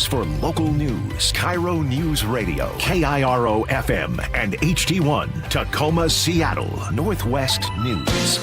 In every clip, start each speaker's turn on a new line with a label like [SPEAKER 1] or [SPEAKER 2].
[SPEAKER 1] for local news. KIRO Newsradio, KIRO FM, and HD1, Tacoma, Seattle, Northwest News.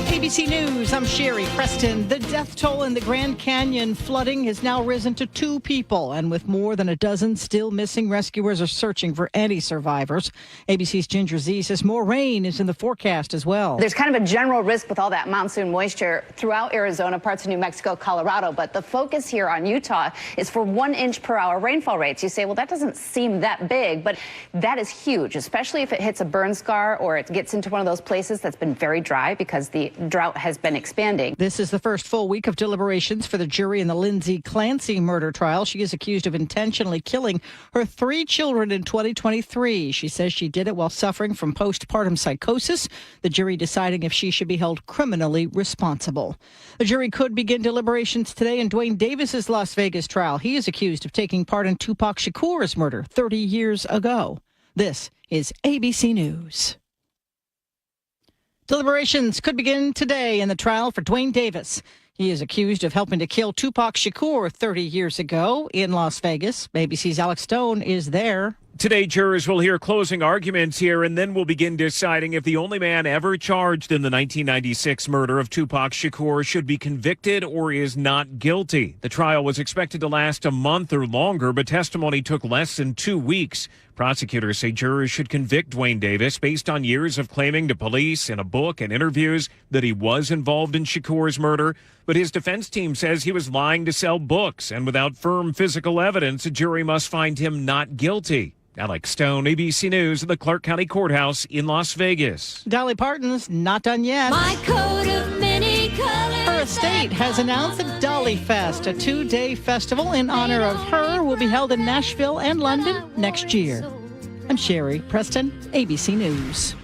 [SPEAKER 2] ABC News, I'm Sherry Preston. The death toll in the Grand Canyon flooding has now risen to 2 people, and with more than a dozen still missing, rescuers are searching for any survivors. ABC's Ginger Z says more rain is in the forecast as well.
[SPEAKER 3] There's kind of a general risk with all that monsoon moisture throughout Arizona, parts of New Mexico, Colorado, but the focus here on Utah is for 1 inch per hour rainfall rates. You say, well, that doesn't seem that big, but that is huge, especially if it hits a burn scar or it gets into one of those places that's been very dry because the drought has been expanding.
[SPEAKER 2] This is the first full week of deliberations for the jury in the Lindsay Clancy murder trial. She is accused of intentionally killing her 3 children in 2023. She says she did it while suffering from postpartum psychosis, the jury deciding if she should be held criminally responsible. The jury could begin deliberations today in Dwayne Davis's Las Vegas trial. He is accused of taking part in Tupac Shakur's murder 30 years ago. This is ABC News. Deliberations could begin today in the trial for Dwayne Davis. He is accused of helping to kill Tupac Shakur 30 years ago in Las Vegas. ABC's Alex Stone is there.
[SPEAKER 4] Today, jurors will hear closing arguments here, and then we'll begin deciding if the only man ever charged in the 1996 murder of Tupac Shakur should be convicted or is not guilty. The trial was expected to last a month or longer, but testimony took less than 2 weeks. Prosecutors say jurors should convict Dwayne Davis based on years of claiming to police in a book and interviews that he was involved in Shakur's murder. But his defense team says he was lying to sell books, and without firm physical evidence, a jury must find him not guilty. Alex Stone, ABC News, at the Clark County Courthouse in Las Vegas.
[SPEAKER 2] Dolly Parton's not done yet.
[SPEAKER 5] My coat of many colors.
[SPEAKER 2] Her estate has announced that Dolly Fest, a 2-day festival in honor of her, will be held in Nashville and London next year. I'm Sherry Preston, ABC News.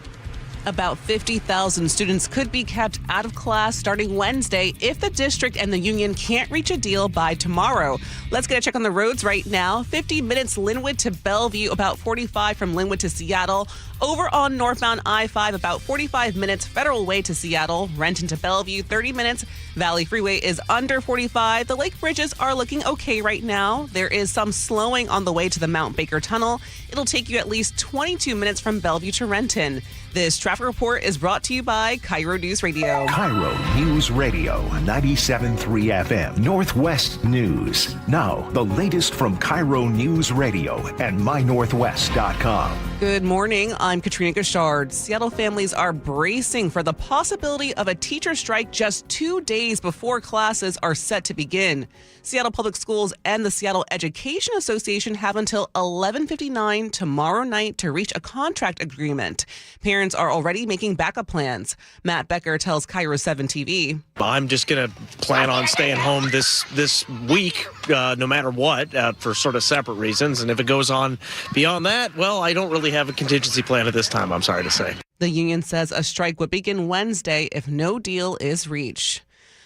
[SPEAKER 6] About 50,000 students could be kept out of class starting Wednesday if the district and the union can't reach a deal by tomorrow. Let's get a check on the roads right now. 50 minutes Linwood to Bellevue, about 45 from Linwood to Seattle. Over on northbound I-5, about 45 minutes Federal Way to Seattle. Renton to Bellevue, 30 minutes. Valley Freeway is under 45. The lake bridges are looking okay right now. There is some slowing on the way to the Mount Baker Tunnel. It'll take you at least 22 minutes from Bellevue to Renton. This traffic report is brought to you by KIRO Newsradio.
[SPEAKER 1] KIRO Newsradio, 97.3 FM, Northwest News. Now, the latest from KIRO Newsradio and mynorthwest.com.
[SPEAKER 6] Good morning. I'm Katrina Gashard. Seattle families are bracing for the possibility of a teacher strike just 2 days before classes are set to begin. Seattle Public Schools and the Seattle Education Association have until 11:59 tomorrow night to reach a contract agreement. Parents are already making backup plans. Matt Becker tells KIRO 7 TV.
[SPEAKER 7] I'm just going to plan on staying home this week, no matter what, for sort of separate reasons. And if it goes on beyond that, well, I don't really have a contingency plan at this time, I'm sorry to say.
[SPEAKER 6] The union says a strike would begin Wednesday if no deal is reached.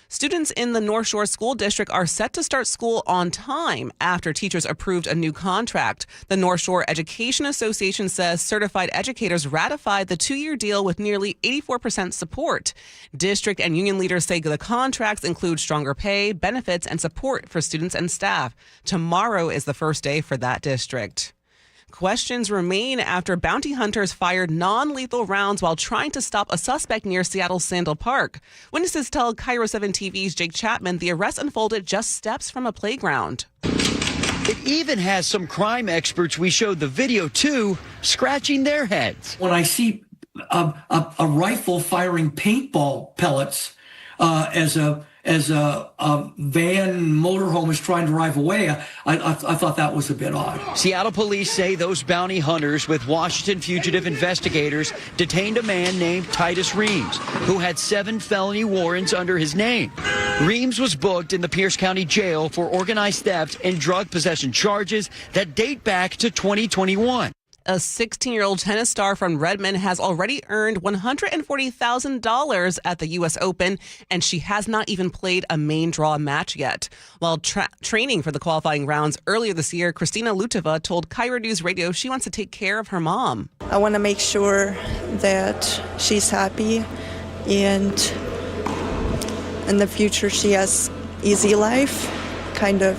[SPEAKER 6] Students in the North Shore School District are set to start school on time after teachers approved a new contract. The North Shore Education Association says certified educators ratified the 2-year deal with nearly 84% support. District and union leaders say the contracts include stronger pay, benefits, and support for students and staff. Tomorrow is the first day for that district. Questions remain after bounty hunters fired non-lethal rounds while trying to stop a suspect near Seattle's Sandal Park. Witnesses tell KIRO 7 TV's Jake Chapman the arrest unfolded just steps from a playground.
[SPEAKER 8] It even has some crime experts we showed the video to scratching their heads.
[SPEAKER 9] When I see a rifle firing paintball pellets as a van motorhome is trying to drive away, I thought that was a bit odd.
[SPEAKER 8] Seattle police say those bounty hunters with Washington fugitive investigators detained a man named Titus Reams, who had 7 felony warrants under his name. Reams was booked in the Pierce County Jail for organized theft and drug possession charges that date back to 2021.
[SPEAKER 6] A 16-year-old tennis star from Redmond has already earned $140,000 at the U.S. Open, and she has not even played a main draw match yet. While training for the qualifying rounds earlier this year, Christina Lutova told KIRO News Radio she wants to take care of her mom.
[SPEAKER 10] I want to make sure that she's happy and in the future she has easy life, kind of,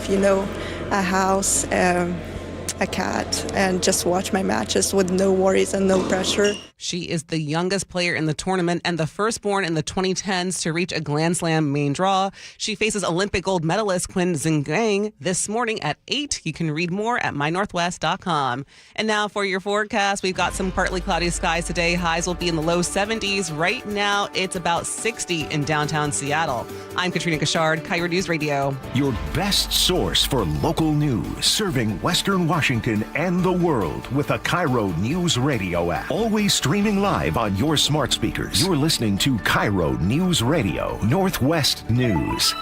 [SPEAKER 10] a house, a cat, and just watch my matches with no worries and no pressure.
[SPEAKER 6] She is the youngest player in the tournament and the firstborn in the 2010s to reach a Grand Slam main draw. She faces Olympic gold medalist Quinn Zhang this morning at 8. You can read more at mynorthwest.com. And now for your forecast, we've got some partly cloudy skies today. Highs will be in the low 70s. Right now, it's about 60 in downtown Seattle. I'm Katrina Gashard, KIRO News Radio.
[SPEAKER 1] Your best source for local news, serving Western Washington and the world with the KIRO News Radio App. Always streaming live on your smart speakers. You're listening to KIRO News Radio, Northwest News.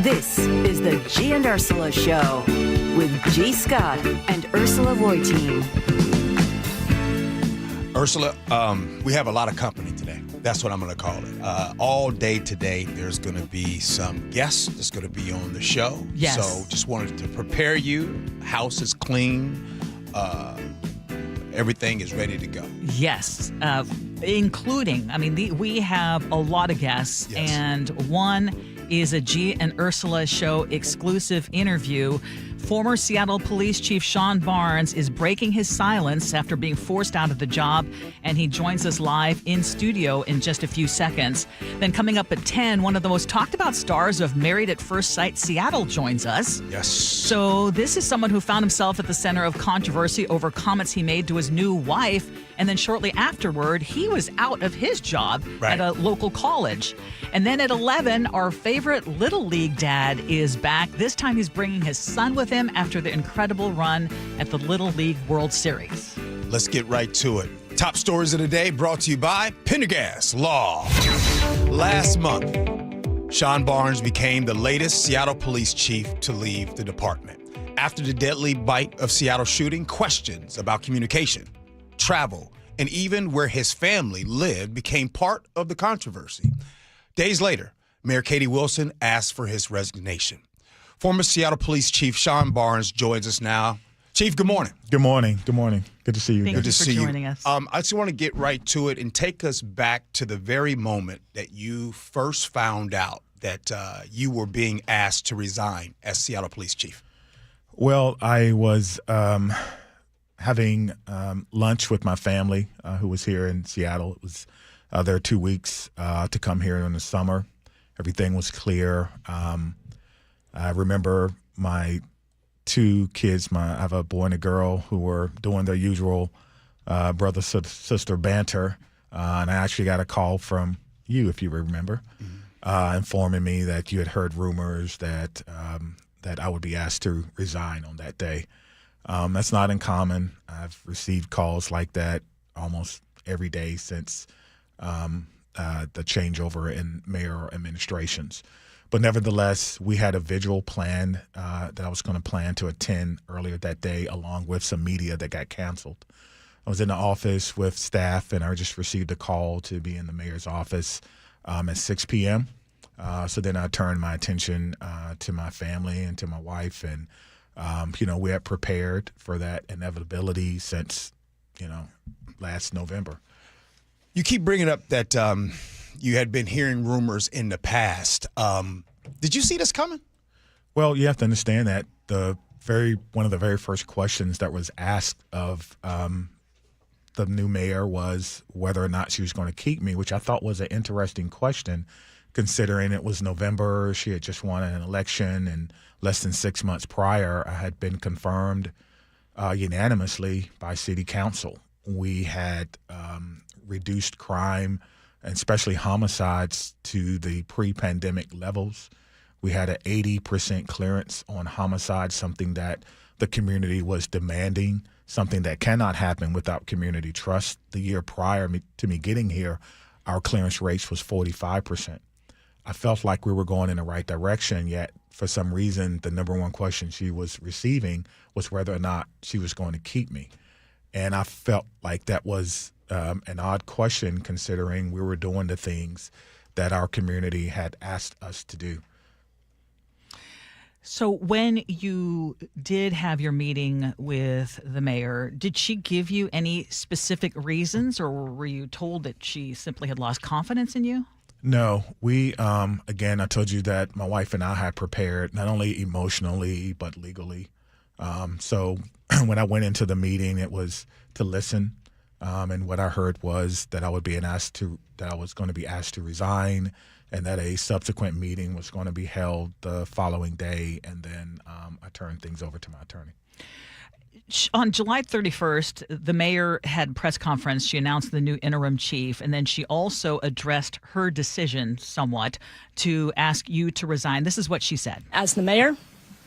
[SPEAKER 11] This is the Gee and Ursula Show with G. Scott and Ursula Reutin.
[SPEAKER 12] Ursula, we have a lot of company today. That's what I'm going to call it. All day today, there's going to be some guests that's going to be on the show.
[SPEAKER 2] Yes.
[SPEAKER 12] So just wanted to prepare you. House is clean. Everything is ready to go.
[SPEAKER 13] Yes, including, we have a lot of guests,
[SPEAKER 12] Yes.
[SPEAKER 13] and one is a Gee and Ursula Show exclusive interview. Former Seattle Police Chief Sean Barnes is breaking his silence after being forced out of the job, and he joins us live in studio in just a few seconds. Then coming up at 10, one of the most talked about stars of Married at First Sight Seattle joins us.
[SPEAKER 12] Yes.
[SPEAKER 13] So this is someone who found himself at the center of controversy over comments he made to his new wife, and then shortly afterward, he was out of his job at a local college. And then at 11, our favorite Little League dad is back. This time he's bringing his son with him after the incredible run at the Little League World Series.
[SPEAKER 12] Let's get right to it. Top stories of the day brought to you by Pendergast Law. Last month, Sean Barnes became the latest Seattle police chief to leave the department. After the deadly bite of Seattle shooting, questions about communication, travel, and even where his family lived became part of the controversy. Days later, Mayor Katie Wilson asked for his resignation. Former Seattle Police Chief Sean Barnes joins us now. Chief, good morning.
[SPEAKER 14] Good morning. Good morning. Good to see you.
[SPEAKER 13] Thank you for joining us.
[SPEAKER 12] I just want to get right to it and take us back to the very moment that you first found out that you were being asked to resign as Seattle Police Chief.
[SPEAKER 14] Well, I was having lunch with my family who was here in Seattle. It was there 2 weeks to come here in the summer. Everything was clear. I remember my two kids, I have a boy and a girl, who were doing their usual brother-sister banter. And I actually got a call from you, if you remember, informing me that you had heard rumors that that I would be asked to resign on that day. That's not uncommon. I've received calls like that almost every day since the changeover in mayor administrations. But nevertheless, we had a vigil planned that I was going to plan to attend earlier that day, along with some media that got canceled. I was in the office with staff, and I just received a call to be in the mayor's office at 6 p.m. So then I turned my attention to my family and to my wife, and we had prepared for that inevitability since last November.
[SPEAKER 12] You keep bringing up that you had been hearing rumors in the past. Did you see this coming?
[SPEAKER 14] Well, you have to understand that one of the very first questions that was asked of the new mayor was whether or not she was going to keep me, which I thought was an interesting question, considering it was November. She had just won an election, and less than 6 months prior, I had been confirmed unanimously by city council. We had reduced crime, and especially homicides, to the pre-pandemic levels. We had an 80% clearance on homicide, something that the community was demanding, something that cannot happen without community trust. The year prior to me getting here, our clearance rates was 45%. I felt like we were going in the right direction, yet for some reason, the number one question she was receiving was whether or not she was going to keep me. And I felt like that was an odd question, considering we were doing the things that our community had asked us to do.
[SPEAKER 13] So when you did have your meeting with the mayor, did she give you any specific reasons, or were you told that she simply had lost confidence in you?
[SPEAKER 14] No, we, again, I told you that my wife and I had prepared not only emotionally, but legally. So when I went into the meeting, it was to listen. And what I heard was that I was going to be asked to resign, and that a subsequent meeting was going to be held the following day. And then I turned things over to my attorney.
[SPEAKER 13] On July 31st, the mayor had a press conference. She announced the new interim chief, and then she also addressed her decision somewhat to ask you to resign. This is what she said.
[SPEAKER 15] As the mayor,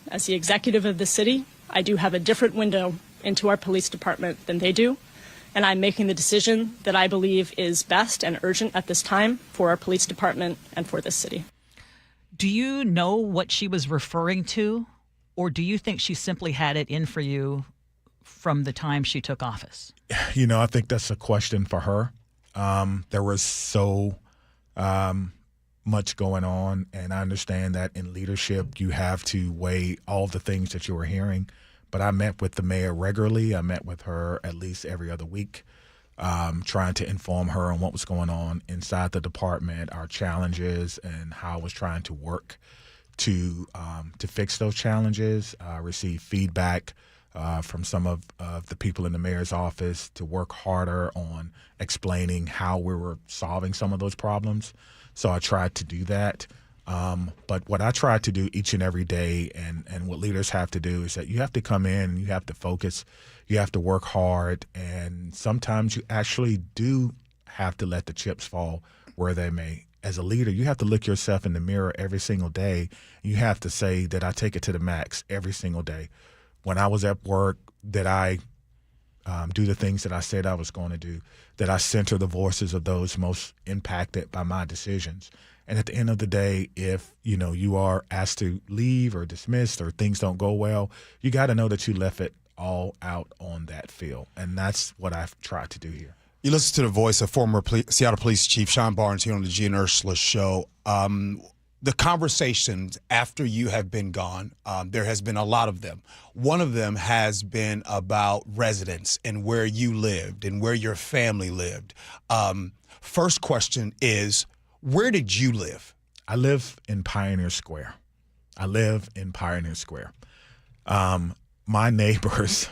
[SPEAKER 15] as the executive of the city, I do have a different window into our police department than they do, and I'm making the decision that I believe is best and urgent at this time for our police department and for this city.
[SPEAKER 13] Do you know what she was referring to, or do you think she simply had it in for you from the time she took office?
[SPEAKER 14] You know, I think that's a question for her. There was so much going on, and I understand that in leadership you have to weigh all the things that you were hearing. But I met with the mayor regularly. I met with her at least every other week, trying to inform her on what was going on inside the department, our challenges, and how I was trying to work to fix those challenges. Receive feedback from some of the people in the mayor's office to work harder on explaining how we were solving some of those problems. So I tried to do that. But what I try to do each and every day, and what leaders have to do, is that you have to come in and you have to focus, you have to work hard, and sometimes you actually do have to let the chips fall where they may. As a leader, you have to look yourself in the mirror every single day. You have to say that I take it to the max every single day. When I was at work, that I do the things that I said I was going to do, that I center the voices of those most impacted by my decisions. And at the end of the day, if you are asked to leave or dismissed or things don't go well, you got to know that you left it all out on that field. And that's what I've tried to do here.
[SPEAKER 12] You listen to the voice of former Seattle Police Chief Sean Barnes here on the Gee and Ursula Show. The conversations after you have been gone, there has been a lot of them. One of them has been about residence and where you lived and where your family lived. First question is, where did you live?
[SPEAKER 14] I live in Pioneer Square. My neighbors,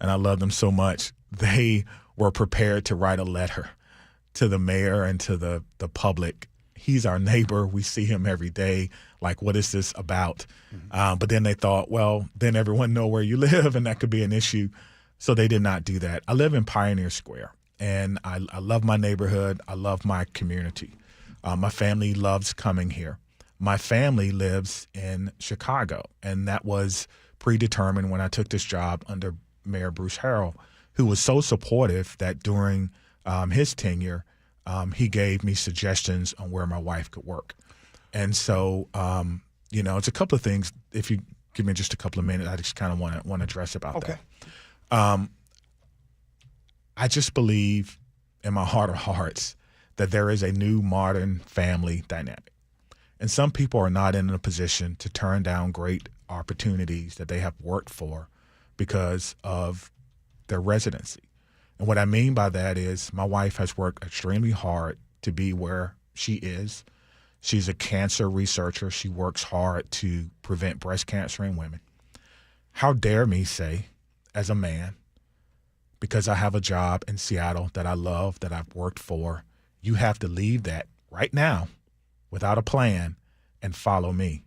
[SPEAKER 14] and I love them so much, they were prepared to write a letter to the mayor and to the public. He's our neighbor. We see him every day. Like, what is this about? But then they thought, well, then everyone know where you live, and that could be an issue. So they did not do that. I live in Pioneer Square, and I love my neighborhood. I love my community. My family loves coming here. My family lives in Chicago, and that was predetermined when I took this job under Mayor Bruce Harrell, who was so supportive that during his tenure, he gave me suggestions on where my wife could work. And so, it's a couple of things. If you give me just a couple of minutes, I just kind of want to address about that. I just believe in my heart of hearts that there is a new modern family dynamic. And some people are not in a position to turn down great opportunities that they have worked for because of their residency. And what I mean by that is my wife has worked extremely hard to be where she is. She's a cancer researcher. She works hard to prevent breast cancer in women. How dare me say, as a man, because I have a job in Seattle that I love, that I've worked for, you have to leave that right now without a plan and follow me.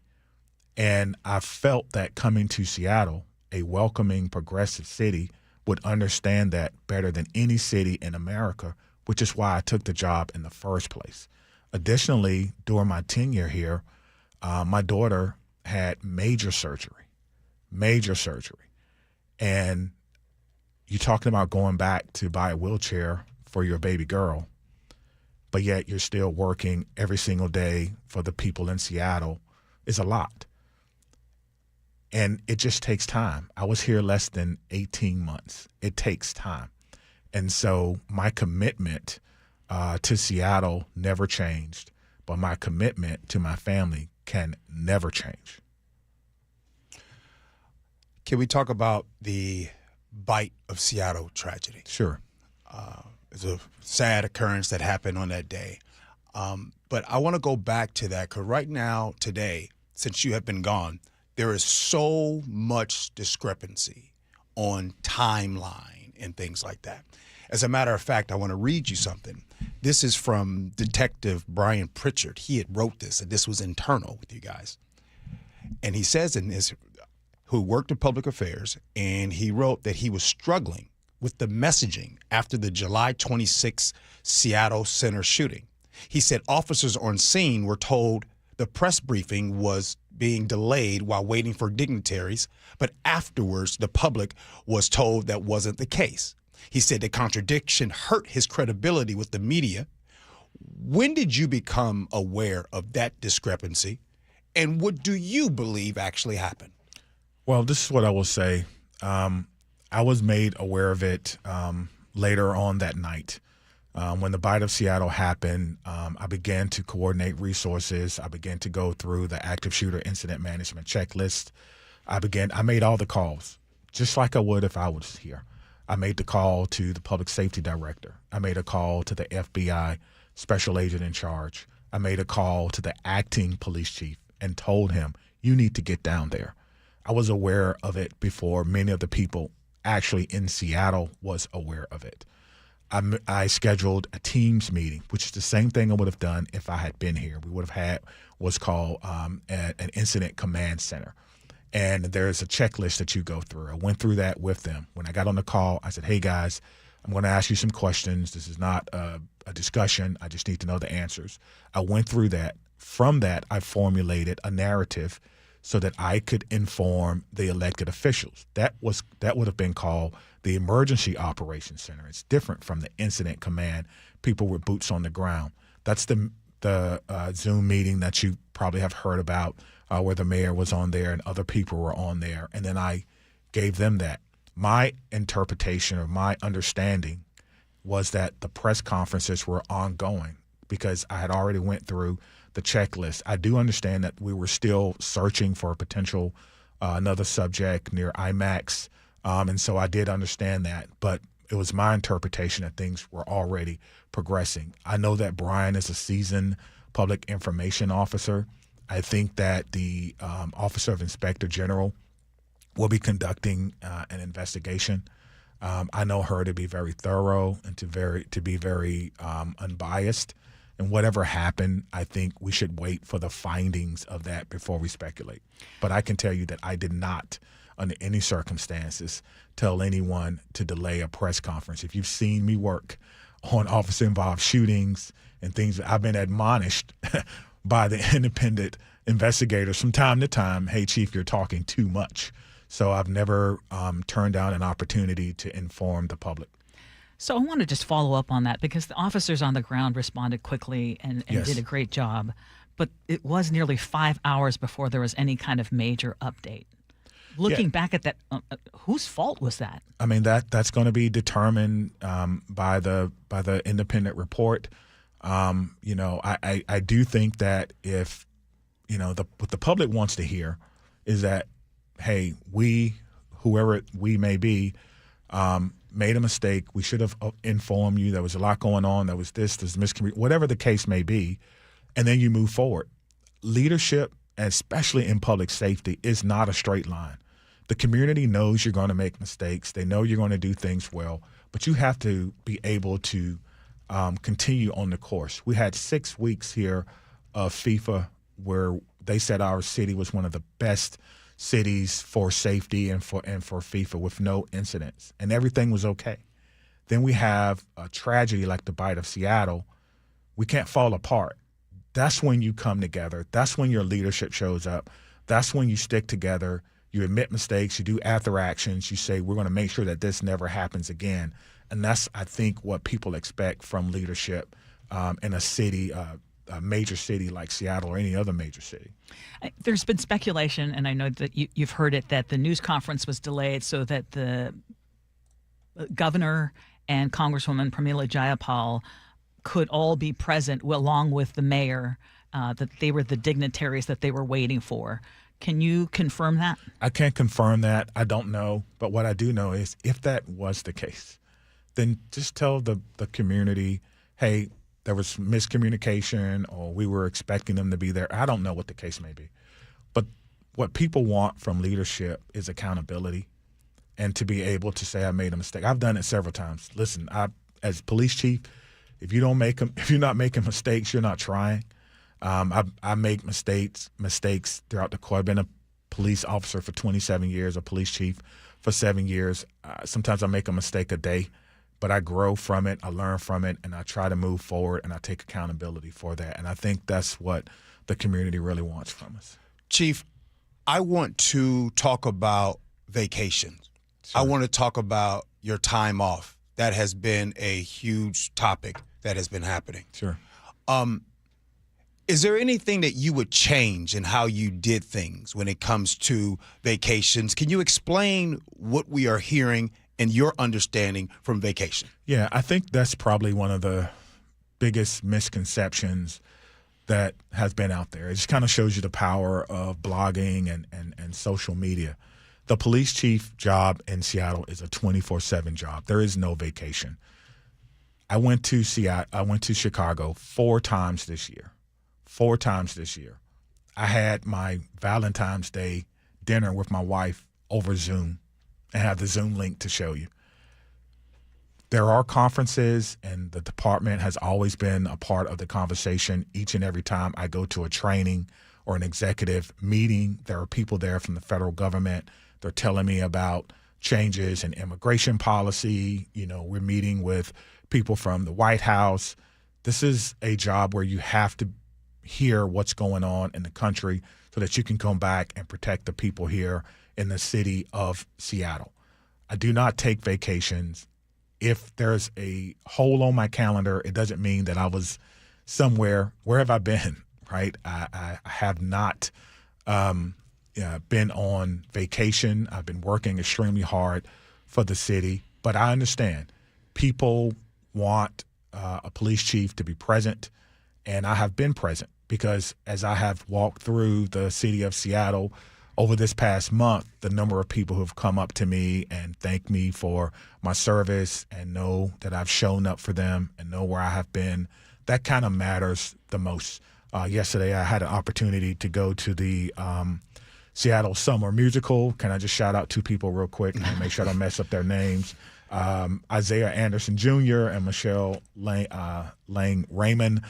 [SPEAKER 14] And I felt that coming to Seattle, a welcoming, progressive city, would understand that better than any city in America, which is why I took the job in the first place. Additionally, during my tenure here, my daughter had major surgery. And you're talking about going back to buy a wheelchair for your baby girl, but yet you're still working every single day for the people in Seattle, is a lot. And it just takes time. I was here less than 18 months. It takes time. And so my commitment to Seattle never changed, but my commitment to my family can never change.
[SPEAKER 12] Can we talk about the Bite of Seattle tragedy?
[SPEAKER 14] Sure.
[SPEAKER 12] It's a sad occurrence that happened on that day. But I want to go back to that because right now, today, since you have been gone, there is so much discrepancy on timeline and things like that. As a matter of fact, I want to read you something. This is from Detective Brian Pritchard. He had wrote this, and this was internal with you guys. And he says in this, who worked in public affairs, and he wrote that he was struggling with the messaging after the July 26th Seattle Center shooting. He said officers on scene were told the press briefing was being delayed while waiting for dignitaries, but afterwards the public was told that wasn't the case. He said the contradiction hurt his credibility with the media. When did you become aware of that discrepancy, and what do you believe actually happened?
[SPEAKER 14] Well, this is what I will say. I was made aware of it later on that night. When the bite of Seattle happened, I began to coordinate resources. I began to go through the active shooter incident management checklist. I made all the calls, just like I would if I was here. I made the call to the public safety director. I made a call to the FBI special agent in charge. I made a call to the acting police chief and told him, you need to get down there. I was aware of it before many of the people actually in Seattle was aware of it. I scheduled a Teams meeting, which is the same thing I would have done if I had been here. We would have had what's called an incident command center. And there's a checklist that you go through. I went through that with them. When I got on the call, I said, hey, guys, I'm going to ask you some questions. This is not a discussion. I just need to know the answers. I went through that. From that, I formulated a narrative so that I could inform the elected officials. That would have been called the Emergency Operations Center. It's different from the Incident Command, people with boots on the ground. That's the Zoom meeting that you probably have heard about where the mayor was on there and other people were on there. And then I gave them that. My interpretation or my understanding was that the press conferences were ongoing because I had already went through the checklist. I do understand that we were still searching for a potential another subject near IMAX, and so I did understand that. But it was my interpretation that things were already progressing. I know that Brian is a seasoned public information officer. I think that the Officer of Inspector General will be conducting an investigation. I know her to be very thorough and to be very unbiased. And whatever happened, I think we should wait for the findings of that before we speculate. But I can tell you that I did not, under any circumstances, tell anyone to delay a press conference. If you've seen me work on officer-involved shootings and things, I've been admonished by the independent investigators from time to time, hey, Chief, you're talking too much. So I've never turned down an opportunity to inform the public.
[SPEAKER 13] So I want to just follow up on that because the officers on the ground responded quickly and
[SPEAKER 14] Yes.
[SPEAKER 13] did a great job. But it was nearly 5 hours before there was any kind of major update. Looking back at that, whose fault was that?
[SPEAKER 14] I mean, that's going to be determined by the independent report. I do think that if, what the public wants to hear is that, hey, whoever we may be, made a mistake. We should have informed you. There was a lot going on. There was miscommunication, whatever the case may be, and then you move forward. Leadership, especially in public safety, is not a straight line. The community knows you're going to make mistakes. They know you're going to do things well, but you have to be able to continue on the course. We had 6 weeks here of FIFA where they said our city was one of the best cities for safety and for FIFA with no incidents, and everything was okay. Then we have a tragedy like the bite of Seattle. We can't fall apart. That's when you come together. That's when your leadership shows up. That's when you stick together. You admit mistakes. You do after actions. You say, we're going to make sure that this never happens again. And that's, I think, what people expect from leadership in a city, a major city like Seattle or any other major city.
[SPEAKER 13] There's been speculation, and I know that you've heard it, that the news conference was delayed so that the governor and Congresswoman Pramila Jayapal could all be present along with the mayor, that they were the dignitaries that they were waiting for. Can you confirm that?
[SPEAKER 14] I can't confirm that. I don't know. But what I do know is if that was the case, then just tell the community, hey, there was miscommunication or we were expecting them to be there. I don't know what the case may be. But what people want from leadership is accountability and to be able to say, I made a mistake. I've done it several times. Listen, as police chief, if you're not making mistakes, you're not trying. I make mistakes throughout the course. I've been a police officer for 27 years, a police chief for 7 years. Sometimes I make a mistake a day, but I grow from it, I learn from it, and I try to move forward, and I take accountability for that. And I think that's what the community really wants from us.
[SPEAKER 12] Chief, I want to talk about vacations. Sure. I want to talk about your time off. That has been a huge topic that has been happening.
[SPEAKER 14] Sure.
[SPEAKER 12] Is there anything that you would change in how you did things when it comes to vacations? Can you explain what we are hearing and your understanding from vacation?
[SPEAKER 14] Yeah, I think that's probably one of the biggest misconceptions that has been out there. It just kind of shows you the power of blogging and social media. The police chief job in Seattle is a 24/7 job. There is no vacation. I went to Chicago 4 times this year. 4 times this year. I had my Valentine's Day dinner with my wife over Zoom and have the Zoom link to show you. There are conferences, and the department has always been a part of the conversation. Each and every time I go to a training or an executive meeting, there are people there from the federal government. They're telling me about changes in immigration policy. You know, we're meeting with people from the White House. This is a job where you have to hear what's going on in the country so that you can come back and protect the people here in the city of Seattle. I do not take vacations. If there's a hole on my calendar, it doesn't mean that I was somewhere. Where have I been, right? I have not been on vacation. I've been working extremely hard for the city. But I understand people want a police chief to be present, and I have been present because as I have walked through the city of Seattle over this past month, the number of people who have come up to me and thanked me for my service and know that I've shown up for them and know where I have been, that kind of matters the most. Yesterday, I had an opportunity to go to the Seattle Summer Musical. Can I just shout out 2 people real quick and make sure I don't mess up their names? Isaiah Anderson Jr. and Michelle Lang Raymond,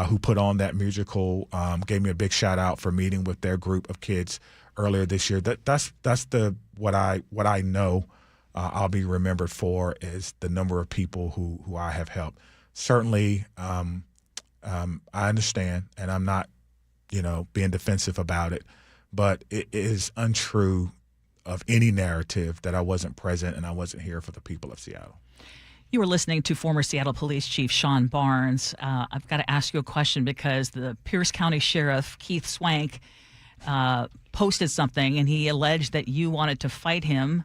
[SPEAKER 14] who put on that musical, gave me a big shout out for meeting with their group of kids earlier this year. That's what I know I'll be remembered for is the number of people who I have helped. Certainly, I understand, and I'm not, being defensive about it, but it is untrue of any narrative that I wasn't present and I wasn't here for the people of Seattle.
[SPEAKER 13] You were listening to former Seattle Police Chief Sean Barnes. I've got to ask you a question because the Pierce County Sheriff Keith Swank posted something, and he alleged that you wanted to fight him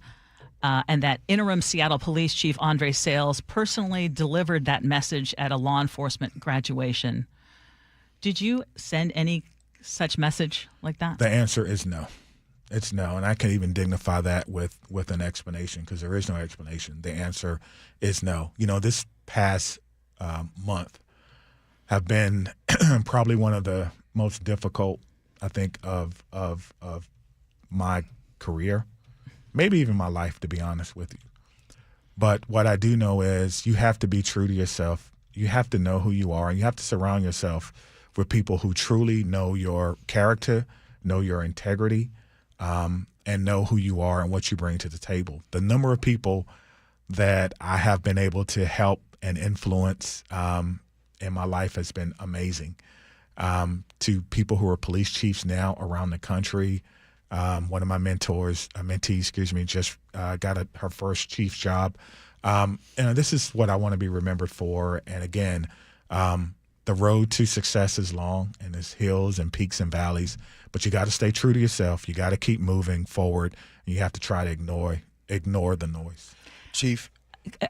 [SPEAKER 13] and that interim Seattle Police Chief Andre Sales personally delivered that message at a law enforcement graduation. Did you send any such message like that?
[SPEAKER 14] The answer is no. It's no, and I can even dignify that with an explanation because there is no explanation. The answer is no. This past month have been probably one of the most difficult, I think, of my career, maybe even my life, to be honest with you. But what I do know is you have to be true to yourself. You have to know who you are, and you have to surround yourself with people who truly know your character, know your integrity, and know who you are and what you bring to the table. The number of people that I have been able to help and influence in my life has been amazing. To people who are police chiefs now around the country. One of my mentees, just got her first chief's job. This is what I want to be remembered for. And again, the road to success is long, and there's hills and peaks and valleys, but you got to stay true to yourself. You got to keep moving forward, and you have to try to ignore the noise.
[SPEAKER 12] Chief?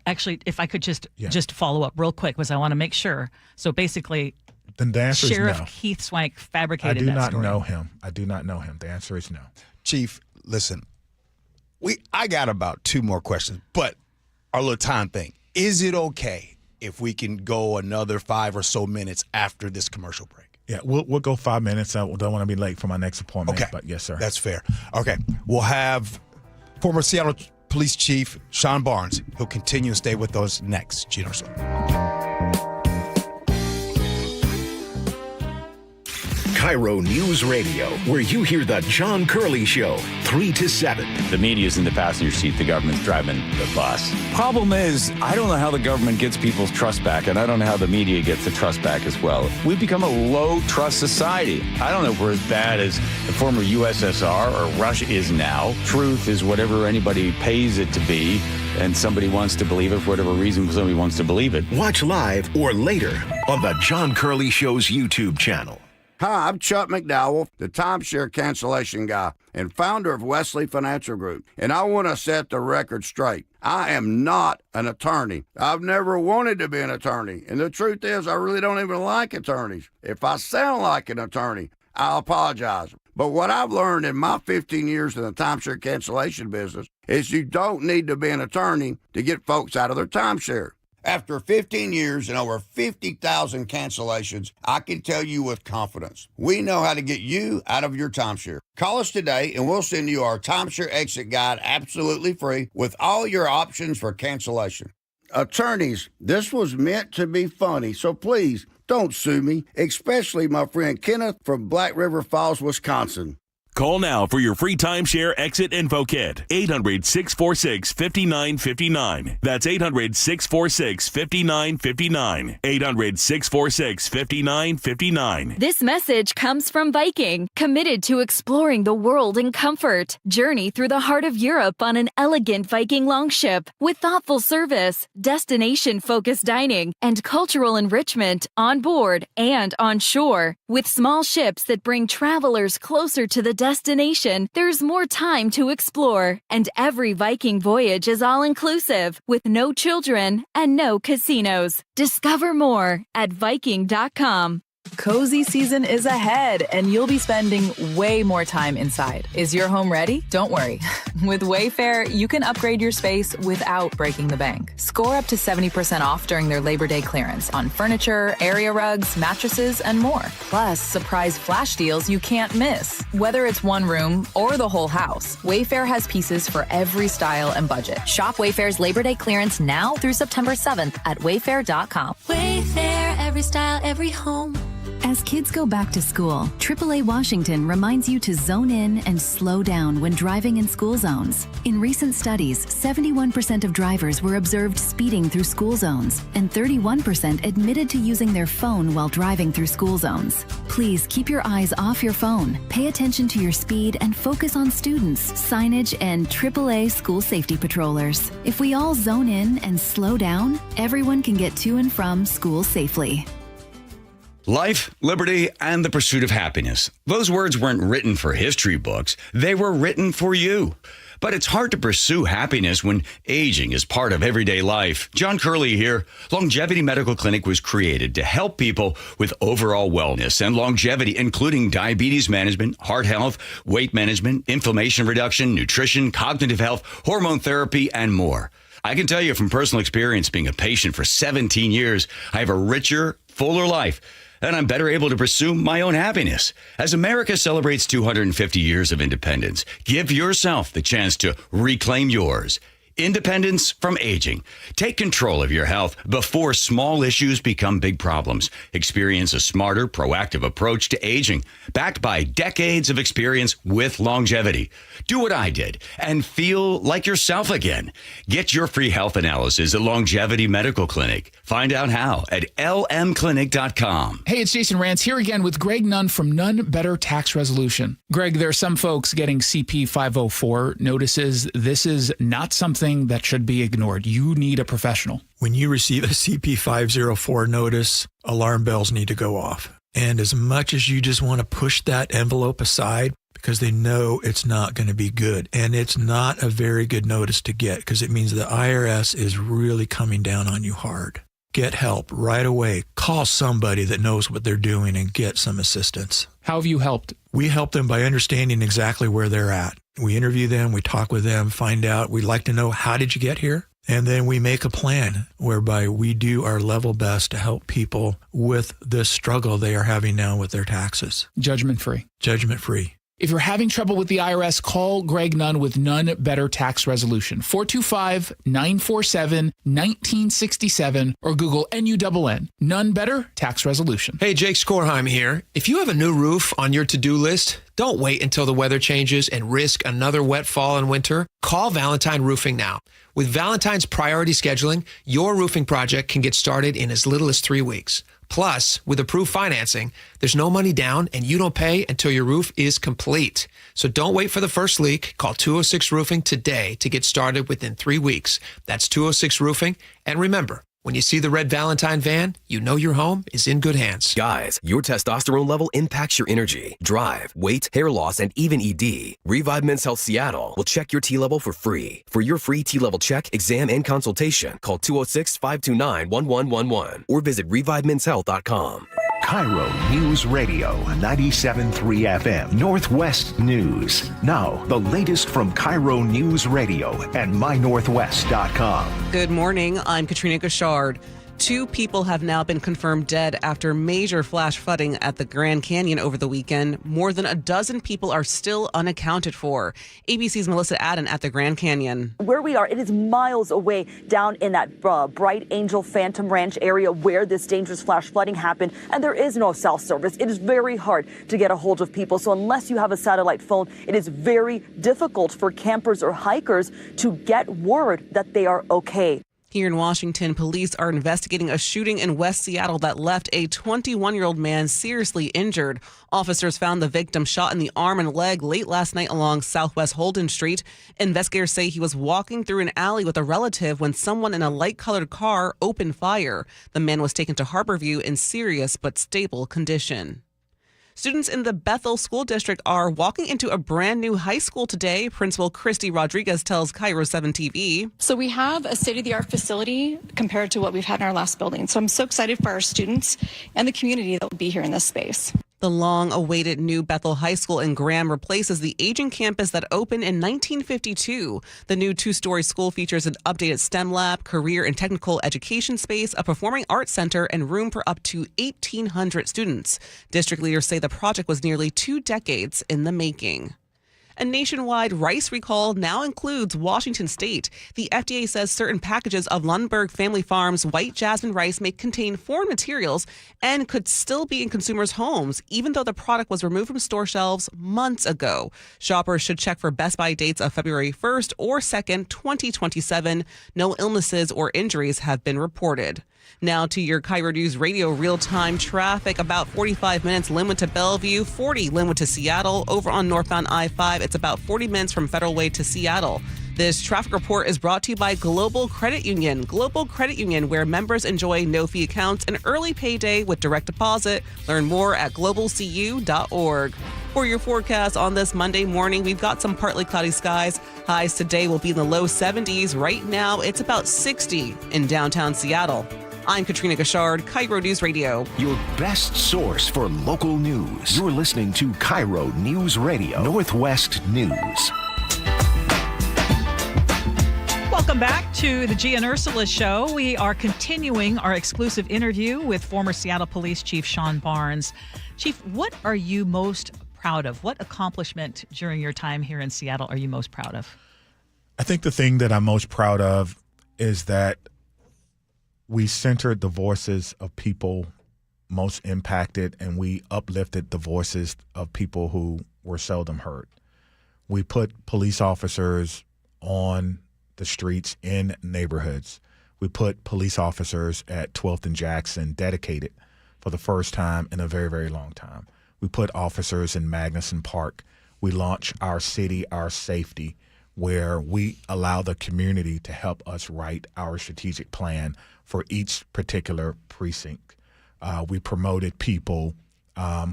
[SPEAKER 13] Actually, if I could just follow up real quick, because I want to make sure. So basically,
[SPEAKER 14] then the answer
[SPEAKER 13] Sheriff
[SPEAKER 14] is no.
[SPEAKER 13] Keith Swank fabricated that story.
[SPEAKER 14] I do not know him. I do not know him. The answer is no.
[SPEAKER 12] Chief, listen, I got about 2 more questions, but our little time thing. Is it okay if we can go another 5 or so minutes after this commercial break.
[SPEAKER 14] Yeah, we'll go 5 minutes. I don't want to be late for my next appointment.
[SPEAKER 12] Okay.
[SPEAKER 14] But yes, sir.
[SPEAKER 12] That's fair. Okay. We'll have former Seattle Police Chief Sean Barnes, who'll continue to stay with us next. Gee Ursula.
[SPEAKER 1] KIRO News Radio, where you hear the John Curley Show, 3 to 7.
[SPEAKER 16] The media's in the passenger seat. The government's driving the bus. Problem is, I don't know how the government gets people's trust back, and I don't know how the media gets the trust back as well. We've become a low-trust society. I don't know if we're as bad as the former USSR or Russia is now. Truth is whatever anybody pays it to be, and somebody wants to believe it for whatever reason somebody wants to believe it.
[SPEAKER 1] Watch live or later on the John Curley Show's YouTube channel.
[SPEAKER 17] Hi, I'm Chuck McDowell, the timeshare cancellation guy and founder of Wesley Financial Group, and I want to set the record straight. I am not an attorney. I've never wanted to be an attorney, and the truth is I really don't even like attorneys. If I sound like an attorney, I apologize. But what I've learned in my 15 years in the timeshare cancellation business is you don't need to be an attorney to get folks out of their timeshare. After 15 years and over 50,000 cancellations, I can tell you with confidence, we know how to get you out of your timeshare. Call us today and we'll send you our timeshare exit guide absolutely free with all your options for cancellation. Attorneys, this was meant to be funny, so please don't sue me, especially my friend Kenneth from Black River Falls, Wisconsin.
[SPEAKER 18] Call now for your free timeshare exit info kit. 800-646-5959. That's 800-646-5959. 800-646-5959.
[SPEAKER 19] This message comes from Viking, committed to exploring the world in comfort. Journey through the heart of Europe on an elegant Viking longship with thoughtful service, destination-focused dining, and cultural enrichment on board and on shore. With small ships that bring travelers closer to the destination, there's more time to explore, and every Viking voyage is all-inclusive, with no children and no casinos. Discover more at Viking.com.
[SPEAKER 20] Cozy season is ahead, and you'll be spending way more time inside. Is your home ready? Don't worry. With Wayfair, you can upgrade your space without breaking the bank. Score up to 70% off during their Labor Day clearance on furniture, area rugs, mattresses, and more. Plus, surprise flash deals you can't miss. Whether it's one room or the whole house, Wayfair has pieces for every style and budget.
[SPEAKER 21] Shop Wayfair's Labor Day clearance now through September 7th at wayfair.com.
[SPEAKER 5] Wayfair, every style, every home.
[SPEAKER 22] As kids go back to school, AAA Washington reminds you to zone in and slow down when driving in school zones. In recent studies, 71% of drivers were observed speeding through school zones, and 31% admitted to using their phone while driving through school zones. Please keep your eyes off your phone, pay attention to your speed, and focus on students, signage, and AAA school safety patrollers. If we all zone in and slow down, everyone can get to and from school safely.
[SPEAKER 23] Life, liberty, and the pursuit of happiness. Those words weren't written for history books. They were written for you. But it's hard to pursue happiness when aging is part of everyday life. John Curley here. Longevity Medical Clinic was created to help people with overall wellness and longevity, including diabetes management, heart health, weight management, inflammation reduction, nutrition, cognitive health, hormone therapy, and more. I can tell you from personal experience, being a patient for 17 years, I have a richer, fuller life, and I'm better able to pursue my own happiness. As America celebrates 250 years of independence, give yourself the chance to reclaim yours. Independence from aging. Take control of your health before small issues become big problems. Experience a smarter, proactive approach to aging, backed by decades of experience with longevity. Do what I did and feel like yourself again. Get your free health analysis at Longevity Medical Clinic. Find out how at lmclinic.com.
[SPEAKER 24] Hey, it's Jason Rantz here again with Greg Nunn from Nunn Better Tax Resolution. Greg, there are some folks getting CP 504 notices. This is not something that should be ignored. You need a professional.
[SPEAKER 25] When you receive a CP 504 notice, alarm bells need to go off. And as much as you just want to push that envelope aside, because they know it's not going to be good. And it's not a very good notice to get, because it means the IRS is really coming down on you hard. Get help right away. Call somebody that knows what they're doing and get some assistance.
[SPEAKER 24] How have you helped?
[SPEAKER 25] We help them by understanding exactly where they're at. We interview them, we talk with them, find out. We'd like to know, how did you get here? And then we make a plan whereby we do our level best to help people with this struggle they are having now with their taxes.
[SPEAKER 24] Judgment free.
[SPEAKER 25] Judgment free.
[SPEAKER 24] If you're having trouble with the IRS, call Greg Nunn with Nunn Better Tax Resolution, 425-947-1967, or Google NUNN, Nunn Better Tax Resolution.
[SPEAKER 3] Hey, Jake Skorheim here. If you have a new roof on your to-do list, don't wait until the weather changes and risk another wet fall and winter. Call Valentine Roofing now. With Valentine's priority scheduling, your roofing project can get started in as little as 3 weeks. Plus, with approved financing, there's no money down and you don't pay until your roof is complete. So don't wait for the first leak. Call 206 Roofing today to get started within 3 weeks. That's 206 Roofing. And remember, when you see the red Valentine van, you know your home is in good hands.
[SPEAKER 4] Guys, your testosterone level impacts your energy, drive, weight, hair loss, and even ED. Revive Men's Health Seattle will check your T level for free. For your free T level check, exam, and consultation, call 206-529-1111 or visit revivemenshealth.com.
[SPEAKER 1] KIRO News Radio 97.3 FM Northwest News. Now, the latest from KIRO News Radio and mynorthwest.com.
[SPEAKER 6] Good morning. I'm Katrina Gashard. 2 people have now been confirmed dead after major flash flooding at the Grand Canyon over the weekend. More than a dozen people are still unaccounted for. ABC's Melissa Adden at the Grand Canyon.
[SPEAKER 7] Where we are, it is miles away down in that Bright Angel Phantom Ranch area where this dangerous flash flooding happened, and there is no cell service. It is very hard to get a hold of people, so unless you have a satellite phone, it is very difficult for campers or hikers to get word that they are okay.
[SPEAKER 6] Here in Washington, police are investigating a shooting in West Seattle that left a 21-year-old man seriously injured. Officers found the victim shot in the arm and leg late last night along Southwest Holden Street. Investigators say he was walking through an alley with a relative when someone in a light-colored car opened fire. The man was taken to Harborview in serious but stable condition. Students in the Bethel School District are walking into a brand new high school today. Principal Christy Rodriguez tells KIRO 7 TV.
[SPEAKER 8] So we have a state-of-the-art facility compared to what we've had in our last building. So I'm so excited for our students and the community that will be here in this space.
[SPEAKER 6] The long-awaited new Bethel High School in Graham replaces the aging campus that opened in 1952. The new 2-story school features an updated STEM lab, career and technical education space, a performing arts center, and room for up to 1,800 students. District leaders say the project was nearly 2 decades in the making. A nationwide rice recall now includes Washington state. The FDA says certain packages of Lundberg Family Farms white jasmine rice may contain foreign materials and could still be in consumers' homes, even though the product was removed from store shelves months ago. Shoppers should check for Best By dates of February 1st or 2nd, 2027. No illnesses or injuries have been reported. Now to your KIRO News Radio real-time traffic. About 45 minutes Linwood to Bellevue, 40 Linwood to Seattle. Over on northbound I-5, it's about 40 minutes from Federal Way to Seattle. This traffic report is brought to you by Global Credit Union. Global Credit Union, where members enjoy no-fee accounts and early payday with direct deposit. Learn more at globalcu.org. For your forecast on this Monday morning, we've got some partly cloudy skies. Highs today will be in the low 70s. Right now, it's about 60 in downtown Seattle. I'm Katrina Gashard, KIRO News Radio.
[SPEAKER 1] Your best source for local news. You're listening to KIRO News Radio, Northwest News.
[SPEAKER 13] Welcome back to the Gee and Ursula Show. We are continuing our exclusive interview with former Seattle Police Chief Sean Barnes. Chief, what are you most proud of? What accomplishment during your time here in Seattle are you most proud of?
[SPEAKER 14] I think the thing that I'm most proud of is that we centered the voices of people most impacted, and we uplifted the voices of people who were seldom heard. We put police officers on the streets in neighborhoods. We put police officers at 12th and Jackson dedicated for the first time in a very, very long time. We put officers in Magnuson Park. We launched Our City, Our Safety, where we allow the community to help us write our strategic plan for each particular precinct. We promoted people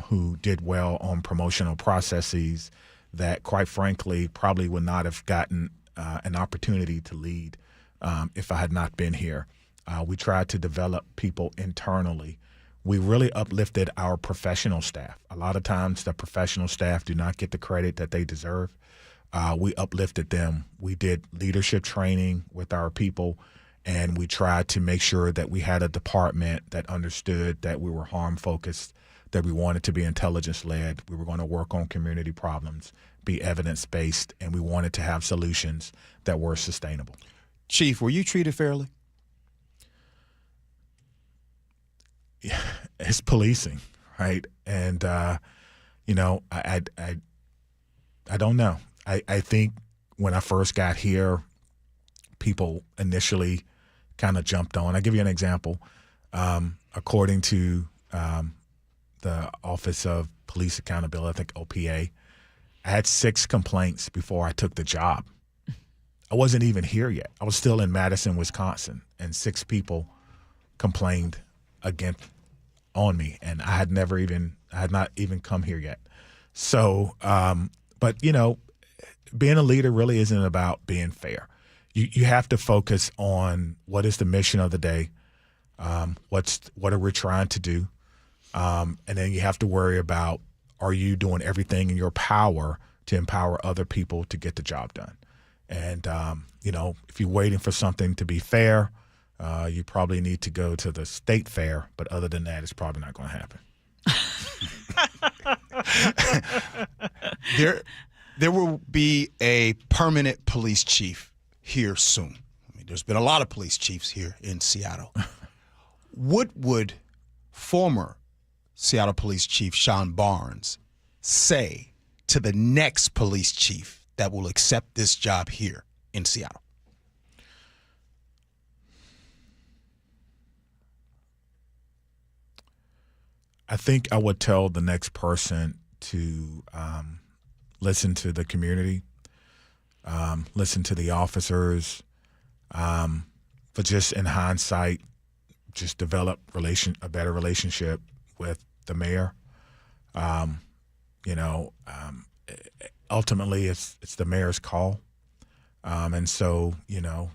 [SPEAKER 14] who did well on promotional processes that, quite frankly, probably would not have gotten an opportunity to lead if I had not been here. We tried to develop people internally. We really uplifted our professional staff. A lot of times the professional staff do not get the credit that they deserve. we uplifted them. We did leadership training with our people, and we tried to make sure that we had a department that understood that we were harm-focused, that we wanted to be intelligence-led. We were going to work on community problems, be evidence-based, and we wanted to have solutions that were sustainable.
[SPEAKER 12] Chief, were you treated fairly?
[SPEAKER 14] Yeah, it's policing, right? And, you know, I don't know. I think when I first got here, people initially kind of jumped on. I'll give you an example. According to the Office of Police Accountability, I think OPA, I had 6 complaints before I took the job. I wasn't even here yet. I was still in Madison, Wisconsin, and 6 people complained on me, and I had not even come here yet. So, but you know, being a leader really isn't about being fair. You have to focus on what is the mission of the day, what are we trying to do, and then you have to worry about, are you doing everything in your power to empower other people to get the job done? And you know, if you're waiting for something to be fair, you probably need to go to the state fair. But other than that, it's probably not going to happen.
[SPEAKER 12] There will be a permanent police chief here soon. I mean, there's been a lot of police chiefs here in Seattle. What would former Seattle Police Chief Sean Barnes say to the next police chief that will accept this job here in Seattle?
[SPEAKER 14] I think I would tell the next person to listen to the community, listen to the officers, but just in hindsight, just develop a better relationship with the mayor. You know, ultimately it's the mayor's call. And so, you know,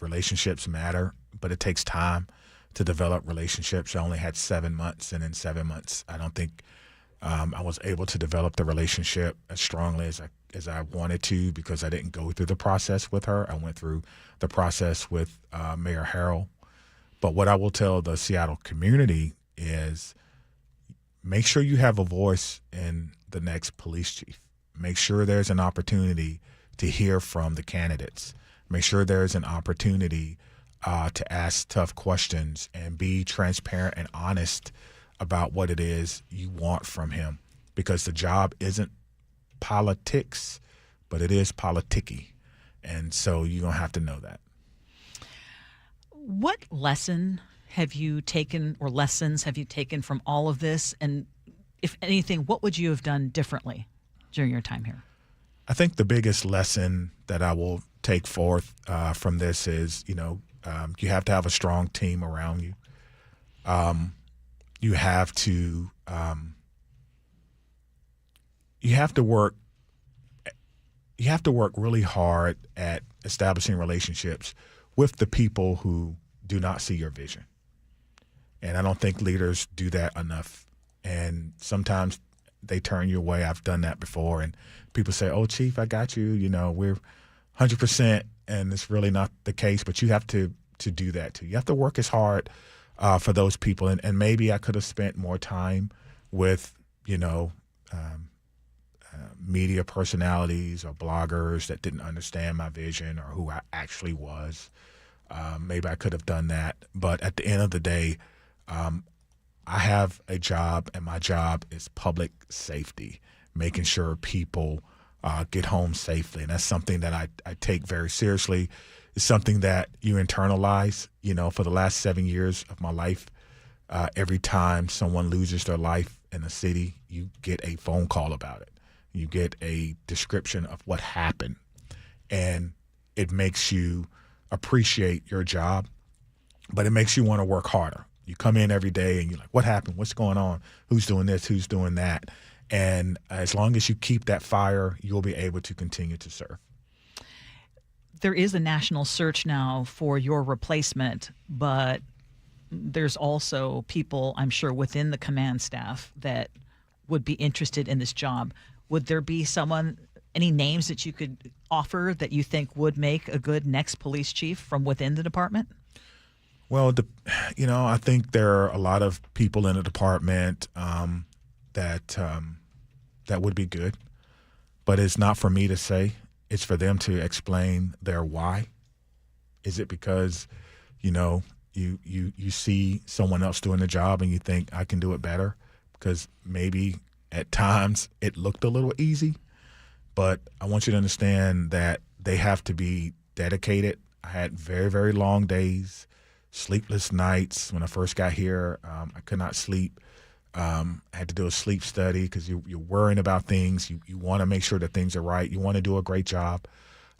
[SPEAKER 14] relationships matter, but it takes time to develop relationships. I only had 7 months, and in 7 months, I don't think I was able to develop the relationship as strongly as I wanted to, because I didn't go through the process with her. I went through the process with Mayor Harrell. But what I will tell the Seattle community is, make sure you have a voice in the next police chief. Make sure there's an opportunity to hear from the candidates. Make sure there's an opportunity to ask tough questions and be transparent and honest about what it is you want from him, because the job isn't politics, but it is politicky. And so you're going to have to know that.
[SPEAKER 13] What lesson have you taken, or lessons have you taken from all of this? And if anything, what would you have done differently during your time here?
[SPEAKER 14] I think the biggest lesson that I will take forth from this is, you know, you have to have a strong team around you. You have to work really hard at establishing relationships with the people who do not see your vision. And I don't think leaders do that enough. And sometimes they turn you away. I've done that before. And people say, "Oh, Chief, I got you. You know, we're 100%." And it's really not the case. But you have to do that too. You have to work as hard for those people. And maybe I could have spent more time with, you know, media personalities or bloggers that didn't understand my vision or who I actually was. Maybe I could have done that. But at the end of the day, I have a job, and my job is public safety, making sure people get home safely. And that's something that I take very seriously. It's something that you internalize. You know, for the last 7 years of my life, every time someone loses their life in a city, you get a phone call about it. You get a description of what happened, and it makes you appreciate your job, but it makes you want to work harder. You come in every day and you're like, what happened? What's going on? Who's doing this? Who's doing that? And as long as you keep that fire, you'll be able to continue to serve.
[SPEAKER 13] There is a national search now for your replacement, but there's also people, I'm sure, within the command staff that would be interested in this job. Would there be someone Any names that you could offer that you think would make a good next police chief from within the department?
[SPEAKER 14] Well, I think there are a lot of people in the department that would be good, but it's not for me to say. It's for them to explain their why. Is it because, you see someone else doing the job and you think I can do it better? Because maybe at times it looked a little easy, but I want you to understand that they have to be dedicated. I had very, very long days, sleepless nights. When I first got here, I could not sleep. I had to do a sleep study because you're worrying about things. You want to make sure that things are right. You want to do a great job.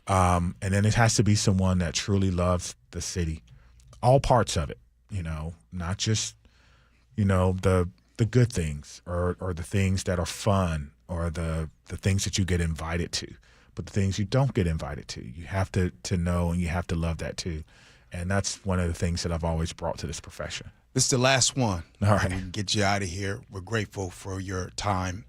[SPEAKER 14] And then it has to be someone that truly loves the city, all parts of it, not just, the good things or the things that are fun or the things that you get invited to, but the things you don't get invited to. You have to know and you have to love that too. And that's one of the things that I've always brought to this profession.
[SPEAKER 12] This is the last one.
[SPEAKER 14] All right.
[SPEAKER 12] We can get you out of here. We're grateful for your time.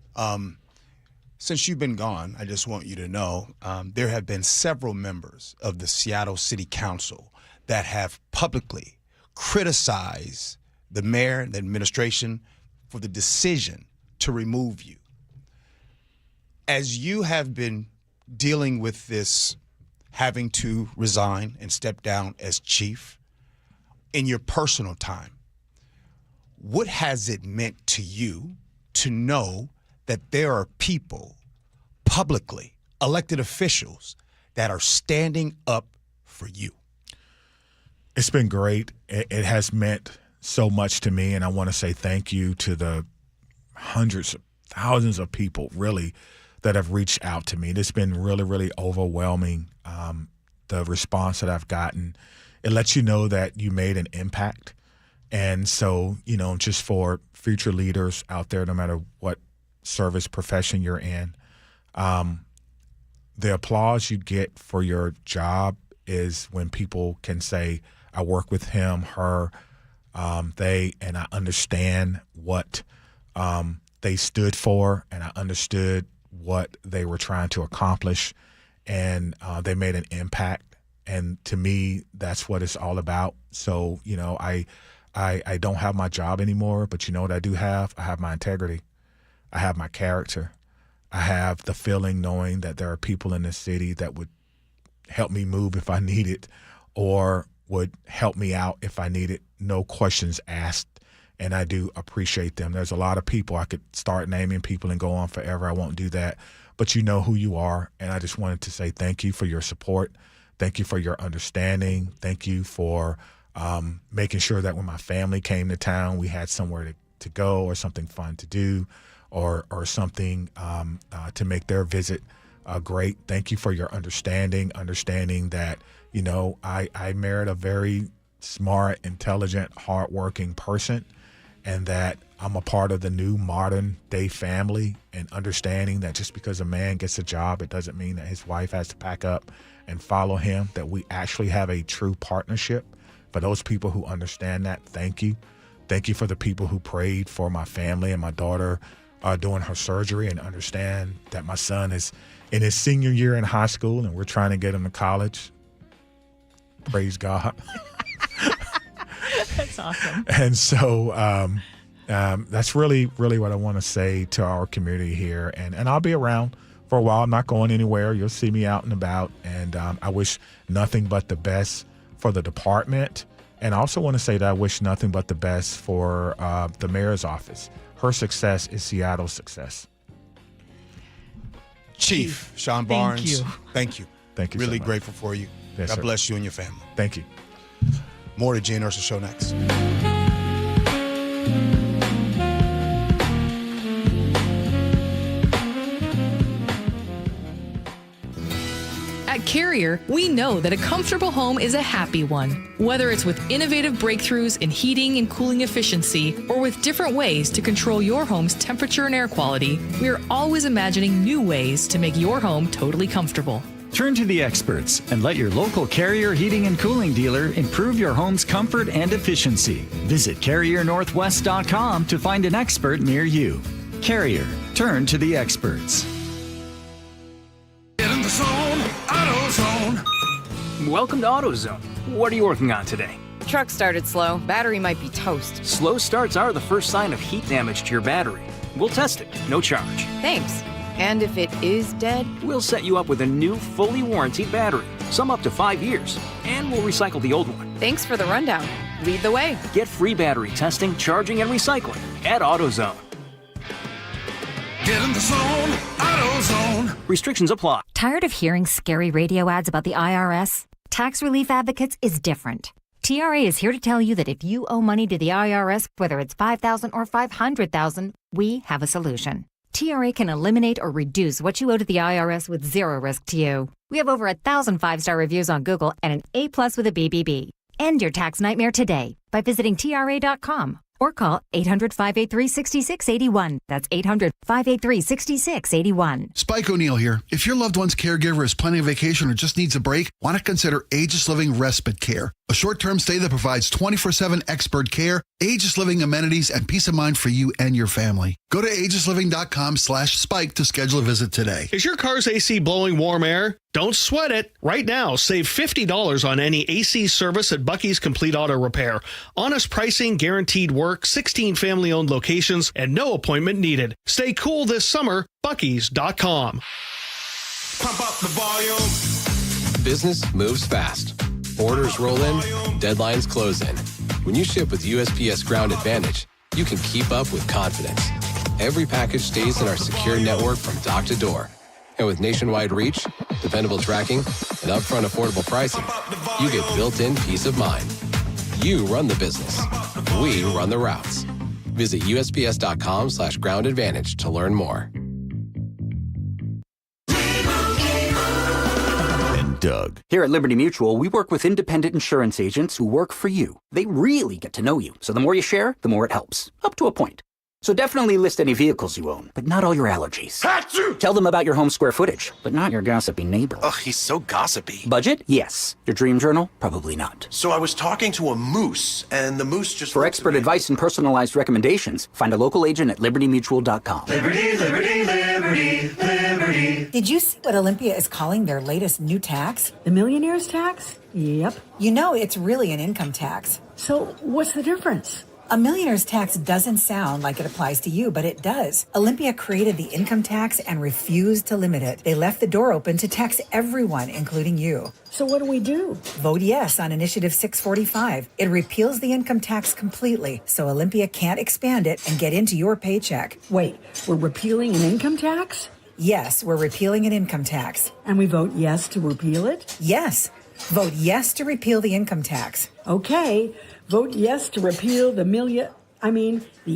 [SPEAKER 12] Since you've been gone, I just want you to know there have been several members of the Seattle City Council that have publicly criticized the mayor and the administration for the decision to remove you. As you have been dealing with this, having to resign and step down as chief in your personal time, what has it meant to you to know that there are people publicly, elected officials, that are standing up for you?
[SPEAKER 14] It's been great. It has meant so much to me, and I want to say thank you to the hundreds of thousands of people, really, that have reached out to me. It's been really, really overwhelming, the response that I've gotten. It lets you know that you made an impact. And so, just for future leaders out there, no matter what service profession you're in, the applause you get for your job is when people can say, I work with him, her, they, and I understand what they stood for, and I understood what they were trying to accomplish, and they made an impact. And to me, that's what it's all about. So, I don't have my job anymore, but you know what I do have? I have my integrity. I have my character. I have the feeling knowing that there are people in this city that would help me move if I need it, or would help me out if I need it, no questions asked. And I do appreciate them. There's a lot of people. I could start naming people and go on forever. I won't do that. But you know who you are. And I just wanted to say thank you for your support. Thank you for your understanding. Thank you for making sure that when my family came to town, we had somewhere to go or something fun to do, or something to make their visit great. Thank you for your understanding that, I married a very smart, intelligent, hardworking person, and that I'm a part of the new modern day family, and understanding that just because a man gets a job, it doesn't mean that his wife has to pack up and follow him, that we actually have a true partnership. For those people who understand that, thank you. Thank you for the people who prayed for my family and my daughter doing her surgery, and understand that my son is in his senior year in high school and we're trying to get him to college. Praise God.
[SPEAKER 13] That's awesome.
[SPEAKER 14] And so that's really, really what I want to say to our community here. And I'll be around for a while. I'm not going anywhere. You'll see me out and about. And I wish nothing but the best for the department. And I also want to say that I wish nothing but the best for the mayor's office. Her success is Seattle's success.
[SPEAKER 12] Chief Sean Barnes,
[SPEAKER 14] thank you. Thank you.
[SPEAKER 12] Really
[SPEAKER 14] so much.
[SPEAKER 12] grateful for you.
[SPEAKER 14] Yes,
[SPEAKER 12] God
[SPEAKER 14] sir.
[SPEAKER 12] bless you and your family.
[SPEAKER 14] Thank you.
[SPEAKER 12] More to Gee and Ursula Show next.
[SPEAKER 2] At Carrier, we know that a comfortable home is a happy one. Whether it's with innovative breakthroughs in heating and cooling efficiency, or with different ways to control your home's temperature and air quality, we are always imagining new ways to make your home totally comfortable.
[SPEAKER 9] Turn to the experts and let your local Carrier heating and cooling dealer improve your home's comfort and efficiency. Visit CarrierNorthwest.com to find an expert near you. Carrier, turn to the experts.
[SPEAKER 10] zone, AutoZone.
[SPEAKER 11] Welcome to AutoZone. What are you working on today?
[SPEAKER 15] Truck started slow. Battery might be toast.
[SPEAKER 11] Slow starts are the first sign of heat damage to your battery. We'll test it, no charge.
[SPEAKER 15] Thanks. And if it is dead?
[SPEAKER 11] We'll set you up with a new, fully warranted battery, some up to 5 years, and we'll recycle the old one.
[SPEAKER 15] Thanks for the rundown. Lead the way.
[SPEAKER 11] Get free battery testing, charging, and recycling at AutoZone.
[SPEAKER 10] Get in the zone, AutoZone.
[SPEAKER 11] Restrictions apply.
[SPEAKER 21] Tired of hearing scary radio ads about the IRS? Tax Relief Advocates is different. TRA is here to tell you that if you owe money to the IRS, whether it's $5,000 or $500,000, we have a solution. TRA can eliminate or reduce what you owe to the IRS with zero risk to you. We have over 1,000 5-star reviews on Google and an A+ with a BBB. End your tax nightmare today by visiting TRA.com or call 800-583-6681. That's 800-583-6681.
[SPEAKER 16] Spike O'Neill here. If your loved one's caregiver is planning a vacation or just needs a break, want to consider Aegis Living Respite Care. A short-term stay that provides 24/7 expert care, Aegis Living amenities, and peace of mind for you and your family. Go to aegisliving.com/spike to schedule a visit today.
[SPEAKER 17] Is your car's AC blowing warm air? Don't sweat it. Right now, save $50 on any AC service at Bucky's Complete Auto Repair. Honest pricing, guaranteed work, 16 family-owned locations, and no appointment needed. Stay cool this summer. Bucky's.com.
[SPEAKER 10] Pump up the volume.
[SPEAKER 26] Business moves fast. Orders roll in, deadlines close in. When you ship with USPS Ground Advantage, you can keep up with confidence. Every package stays in our secure network from dock to door. And with nationwide reach, dependable tracking, and upfront affordable pricing, you get built-in peace of mind. You run the business. We run the routes. Visit USPS.com/Ground Advantage to learn more.
[SPEAKER 27] Doug. Here at Liberty Mutual, we work with independent insurance agents who work for you. They really get to know you, so the more you share, the more it helps. Up to a point. So definitely list any vehicles you own, but not all your allergies. Achoo! Tell them about your home square footage, but not your gossipy neighbor.
[SPEAKER 28] Ugh, he's so gossipy.
[SPEAKER 27] Budget? Yes. Your dream journal? Probably not.
[SPEAKER 28] So I was talking to a moose, and the moose just...
[SPEAKER 27] For expert advice and personalized recommendations, find a local agent at libertymutual.com.
[SPEAKER 10] Liberty, liberty, liberty, liberty.
[SPEAKER 29] Did you see what Olympia is calling their latest new tax? The millionaire's tax? Yep. You know, it's really an income tax. So what's the difference? A millionaire's tax doesn't sound like it applies to you, but it does. Olympia created the income tax and refused to limit it. They left the door open to tax everyone, including you. So what do we do? Vote yes on Initiative 645. It repeals the income tax completely, so Olympia can't expand it and get into your paycheck. Wait, we're repealing an income tax? Yes, we're repealing an income tax. And we vote yes to repeal it? Yes. Vote yes to repeal the income tax. Okay. Vote yes to repeal the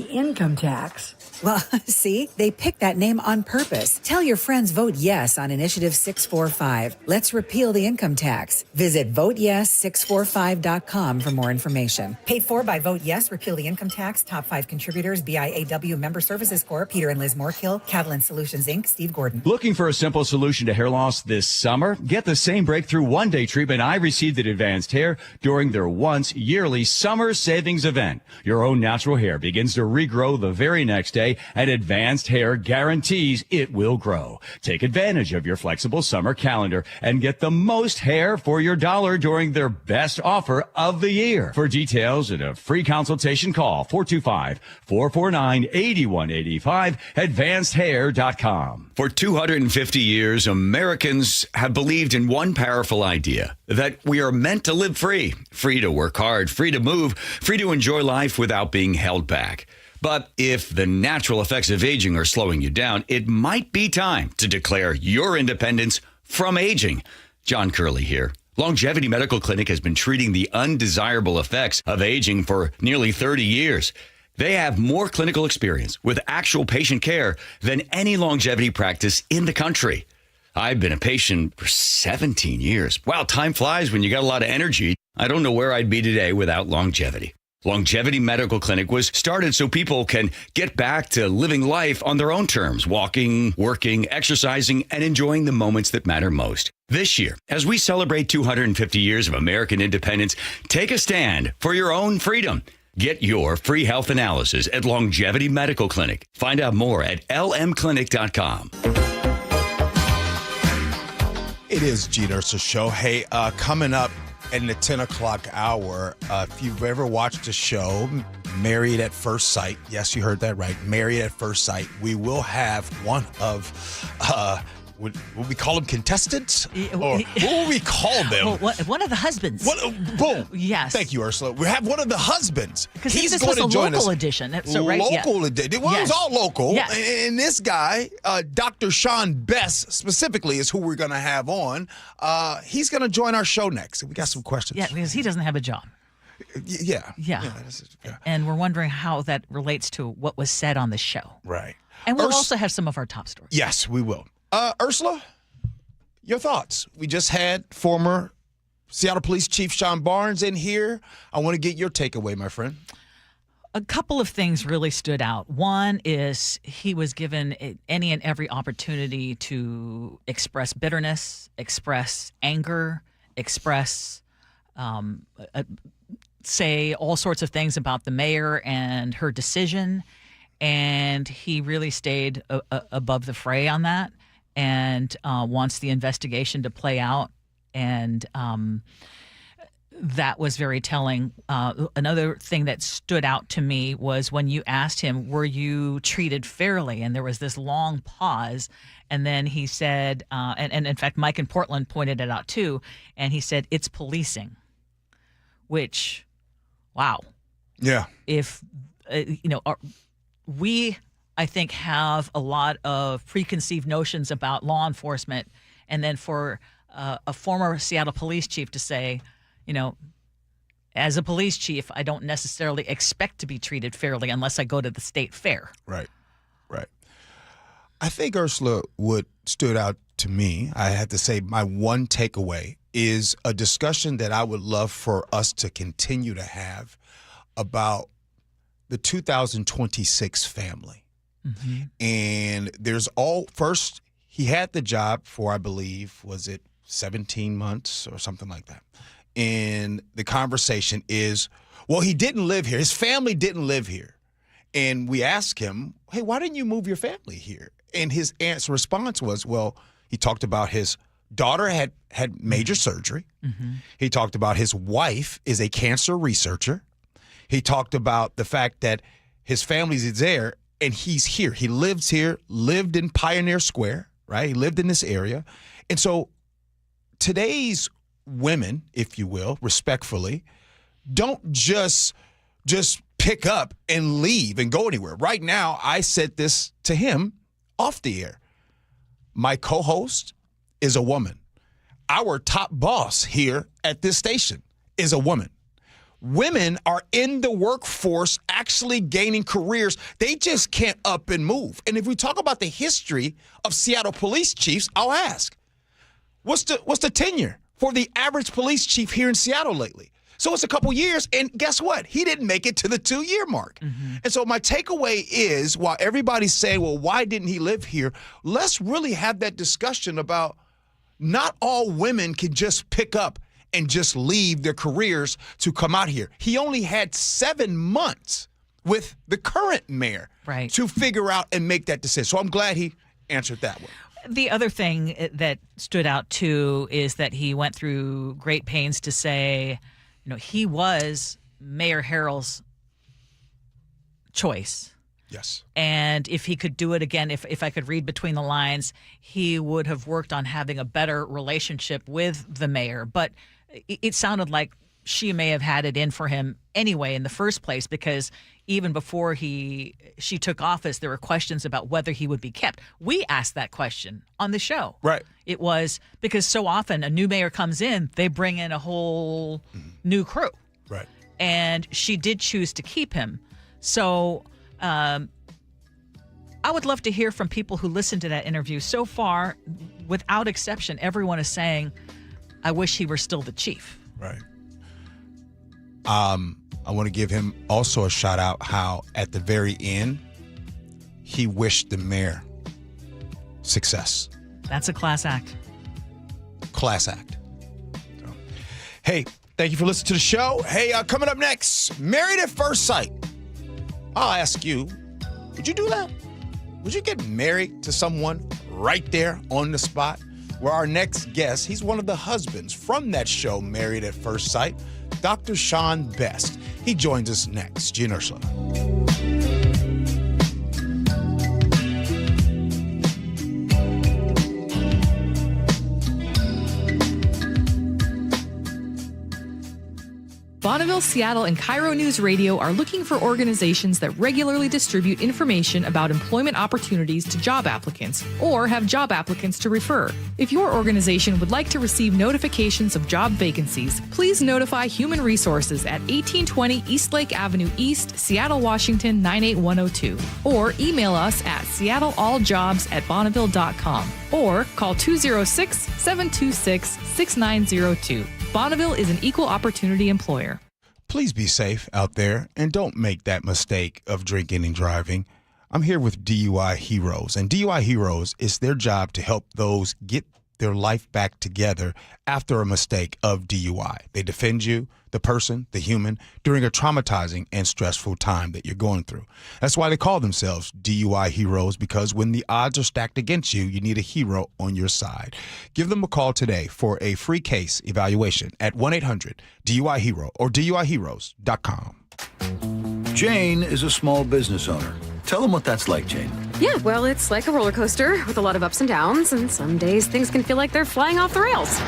[SPEAKER 29] income tax. Well, see, they picked that name on purpose. Tell your friends vote yes on Initiative 645. Let's repeal the income tax. Visit voteyes645.com for more information. Paid for by Vote Yes, Repeal the Income Tax. Top 5 contributors, BIAW Member Services Corp., Peter and Liz Moorkill, Catalan Solutions, Inc., Steve Gordon.
[SPEAKER 30] Looking for a simple solution to hair loss this summer? Get the same breakthrough one-day treatment I received at Advanced Hair during their once yearly summer savings event. Your own natural hair begins to regrow the very next day, and Advanced Hair guarantees it will grow. Take advantage of your flexible summer calendar and get the most hair for your dollar during their best offer of the year. For details and a free consultation, call 425-449-8185, advancedhair.com.
[SPEAKER 23] For 250 years, Americans have believed in one powerful idea, that we are meant to live free. Free to work hard, free to move, free to enjoy life without being held back. But if the natural effects of aging are slowing you down, it might be time to declare your independence from aging. John Curley here. Longevity Medical Clinic has been treating the undesirable effects of aging for nearly 30 years. They have more clinical experience with actual patient care than any longevity practice in the country. I've been a patient for 17 years. Wow, time flies when you got a lot of energy. I don't know where I'd be today without longevity. Longevity Medical Clinic was started so people can get back to living life on their own terms, walking, working, exercising, and enjoying the moments that matter most. This year, as we celebrate 250 years of American independence, take a stand for your own freedom. Get your free health analysis at Longevity Medical Clinic. Find out more at lmclinic.com.
[SPEAKER 12] It is Gee Ursula Show. Hey, coming up in the 10 o'clock hour, if you've ever watched the show, Married at First Sight, yes, you heard that right, Married at First Sight, we will have one of, would we call them contestants? Or what will we call them?
[SPEAKER 13] Well, one of the husbands.
[SPEAKER 12] Boom.
[SPEAKER 13] Yes.
[SPEAKER 12] Thank you, Ursula. We have one of
[SPEAKER 13] Because
[SPEAKER 12] husbands.
[SPEAKER 13] this was a local edition. So, right?
[SPEAKER 12] Local edition. Well, it was all local.
[SPEAKER 13] Yes.
[SPEAKER 12] And this guy, Dr. Sean Best, specifically, is who we're going to have on. He's going to join our show next. We got some questions.
[SPEAKER 13] Yeah, because he doesn't have a job.
[SPEAKER 12] Yeah.
[SPEAKER 13] Yeah. And we're wondering how that relates to what was said on the show.
[SPEAKER 12] Right.
[SPEAKER 13] And we'll also have some of our top stories.
[SPEAKER 12] Yes, we will. Ursula, your thoughts. We just had former Seattle Police Chief Sean Barnes in here. I want to get your takeaway, my friend.
[SPEAKER 13] A couple of things really stood out. One is he was given any and every opportunity to express bitterness, express anger, express, say all sorts of things about the mayor and her decision. And he really stayed above the fray on that and wants the investigation to play out. And that was very telling. Another thing that stood out to me was when you asked him, were you treated fairly? And there was this long pause. And then he said, and in fact, Mike in Portland pointed it out too. And he said, it's policing, which, wow.
[SPEAKER 12] Yeah.
[SPEAKER 13] If, we, I think, have a lot of preconceived notions about law enforcement. And then for a former Seattle police chief to say, as a police chief, I don't necessarily expect to be treated fairly unless I go to the state fair.
[SPEAKER 12] Right. I think, Ursula, what stood out to me, I had to say my one takeaway is a discussion that I would love for us to continue to have about the 2026 family.
[SPEAKER 13] Mm-hmm.
[SPEAKER 12] And first, he had the job for, I believe, was it 17 months or something like that. And the conversation is, well, he didn't live here. His family didn't live here. And we asked him, hey, why didn't you move your family here? And his response was, well, he talked about his daughter had major surgery.
[SPEAKER 13] Mm-hmm.
[SPEAKER 12] He talked about his wife is a cancer researcher. He talked about the fact that his family's there and he's here. He lives here, lived in Pioneer Square, right? He lived in this area. And so today's women, if you will, respectfully, don't just pick up and leave and go anywhere. Right now, I said this to him off the air. My co-host is a woman. Our top boss here at this station is a woman. Women are in the workforce actually gaining careers. They just can't up and move. And if we talk about the history of Seattle police chiefs, I'll ask, what's the tenure for the average police chief here in Seattle lately? So it's a couple years, and guess what? He didn't make it to the 2-year mark.
[SPEAKER 13] Mm-hmm.
[SPEAKER 12] And so my takeaway is, while everybody's saying, well, why didn't he live here? Let's really have that discussion about not all women can just pick up and just leave their careers to come out here. He only had 7 months with the current mayor to figure out and make that decision. So I'm glad he answered that one.
[SPEAKER 13] The other thing that stood out, too, is that he went through great pains to say, he was Mayor Harrell's choice.
[SPEAKER 12] Yes.
[SPEAKER 13] And if he could do it again, if I could read between the lines, he would have worked on having a better relationship with the mayor. But it sounded like she may have had it in for him anyway in the first place, because even before she took office, there were questions about whether he would be kept. We asked that question on the show.
[SPEAKER 12] Right.
[SPEAKER 13] It was because so often a new mayor comes in, they bring in a whole new crew.
[SPEAKER 12] Right.
[SPEAKER 13] And she did choose to keep him. So I would love to hear from people who listened to that interview. So far, without exception, everyone is saying, I wish he were still the chief.
[SPEAKER 12] Right. I want to give him also a shout out how at the very end, he wished the mayor success.
[SPEAKER 13] That's a class act.
[SPEAKER 12] Class act. So, hey, thank you for listening to the show. Hey, coming up next, Married at First Sight. I'll ask you, would you do that? Would you get married to someone right there on the spot? where our next guest, he's one of the husbands from that show, Married at First Sight, Dr. Sean Best. He joins us next. Gee and Ursula.
[SPEAKER 2] Bonneville, Seattle, and KIRO News Radio are looking for organizations that regularly distribute information about employment opportunities to job applicants or have job applicants to refer. If your organization would like to receive notifications of job vacancies, please notify Human Resources at 1820 Eastlake Avenue East, Seattle, Washington 98102, or email us at seattlealljobs@bonneville.com or call 206-726-6902. Bonneville is an equal opportunity employer.
[SPEAKER 12] Please be safe out there and don't make that mistake of drinking and driving. I'm here with DUI Heroes, and DUI Heroes, is their job to help those get their life back together after a mistake of DUI. They defend you, the person, the human, during a traumatizing and stressful time that you're going through. That's why they call themselves DUI Heroes, because when the odds are stacked against you, you need a hero on your side. Give them a call today for a free case evaluation at 1-800-DUI-HERO or DUIHeroes.com.
[SPEAKER 3] Jane is a small business owner. Tell them what that's like, Jane.
[SPEAKER 4] Yeah, well, it's like a roller coaster with a lot of ups and downs, and some days things can feel like they're flying off the rails.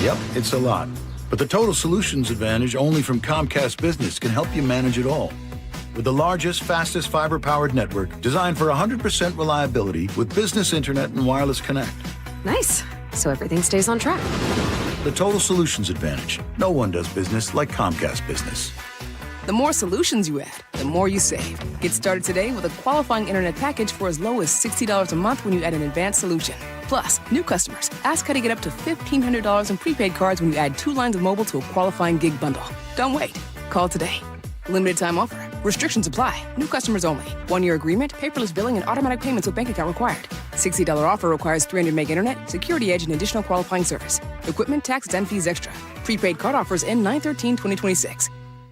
[SPEAKER 3] Yep, it's a lot. But the Total Solutions Advantage only from Comcast Business can help you manage it all. With the largest, fastest fiber-powered network designed for 100% reliability with business internet and wireless connect.
[SPEAKER 4] Nice. So everything stays on track.
[SPEAKER 3] The Total Solutions Advantage. No one does business like Comcast Business.
[SPEAKER 5] The more solutions you add, the more you save. Get started today with a qualifying internet package for as low as $60 a month when you add an advanced solution. Plus, new customers, ask how to get up to $1,500 in prepaid cards when you add 2 lines of mobile to a qualifying gig bundle. Don't wait. Call today. Limited time offer. Restrictions apply. New customers only. 1-year agreement, paperless billing, and automatic payments with bank account required. $60 offer requires 300 meg internet, security edge, and additional qualifying service. Equipment, taxes, and fees extra. Prepaid card offers end 9/13/2026.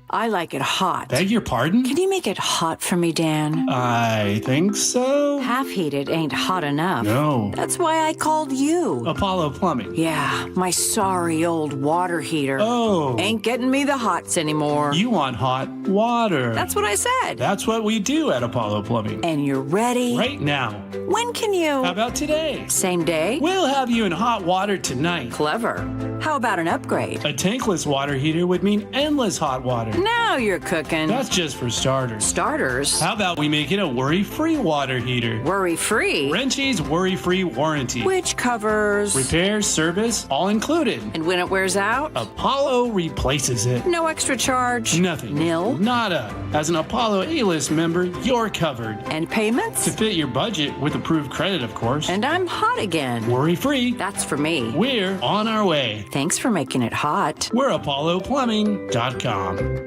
[SPEAKER 7] I like it hot.
[SPEAKER 18] Beg your pardon?
[SPEAKER 7] Can you make it hot for me, Dan?
[SPEAKER 18] I think so.
[SPEAKER 7] Half heated ain't hot enough.
[SPEAKER 18] No.
[SPEAKER 7] That's why I called you.
[SPEAKER 18] Apollo Plumbing.
[SPEAKER 7] Yeah, my sorry old water heater.
[SPEAKER 18] Oh.
[SPEAKER 7] Ain't getting me the hots anymore.
[SPEAKER 18] You want hot water.
[SPEAKER 7] That's what I said.
[SPEAKER 18] That's what we do at Apollo Plumbing.
[SPEAKER 7] And you're ready?
[SPEAKER 18] Right now.
[SPEAKER 7] When can you?
[SPEAKER 18] How about today?
[SPEAKER 7] Same day?
[SPEAKER 18] We'll have you in hot water tonight.
[SPEAKER 7] Clever. How about an upgrade?
[SPEAKER 18] A tankless water heater would mean endless hot water.
[SPEAKER 7] Now you're cooking.
[SPEAKER 18] That's just for starters.
[SPEAKER 7] Starters?
[SPEAKER 18] How about we make it a worry-free water heater?
[SPEAKER 7] Worry-free?
[SPEAKER 18] Wrenchie's worry-free warranty.
[SPEAKER 7] Which covers?
[SPEAKER 18] Repairs, service, all included.
[SPEAKER 7] And when it wears out?
[SPEAKER 18] Apollo replaces it.
[SPEAKER 7] No extra charge?
[SPEAKER 18] Nothing.
[SPEAKER 7] Nil?
[SPEAKER 18] Nada. As an Apollo A-list member, you're covered.
[SPEAKER 7] And payments?
[SPEAKER 18] To fit your budget with approved credit, of course.
[SPEAKER 7] And I'm hot again.
[SPEAKER 18] Worry-free.
[SPEAKER 7] That's for me.
[SPEAKER 18] We're on our way.
[SPEAKER 7] Thanks for making it hot.
[SPEAKER 18] We're ApolloPlumbing.com.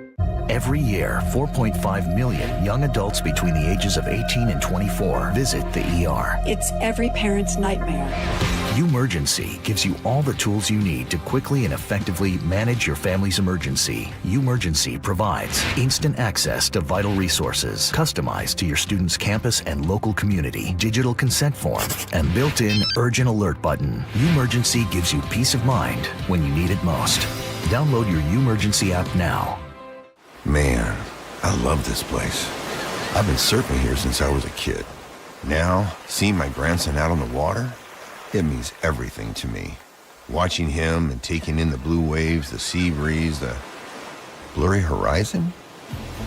[SPEAKER 19] Every year, 4.5 million young adults between the ages of 18 and 24 visit the ER.
[SPEAKER 20] It's every parent's nightmare.
[SPEAKER 19] Umergency gives you all the tools you need to quickly and effectively manage your family's emergency. Umergency provides instant access to vital resources, customized to your student's campus and local community, digital consent form, and built-in urgent alert button. Umergency gives you peace of mind when you need it most. Download your Umergency app now.
[SPEAKER 22] Man, I love this place. I've been surfing here since I was a kid. Now, seeing my grandson out on the water, it means everything to me. Watching him and taking in the blue waves, the sea breeze, the blurry horizon.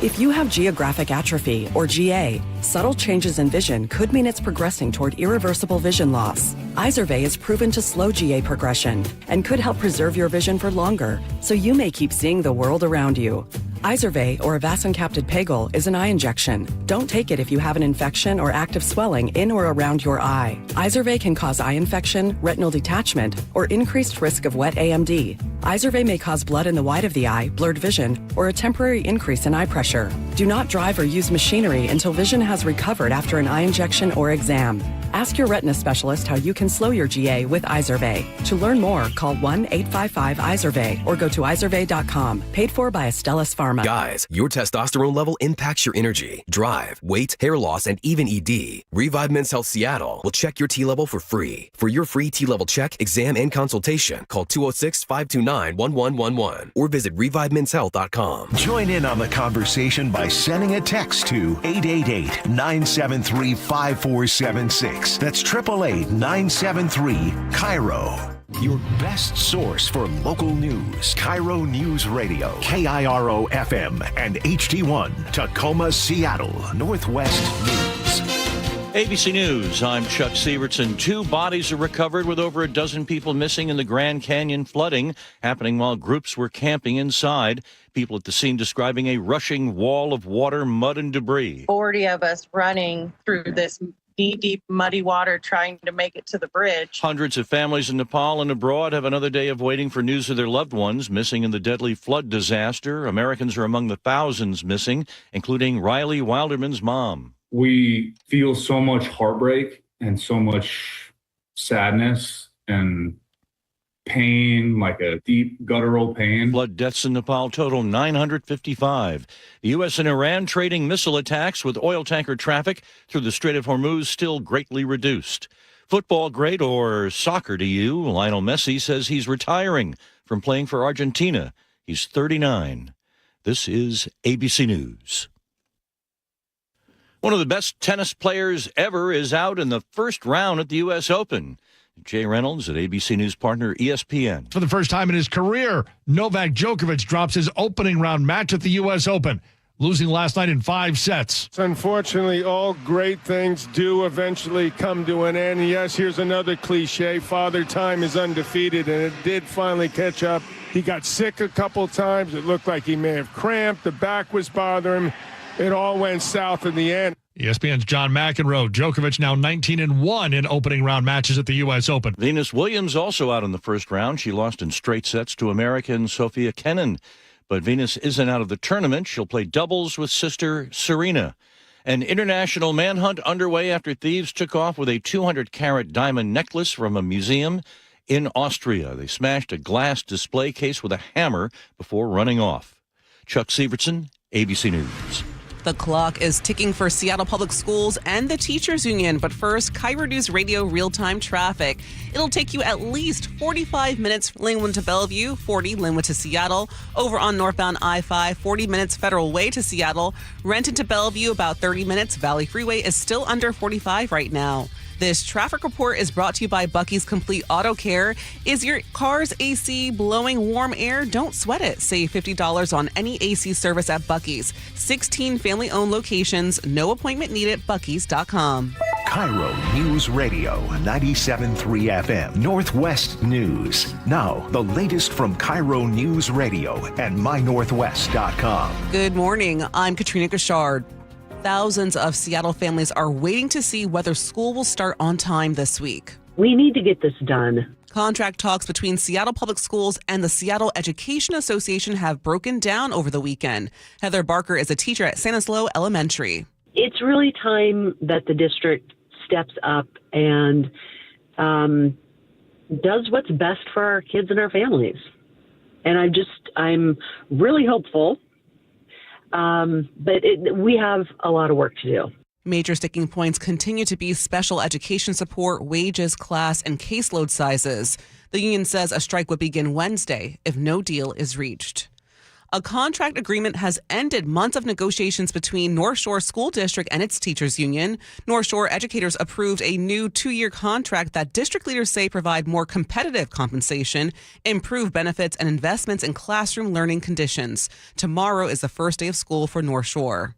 [SPEAKER 24] If you have geographic atrophy, or GA, subtle changes in vision could mean it's progressing toward irreversible vision loss. Izervay is proven to slow GA progression and could help preserve your vision for longer, so you may keep seeing the world around you. Izervay, or avacincaptad pegol, is an eye injection. Don't take it if you have an infection or active swelling in or around your eye. Izervay can cause eye infection, retinal detachment, or increased risk of wet AMD. Izervay may cause blood in the white of the eye, blurred vision, or a temporary increase in eye pressure. Do not drive or use machinery until vision has recovered after an eye injection or exam. Ask your retina specialist how you can slow your GA with Izervay. To learn more, call 1-855-IZERVAY or go to izervay.com. Paid for by Astellas Pharma.
[SPEAKER 1] Guys, your testosterone level impacts your energy, drive, weight, hair loss, and even ED. Revive Men's Health Seattle will check your T level for free. For your free T level check, exam, and consultation, call 206-529-1111 or visit revivemenshealth.com.
[SPEAKER 6] Join in on the conversation by sending a text to 888-973-5476. That's 888-973-KIRO. Your best source for local news. KIRO News Radio, KIRO FM, and HD1, Tacoma, Seattle, Northwest News.
[SPEAKER 8] ABC News, I'm Chuck Sievertson. 2 bodies are recovered with over a dozen people missing in the Grand Canyon flooding, happening while groups were camping inside. People at the scene describing a rushing wall of water, mud, and debris.
[SPEAKER 9] 40 of us running through this knee-deep, muddy water trying to make it to the bridge.
[SPEAKER 8] Hundreds of families in Nepal and abroad have another day of waiting for news of their loved ones missing in the deadly flood disaster. Americans are among the thousands missing, including Riley Wilderman's mom.
[SPEAKER 11] We feel so much heartbreak and so much sadness and pain, like a deep guttural pain.
[SPEAKER 8] Flood deaths in Nepal total 955. The U.S. and Iran trading missile attacks with oil tanker traffic through the Strait of Hormuz still greatly reduced. Football great or soccer to you? Lionel Messi says he's retiring from playing for Argentina. He's 39. This is ABC News. One of the best tennis players ever is out in the first round at the U.S. Open. Jay Reynolds at ABC News partner ESPN.
[SPEAKER 14] For the first time in his career, Novak Djokovic drops his opening round match at the U.S. Open, losing last night in 5 sets.
[SPEAKER 15] Unfortunately, all great things do eventually come to an end. Yes, here's another cliche. Father Time is undefeated, and it did finally catch up. He got sick a couple times. It looked like he may have cramped. The back was bothering him. It all went south in the end.
[SPEAKER 14] ESPN's John McEnroe. Djokovic now 19-1 in opening round matches at the U.S. Open.
[SPEAKER 8] Venus Williams also out in the first round. She lost in straight sets to American Sophia Kenin. But Venus isn't out of the tournament. She'll play doubles with sister Serena. An international manhunt underway after thieves took off with a 200-carat diamond necklace from a museum in Austria. They smashed a glass display case with a hammer before running off. Chuck Sievertson, ABC News.
[SPEAKER 16] The clock is ticking for Seattle Public Schools and the Teachers Union. But first, KIRO Newsradio real-time traffic. It'll take you at least 45 minutes Linwood to Bellevue, 40 Linwood to Seattle. Over on northbound I-5, 40 minutes Federal Way to Seattle. Renton to Bellevue, about 30 minutes. Valley Freeway is still under 45 right now. This traffic report is brought to you by Bucky's Complete Auto Care. Is your car's AC blowing warm air? Don't sweat it. Save $50 on any AC service at Bucky's. 16 family-owned locations. No appointment needed. Bucky's.com.
[SPEAKER 6] KIRO News Radio, 97.3 FM, Northwest News. Now, the latest from KIRO News Radio and mynorthwest.com.
[SPEAKER 16] Good morning. I'm Katrina Gashard. Thousands of Seattle families are waiting to see whether school will start on time this week.
[SPEAKER 21] We need to get this done.
[SPEAKER 16] Contract talks between Seattle Public Schools and the Seattle Education Association have broken down over the weekend. Heather Barker is a teacher at Stanislaus Elementary.
[SPEAKER 21] It's really time that the district steps up and does what's best for our kids and our families. And I'm really hopeful. But we have a lot of work to do.
[SPEAKER 16] Major sticking points continue to be special education support, wages, class, and caseload sizes. The union says a strike would begin Wednesday if no deal is reached. A contract agreement has ended months of negotiations between North Shore School District and its teachers union. North Shore educators approved a new 2-year contract that district leaders say provide more competitive compensation, improved benefits, and investments in classroom learning conditions. Tomorrow is the first day of school for North Shore.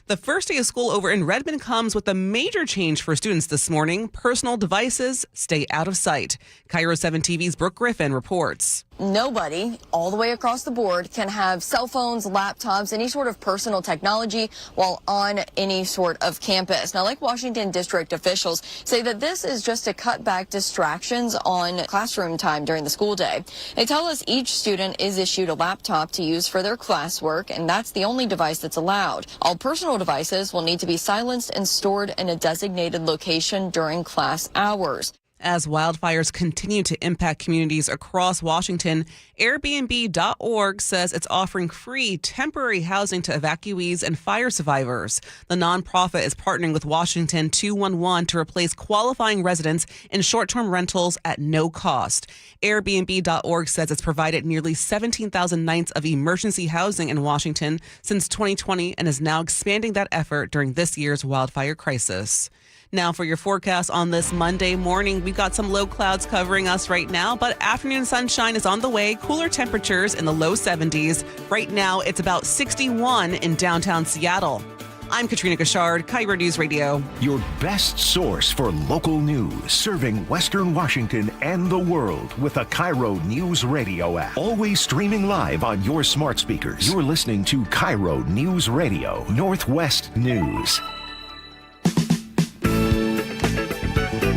[SPEAKER 16] The first day of school over in Redmond comes with a major change for students this morning. Personal devices stay out of sight. KIRO 7 TV's Brooke Griffin reports.
[SPEAKER 10] Nobody, all the way across the board, can have cell phones, laptops, any sort of personal technology while on any sort of campus. Now, Lake Washington district officials say that this is just to cut back distractions on classroom time during the school day. They tell us each student is issued a laptop to use for their classwork, and that's the only device that's allowed. All personal devices will need to be silenced and stored in a designated location during class hours.
[SPEAKER 16] As wildfires continue to impact communities across Washington, Airbnb.org says it's offering free temporary housing to evacuees and fire survivors. The nonprofit is partnering with Washington 211 to replace qualifying residents in short-term rentals at no cost. Airbnb.org says it's provided nearly 17,000 nights of emergency housing in Washington since 2020 and is now expanding that effort during this year's wildfire crisis. Now for your forecast on this Monday morning, we've got some low clouds covering us right now, but afternoon sunshine is on the way. Cooler temperatures in the low 70s. Right now, it's about 61 in downtown Seattle. I'm Katrina Gashard, KIRO News Radio.
[SPEAKER 6] Your best source for local news, serving Western Washington and the world with the KIRO Newsradio App. Always streaming live on your smart speakers. You're listening to KIRO News Radio, Northwest News.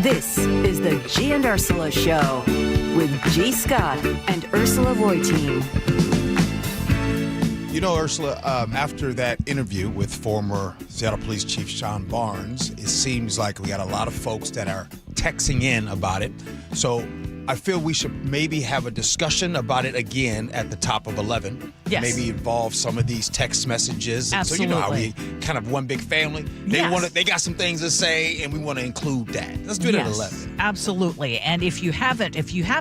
[SPEAKER 13] This is the Gee and Ursula Show with G. Scott and Ursula Reutin.
[SPEAKER 12] You know, Ursula, after that interview with former Seattle Police Chief Sean Barnes, it seems like we got a lot of folks that are texting in about it. So I feel we should maybe have a discussion about it again at the top of 11.
[SPEAKER 17] Yes.
[SPEAKER 12] Maybe involve some of these text messages.
[SPEAKER 17] Absolutely.
[SPEAKER 12] So you know how we kind of one big family. They got some things to say, and we want to include that. Let's do it at 11.
[SPEAKER 17] Absolutely. And if you have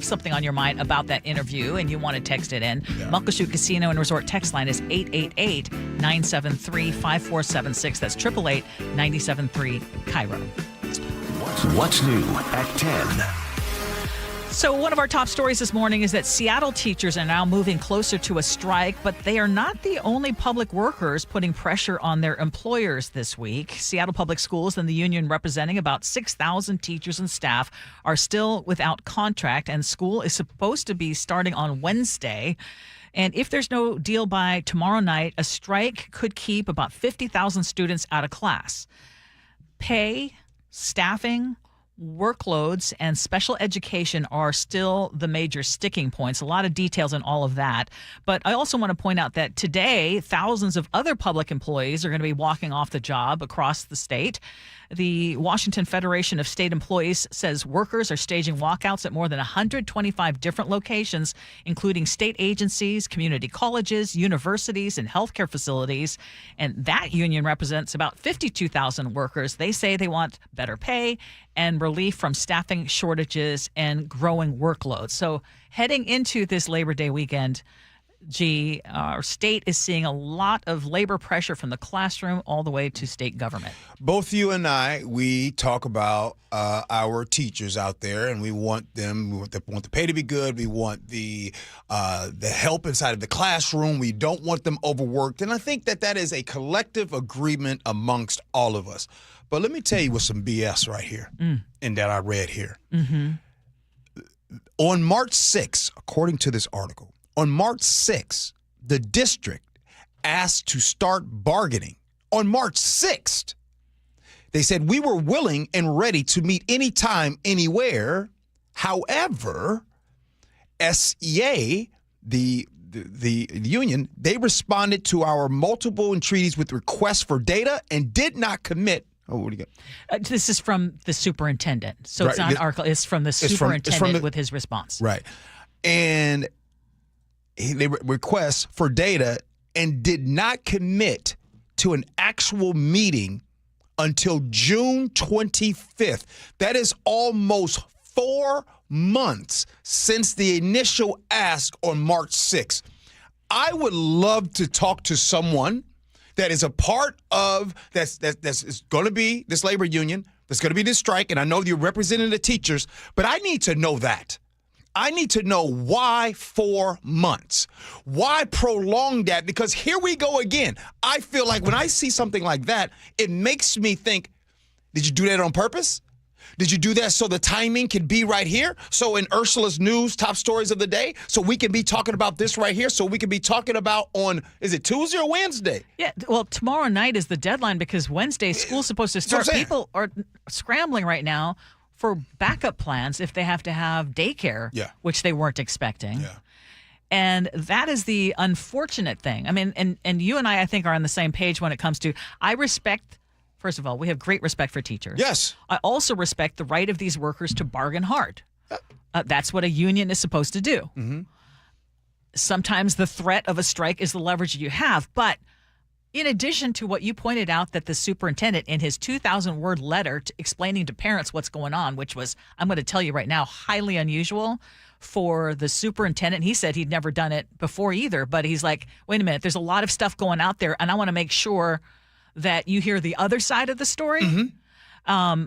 [SPEAKER 17] something on your mind about that interview and you want to text it in, Muckleshoot Casino and Resort text line is 888-973-5476. That's 888-973-KIRO.
[SPEAKER 6] What's new at 10?
[SPEAKER 17] So one of our top stories this morning is that Seattle teachers are now moving closer to a strike, but they are not the only public workers putting pressure on their employers this week. Seattle Public Schools and the union representing about 6,000 teachers and staff are still without contract, and school is supposed to be starting on Wednesday. And if there's no deal by tomorrow night, a strike could keep about 50,000 students out of class. Pay, staffing, workloads, and special education are still the major sticking points. A lot of details on all of that. But I also want to point out that today, thousands of other public employees are going to be walking off the job across the state. The Washington Federation of State Employees says workers are staging walkouts at more than 125 different locations, including state agencies, community colleges, universities, and healthcare facilities. And that union represents about 52,000 workers. They say they want better pay and relief from staffing shortages and growing workloads. So heading into this Labor Day weekend, our state is seeing a lot of labor pressure from the classroom all the way to state government.
[SPEAKER 12] Both you and I, we talk about our teachers out there, and we want the pay to be good. We want the help inside of the classroom. We don't want them overworked. And I think that is a collective agreement amongst all of us. But let me tell you what's some BS right here and that I read here.
[SPEAKER 17] Mm-hmm.
[SPEAKER 12] On March 6th, according to this article, on March 6th, the district asked to start bargaining. On March 6th, they said, we were willing and ready to meet anytime, anywhere. However, SEA, the union, they responded to our multiple entreaties with requests for data and did not commit. Oh, what do you got?
[SPEAKER 17] This is from the superintendent. So it's not an article. It's from the superintendent with his response.
[SPEAKER 12] Right. And they request for data and did not commit to an actual meeting until June 25th. That is almost 4 months since the initial ask on March 6th. I would love to talk to someone that is a part of that's going to be this labor union, that's going to be this strike, and I know you're representing the teachers, but I need to know that. I need to know why 4 months? Why prolong that? Because here we go again. I feel like when I see something like that, it makes me think, did you do that on purpose? Did you do that so the timing could be right here? So in Ursula's news, top stories of the day, so we can be talking about this right here, so we can be talking about on, is it Tuesday or Wednesday?
[SPEAKER 17] Yeah, well, tomorrow night is the deadline because Wednesday school's supposed to start. People are scrambling right now for backup plans if they have to have daycare, which they weren't expecting. Yeah. And that is the unfortunate thing. I mean, and you and I think, are on the same page when it comes to, I respect. First of all, we have great respect for teachers.
[SPEAKER 12] Yes.
[SPEAKER 17] I also respect the right of these workers to bargain hard. That's what a union is supposed to do.
[SPEAKER 12] Mm-hmm.
[SPEAKER 17] Sometimes the threat of a strike is the leverage you have. But in addition to what you pointed out, that the superintendent in his 2,000-word letter explaining to parents what's going on, which was, I'm going to tell you right now, highly unusual for the superintendent. He said he'd never done it before either. But he's like, wait a minute, there's a lot of stuff going out there, and I want to make sure that you hear the other side of the story.
[SPEAKER 12] Mm-hmm.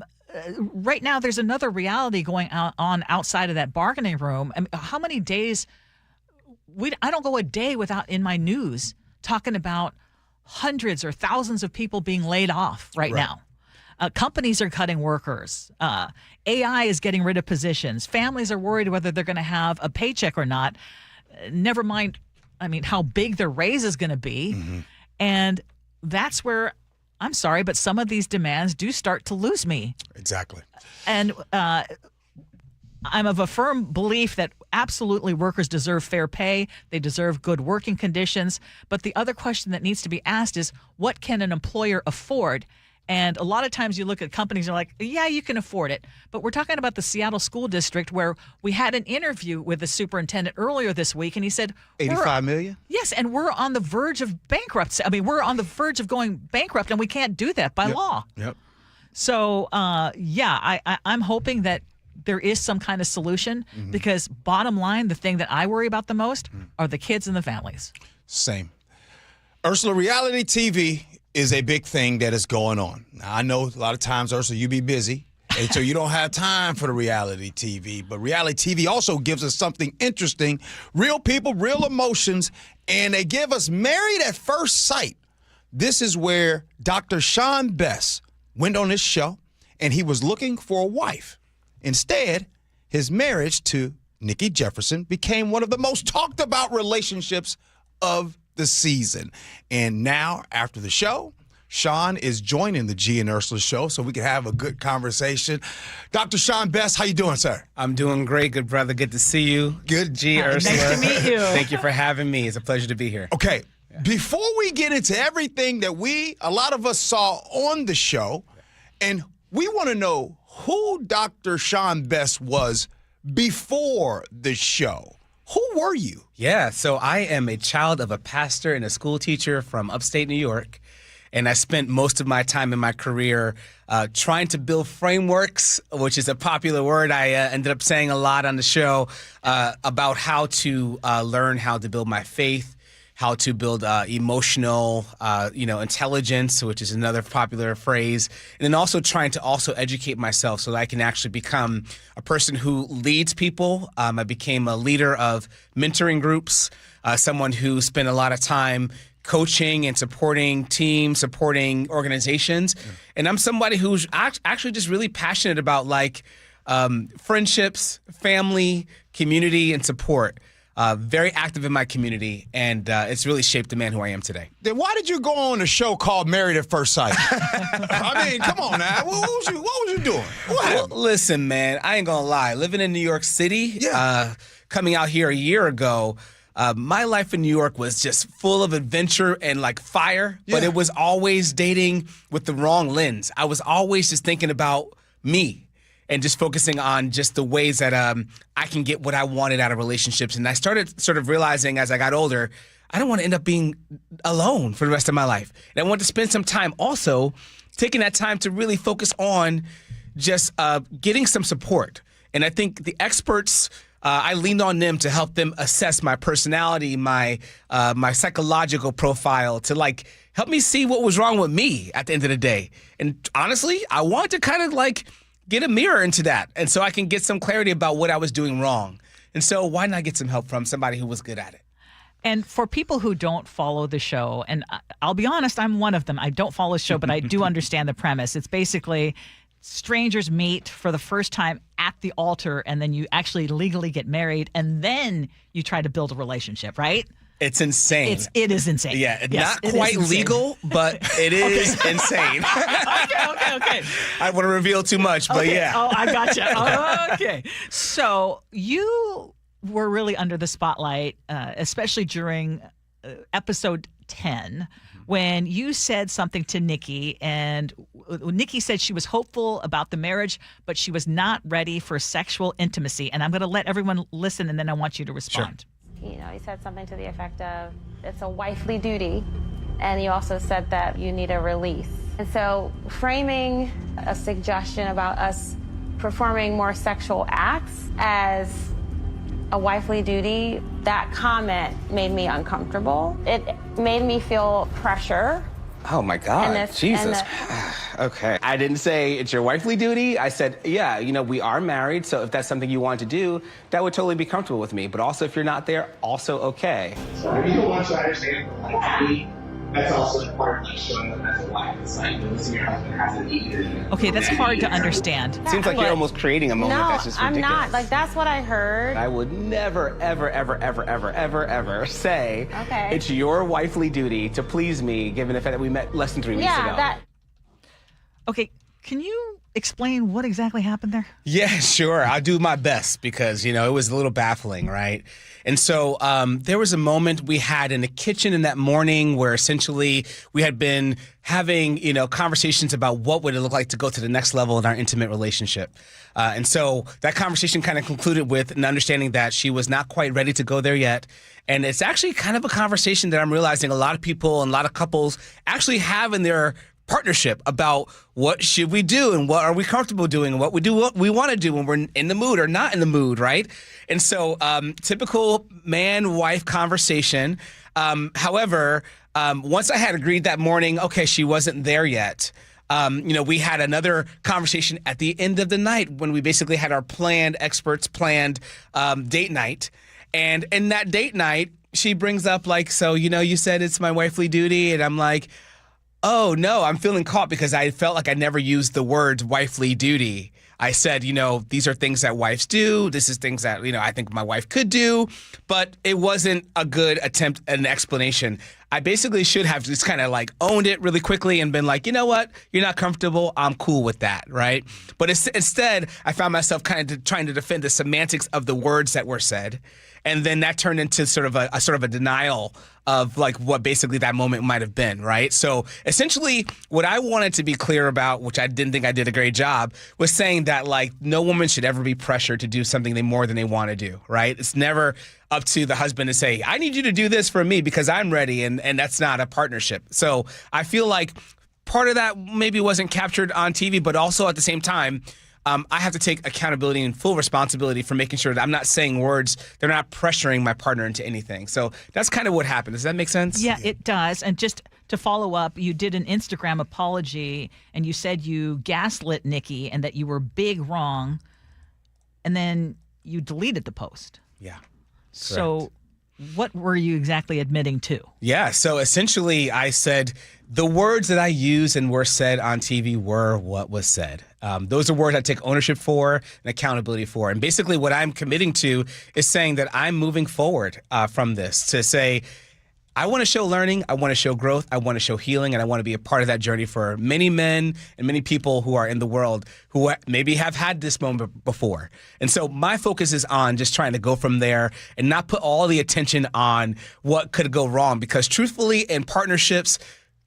[SPEAKER 17] Right now, there's another reality going on outside of that bargaining room. I mean, how many days? I don't go a day without in my news talking about hundreds or thousands of people being laid off right now. Companies are cutting workers. AI is getting rid of positions. Families are worried whether they're going to have a paycheck or not. Never mind, I mean, how big their raise is going to be.
[SPEAKER 12] Mm-hmm.
[SPEAKER 17] And that's where, I'm sorry, but some of these demands do start to lose me.
[SPEAKER 12] Exactly.
[SPEAKER 17] And I'm of a firm belief that absolutely workers deserve fair pay. They deserve good working conditions. But the other question that needs to be asked is, what can an employer afford? And a lot of times you look at companies and are like, yeah, you can afford it. But we're talking about the Seattle School District, where we had an interview with the superintendent earlier this week, and he said,
[SPEAKER 12] $85 million?
[SPEAKER 17] Yes, and we're on the verge of bankruptcy. I mean, we're on the verge of going bankrupt, and we can't do that by law.
[SPEAKER 12] Yep.
[SPEAKER 17] So, I'm hoping that there is some kind of solution, because bottom line, the thing that I worry about the most are the kids and the families.
[SPEAKER 12] Same. Ursula, reality TV is a big thing that is going on. Now, I know a lot of times, Ursula, you be busy, and so you don't have time for the reality TV. But reality TV also gives us something interesting, real people, real emotions, and they give us Married at First Sight. This is where Dr. Sean Bess went on this show, and he was looking for a wife. Instead, his marriage to Nikki Jefferson became one of the most talked about relationships of the season. And now, after the show, Sean is joining the Gee and Ursula Show so we can have a good conversation. Dr. Sean Bess, how you doing, sir?
[SPEAKER 2] I'm doing great, good brother. Good to see you.
[SPEAKER 12] Good.
[SPEAKER 2] Gee, Ursula.
[SPEAKER 17] Nice to meet you.
[SPEAKER 2] Thank you for having me. It's a pleasure to be here.
[SPEAKER 12] Okay, before we get into everything that a lot of us saw on the show, and we want to know who Dr. Sean Bess was before the show. Who were you?
[SPEAKER 2] Yeah, so I am a child of a pastor and a school teacher from upstate New York. And I spent most of my time in my career trying to build frameworks, which is a popular word I ended up saying a lot on the show, about how to learn how to build my faith, how to build emotional, intelligence, which is another popular phrase, and then also trying to also educate myself so that I can actually become a person who leads people. I became a leader of mentoring groups, someone who spent a lot of time coaching and supporting teams, supporting organizations. Yeah. And I'm somebody who's actually just really passionate about friendships, family, community, and support. Very active in my community, and it's really shaped the man who I am today.
[SPEAKER 12] Then why did you go on a show called Married at First Sight? I mean, come on now. What was you doing?
[SPEAKER 2] Well, listen, man, I ain't gonna lie. Living in New York City, coming out here a year ago, my life in New York was just full of adventure and fire, but it was always dating with the wrong lens. I was always just thinking about me and just focusing on just the ways that I can get what I wanted out of relationships. And I started sort of realizing as I got older, I don't want to end up being alone for the rest of my life. And I want to spend some time also taking that time to really focus on just getting some support. And I think the experts, I leaned on them to help them assess my personality, my psychological profile, to help me see what was wrong with me at the end of the day. And honestly, I wanted to kind of get a mirror into that, and so I can get some clarity about what I was doing wrong. And so why not get some help from somebody who was good at it?
[SPEAKER 17] And for people who don't follow the show, and I'll be honest, I'm one of them. I don't follow the show, but I do understand the premise. It's basically strangers meet for the first time at the altar, and then you actually legally get married, and then you try to build a relationship, right?
[SPEAKER 2] It's insane.
[SPEAKER 17] It is insane.
[SPEAKER 2] Yeah,
[SPEAKER 17] Yes,
[SPEAKER 2] not quite legal, but it is insane.
[SPEAKER 17] Okay.
[SPEAKER 2] I want to reveal too much, but yeah.
[SPEAKER 17] Oh, I gotcha. Okay. So you were really under the spotlight, especially during episode 10, when you said something to Nikki, and Nikki said she was hopeful about the marriage, but she was not ready for sexual intimacy. And I'm going to let everyone listen, and then I want you to respond.
[SPEAKER 3] Sure. You know, he said something to the effect of, it's a wifely duty. And he also said that you need a release. And so framing a suggestion about us performing more sexual acts as a wifely duty, that comment made me uncomfortable. It made me feel pressure.
[SPEAKER 2] Oh my God, Jesus. Okay. I didn't say it's your wifely duty. I said, yeah, we are married, so if that's something you want to do, that would totally be comfortable with me. But also, if you're not there, also okay.
[SPEAKER 4] So I really want to understand, that's also part of showing them as a wife. It's like, listen, your husband has a need.
[SPEAKER 17] Okay, that's hard to understand.
[SPEAKER 2] Seems like you're almost creating a moment that's just ridiculous.
[SPEAKER 3] I'm not. Like, that's what I heard.
[SPEAKER 2] I would never, ever, ever, ever, ever, ever, ever say it's your wifely duty to please me, given the fact that we met less than 3 weeks ago.
[SPEAKER 17] Okay, can you explain what exactly happened there?
[SPEAKER 2] Yeah, sure. I'll do my best because, it was a little baffling, right? And so there was a moment we had in the kitchen in that morning where essentially we had been having, conversations about what would it look like to go to the next level in our intimate relationship. And so that conversation kind of concluded with an understanding that she was not quite ready to go there yet. And it's actually kind of a conversation that I'm realizing a lot of people and a lot of couples actually have in their partnership about what should we do and what are we comfortable doing and what we want to do when we're in the mood or not in the mood, right? And so typical man-wife conversation. However, once I had agreed that morning, okay, she wasn't there yet. We had another conversation at the end of the night when we basically had our experts planned date night. And in that date night, she brings up you said it's my wifely duty. And I'm like, oh, no, I'm feeling caught because I felt like I never used the word wifely duty. I said, these are things that wives do. This is things that, I think my wife could do. But it wasn't a good attempt at an explanation. I basically should have just kind of owned it really quickly and been like, you know what? You're not comfortable. I'm cool with that, right? But instead, I found myself kind of trying to defend the semantics of the words that were said. And then that turned into sort of a denial of what basically that moment might have been, right? So essentially what I wanted to be clear about, which I didn't think I did a great job, was saying that no woman should ever be pressured to do something more than they want to do, right? It's never up to the husband to say, I need you to do this for me because I'm ready, and that's not a partnership. So I feel like part of that maybe wasn't captured on TV, but also at the same time, I have to take accountability and full responsibility for making sure that I'm not saying words that are not pressuring my partner into anything. So that's kind of what happened. Does that make sense?
[SPEAKER 17] Yeah, it does. And just to follow up, you did an Instagram apology and you said you gaslit Nikki and that you were big wrong. And then you deleted the post.
[SPEAKER 2] Yeah.
[SPEAKER 17] So what were you exactly admitting to?
[SPEAKER 2] Yeah. So essentially I said the words that I used and were said on TV were what was said. Those are words I take ownership for and accountability for. And basically what I'm committing to is saying that I'm moving forward from this to say, I want to show learning, I want to show growth, I want to show healing, and I want to be a part of that journey for many men and many people who are in the world who maybe have had this moment before. And so my focus is on just trying to go from there and not put all the attention on what could go wrong, because truthfully, in partnerships,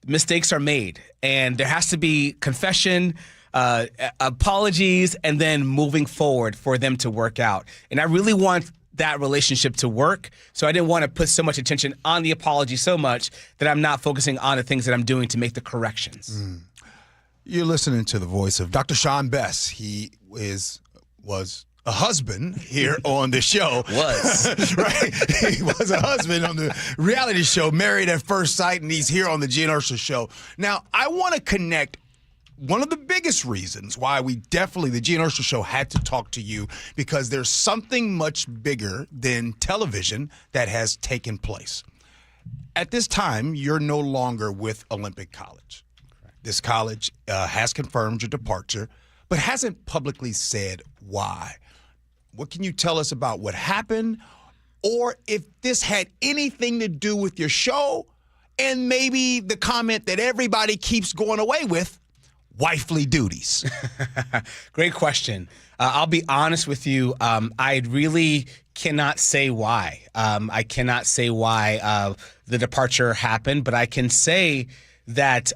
[SPEAKER 2] mistakes are made, and there has to be confession, apologies, and then moving forward for them to work out. And I really want that relationship to work, so I didn't want to put so much attention on the apology so much that I'm not focusing on the things that I'm doing to make the corrections.
[SPEAKER 12] You're listening to the voice of Dr. Sean Bess. He was a husband here on the show. Right? He was a husband on the reality show, Married at First Sight, and he's here on the Gee Ursula Show. Now, I want to connect one of the biggest reasons why the Gee Ursula Show had to talk to you, because there's something much bigger than television that has taken place. At this time, you're no longer with Olympic College. Correct. This college has confirmed your departure, but hasn't publicly said why. What can you tell us about what happened, or if this had anything to do with your show, and maybe the comment that everybody keeps going away with, wifely duties?
[SPEAKER 2] Great question. I'll be honest with you. I really cannot say why. I cannot say why the departure happened, but I can say that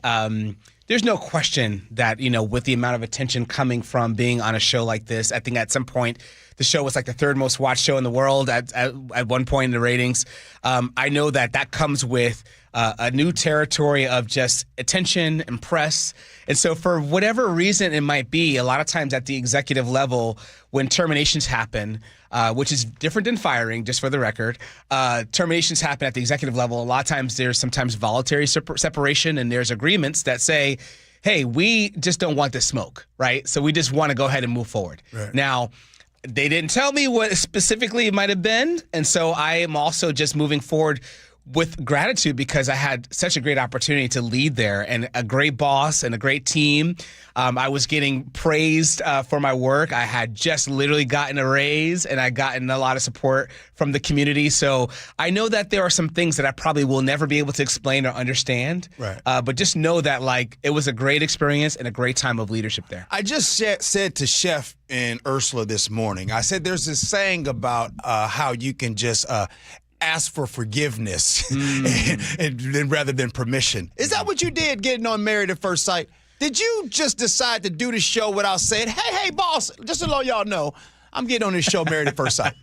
[SPEAKER 2] there's no question that, with the amount of attention coming from being on a show like this, I think at some point the show was like the third most watched show in the world at one point in the ratings. I know that comes with a new territory of just attention and press. And so for whatever reason it might be, a lot of times at the executive level, when terminations happen, which is different than firing, just for the record, terminations happen at the executive level. A lot of times there's sometimes voluntary separation, and there's agreements that say, hey, we just don't want this smoke, right? So we just want to go ahead and move forward.
[SPEAKER 12] Right.
[SPEAKER 2] Now, they didn't tell me what specifically it might have been, and so I am also just moving forward with gratitude because I had such a great opportunity to lead there, and a great boss and a great team. I was getting praised for my work. I had just literally gotten a raise, and I gotten a lot of support from the community. So I know that there are some things that I probably will never be able to explain or understand.
[SPEAKER 12] Right.
[SPEAKER 2] But just know that it was a great experience and a great time of leadership there.
[SPEAKER 12] I just said to Chef and Ursula this morning, I said there's this saying about how you can just ask for forgiveness and rather than permission. Is that what you did getting on Married at First Sight? Did you just decide to do the show without saying, hey, boss, just to let y'all know, I'm getting on this show Married at First Sight?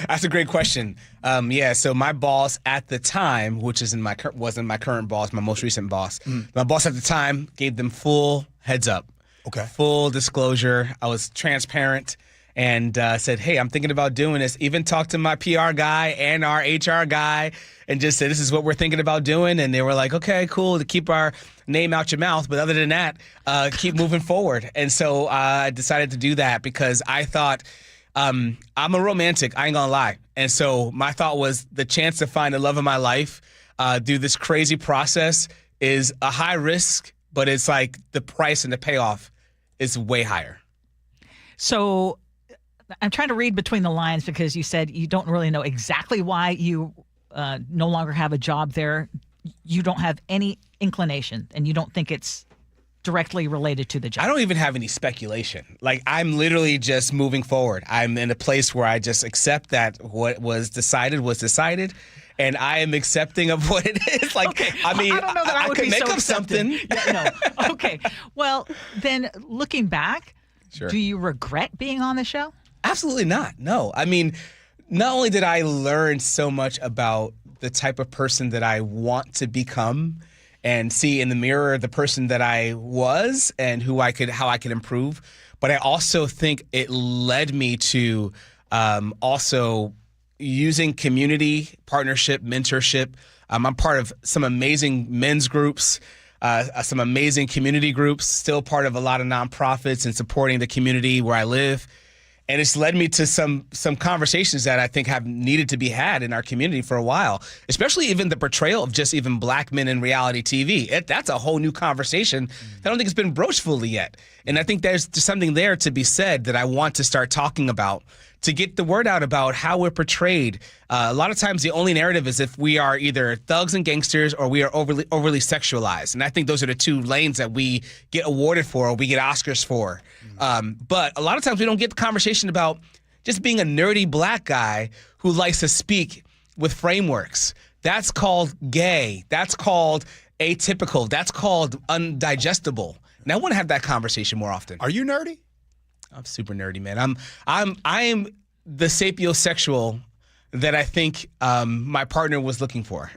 [SPEAKER 2] That's a great question. So my boss at the time, which wasn't my current boss, my most recent boss, my boss at the time gave them full heads up.
[SPEAKER 12] Okay.
[SPEAKER 2] Full disclosure. I was transparent and said, hey, I'm thinking about doing this. Even talked to my PR guy and our HR guy and just said, this is what we're thinking about doing. And they were like, okay, cool, to keep our name out your mouth. But other than that, keep moving forward. And so I decided to do that because I thought, I'm a romantic, I ain't gonna lie. And so my thought was the chance to find the love of my life through this crazy process is a high risk, but it's like the price and the payoff is way higher.
[SPEAKER 17] So I'm trying to read between the lines because you said you don't really know exactly why you no longer have a job there. You don't have any inclination, and you don't think it's directly related to the job.
[SPEAKER 2] I don't even have any speculation. I'm literally just moving forward. I'm in a place where I just accept that what was decided, and I am accepting of what it is.
[SPEAKER 17] Okay.
[SPEAKER 2] I mean,
[SPEAKER 17] I don't know that I would
[SPEAKER 2] could
[SPEAKER 17] be
[SPEAKER 2] make
[SPEAKER 17] so
[SPEAKER 2] up something.
[SPEAKER 17] Yeah, no. Okay. Well, then looking back,
[SPEAKER 2] Sure.
[SPEAKER 17] Do you regret being on the show?
[SPEAKER 2] Absolutely not. No. I mean, not only did I learn so much about the type of person that I want to become and see in the mirror the person that I was and how I could improve, but I also think it led me to also using community, partnership, mentorship. I'm part of some amazing men's groups, some amazing community groups, still part of a lot of nonprofits and supporting the community where I live. And it's led me to some conversations that I think have needed to be had in our community for a while, especially even the portrayal of just even black men in reality TV. That's a whole new conversation that I don't think has been broached fully yet. And I think there's something there to be said that I want to start talking about to get the word out about how we're portrayed. A lot of times the only narrative is if we are either thugs and gangsters or we are overly sexualized. And I think those are the two lanes that we get awarded for or we get Oscars for. But a lot of times we don't get the conversation about just being a nerdy black guy who likes to speak with frameworks. That's called gay. That's called atypical. That's called undigestible. And I want to have that conversation more often.
[SPEAKER 12] Are you nerdy?
[SPEAKER 2] I'm super nerdy, man. I am the sapiosexual that I think my partner was looking for.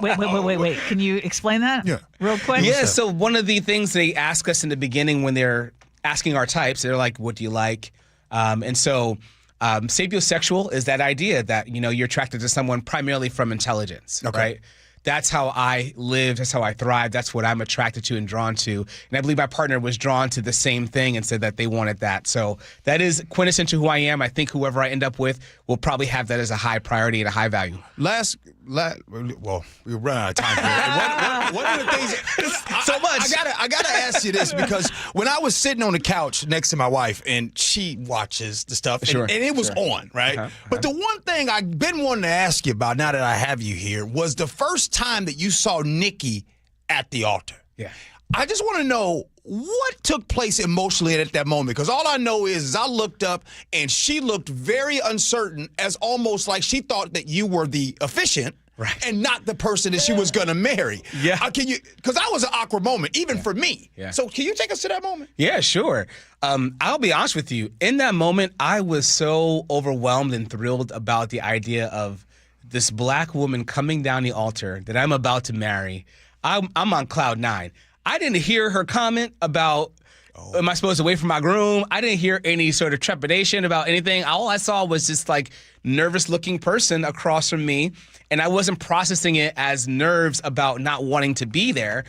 [SPEAKER 17] Wait. Can you explain that?
[SPEAKER 12] Yeah.
[SPEAKER 17] Real quick?
[SPEAKER 2] Yeah, so one of the things they ask us in the beginning when they're asking our types, they're like, what do you like? And so sapiosexual is that idea that, you're attracted to someone primarily from intelligence, right? That's how I live. That's how I thrive. That's what I'm attracted to and drawn to. And I believe my partner was drawn to the same thing and said that they wanted that. So that is quintessential who I am. I think whoever I end up with will probably have that as a high priority and a high value.
[SPEAKER 12] Well, we run out of time here. One of the things,
[SPEAKER 2] so much.
[SPEAKER 12] I gotta ask you this, because when I was sitting on the couch next to my wife, and she watches the stuff, and it was on, right? But the one thing I've been wanting to ask you about, now that I have you here, was the first time that you saw Nikki at the altar.
[SPEAKER 2] Yeah.
[SPEAKER 12] I just want to know what took place emotionally at that moment, because all I know is I looked up and she looked very uncertain, as almost like she thought that you were the officiant and not the person that she was going to marry.
[SPEAKER 2] Yeah.
[SPEAKER 12] Because that was an awkward moment, even for me.
[SPEAKER 2] Yeah.
[SPEAKER 12] So can you take us to that moment?
[SPEAKER 2] Yeah, sure. I'll be honest with you. In that moment, I was so overwhelmed and thrilled about the idea of this black woman coming down the altar that I'm about to marry. I'm on cloud 9. I didn't hear her comment about, am I supposed to wait for my groom? I didn't hear any sort of trepidation about anything. All I saw was this like nervous-looking person across from me, and I wasn't processing it as nerves about not wanting to be there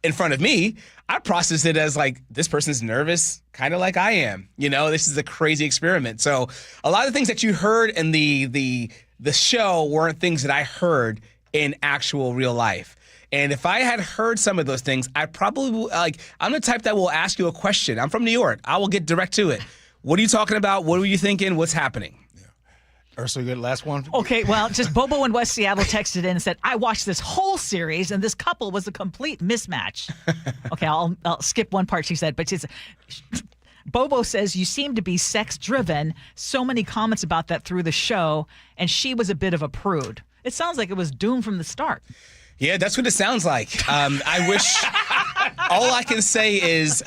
[SPEAKER 2] in front of me. I processed it as like, this person's nervous, kind of like I am. You know, this is a crazy experiment. So a lot of the things that you heard in the show weren't things that I heard in actual real life. And if I had heard some of those things, I probably, I'm the type that will ask you a question. I'm from New York. I will get direct to it. What are you talking about? What were you thinking? What's happening?
[SPEAKER 12] Ursula, you got the last one?
[SPEAKER 17] Okay, well, just Bobo in West Seattle texted in and said, I watched this whole series, and this couple was a complete mismatch. Okay, I'll skip one part she said, but she's... Bobo says, you seem to be sex-driven. So many comments about that through the show, and she was a bit of a prude. It sounds like it was doomed from the start.
[SPEAKER 2] Yeah, that's what it sounds like. I wish... All I can say is